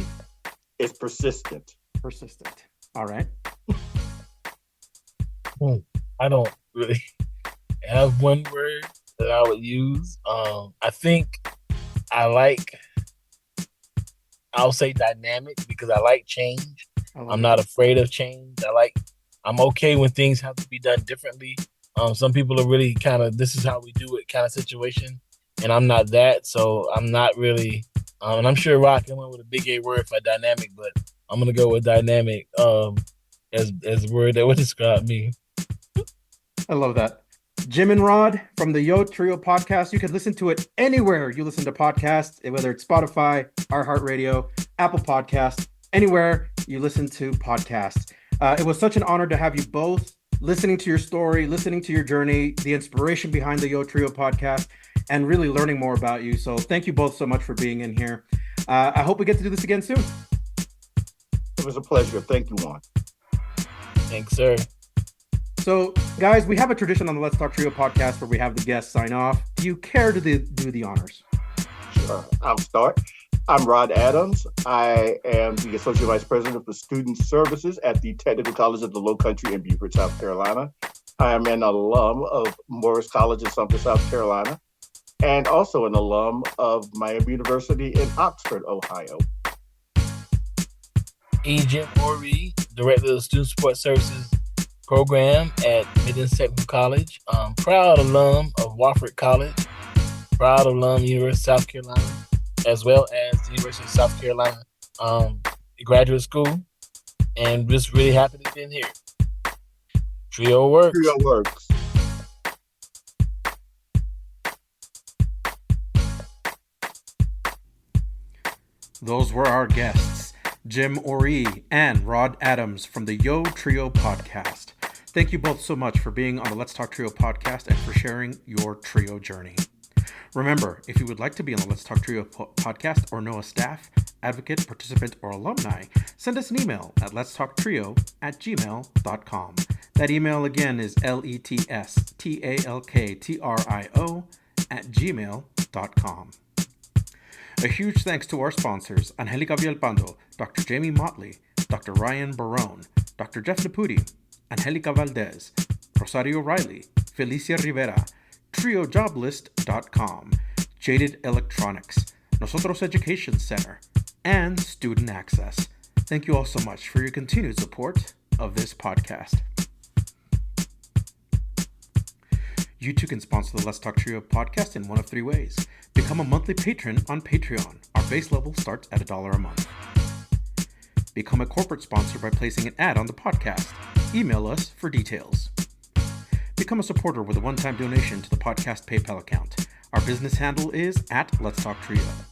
is persistent. Persistent. All right. I don't really have one word that I would use. I think I like, I'll say dynamic because I like change. I'm not afraid of change. I'm okay when things have to be done differently. Some people are really kind of, this is how we do it kind of situation. And I'm not that. So I'm not really, and I'm sure Rock went with a big A word for dynamic, but I'm going to go with dynamic as a word that would describe me. I love that. Jim and Rod from the Yo Trio podcast. You can listen to it anywhere you listen to podcasts, whether it's Spotify, iHeartRadio, Apple Podcasts, anywhere you listen to podcasts. It was such an honor to have you both listening to your story, listening to your journey, the inspiration behind the Yo Trio podcast, and really learning more about you. So thank you both so much for being in here. I hope we get to do this again soon. It was a pleasure. Thank you, Juan. Thanks, sir. So, guys, we have a tradition on the Let's Talk Trio podcast where we have the guests sign off. Do you care to do the honors? Sure. I'll start. I'm Rod Adams. I am the Associate Vice President for Student Services at the Technical College of the Low Country in Beaufort, South Carolina. I am an alum of Morris College in Sumter, South Carolina, and also an alum of Miami University in Oxford, Ohio. Agent Oree, Director of the Student Support Services Program at Midlands Technical College. Proud alum of Wofford College. Proud alum University of South Carolina, as well as the University of South Carolina graduate school. And just really happy to be in here. Trio works. Trio works. Those were our guests, Jim Oree and Rod Adams from the Yo Trio podcast. Thank you both so much for being on the Let's Talk Trio podcast and for sharing your trio journey. Remember, if you would like to be on the Let's Talk Trio podcast or know a staff, advocate, participant, or alumni, send us an email at letstalktrio@gmail.com. That email again is letstalktrio@gmail.com. A huge thanks to our sponsors, Angelica Villalpando, Dr. Jamie Motley, Dr. Ryan Barone, Dr. Jeff Naputi, Angelica Valdez, Rosario Riley, Felicia Rivera, TrioJoblist.com, Jaded Electronics, Nosotros Education Center, and Student Access. Thank you all so much for your continued support of this podcast. You too can sponsor the Let's Talk Trio podcast in one of three ways. Become a monthly patron on Patreon. Our base level starts at $1 a month. Become a corporate sponsor by placing an ad on the podcast. Email us for details. Become a supporter with a one-time donation to the podcast PayPal account. Our business handle is @Let'sTalkTrio.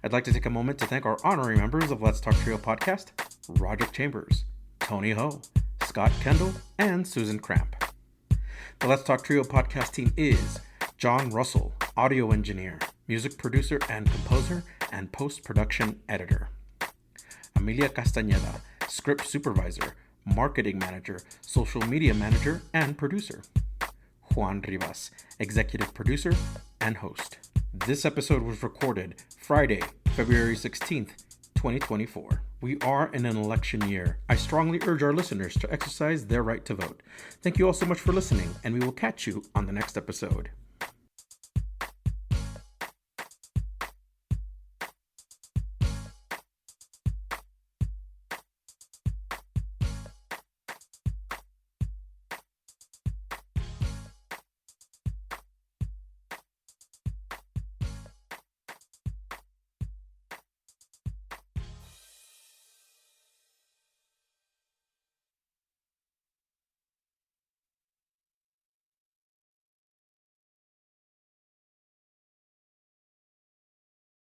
I'd like to take a moment to thank our honorary members of Let's Talk Trio podcast, Roger Chambers, Tony Ho, Scott Kendall, and Susan Cramp. The Let's Talk Trio podcast team is John Russell, audio engineer, music producer and composer, and post-production editor. Amelia Castañeda, script supervisor, marketing manager, social media manager, and producer. Juan Rivas, executive producer and host. This episode was recorded Friday, February 16th, 2024. We are in an election year. I strongly urge our listeners to exercise their right to vote. Thank you all so much for listening, and we will catch you on the next episode.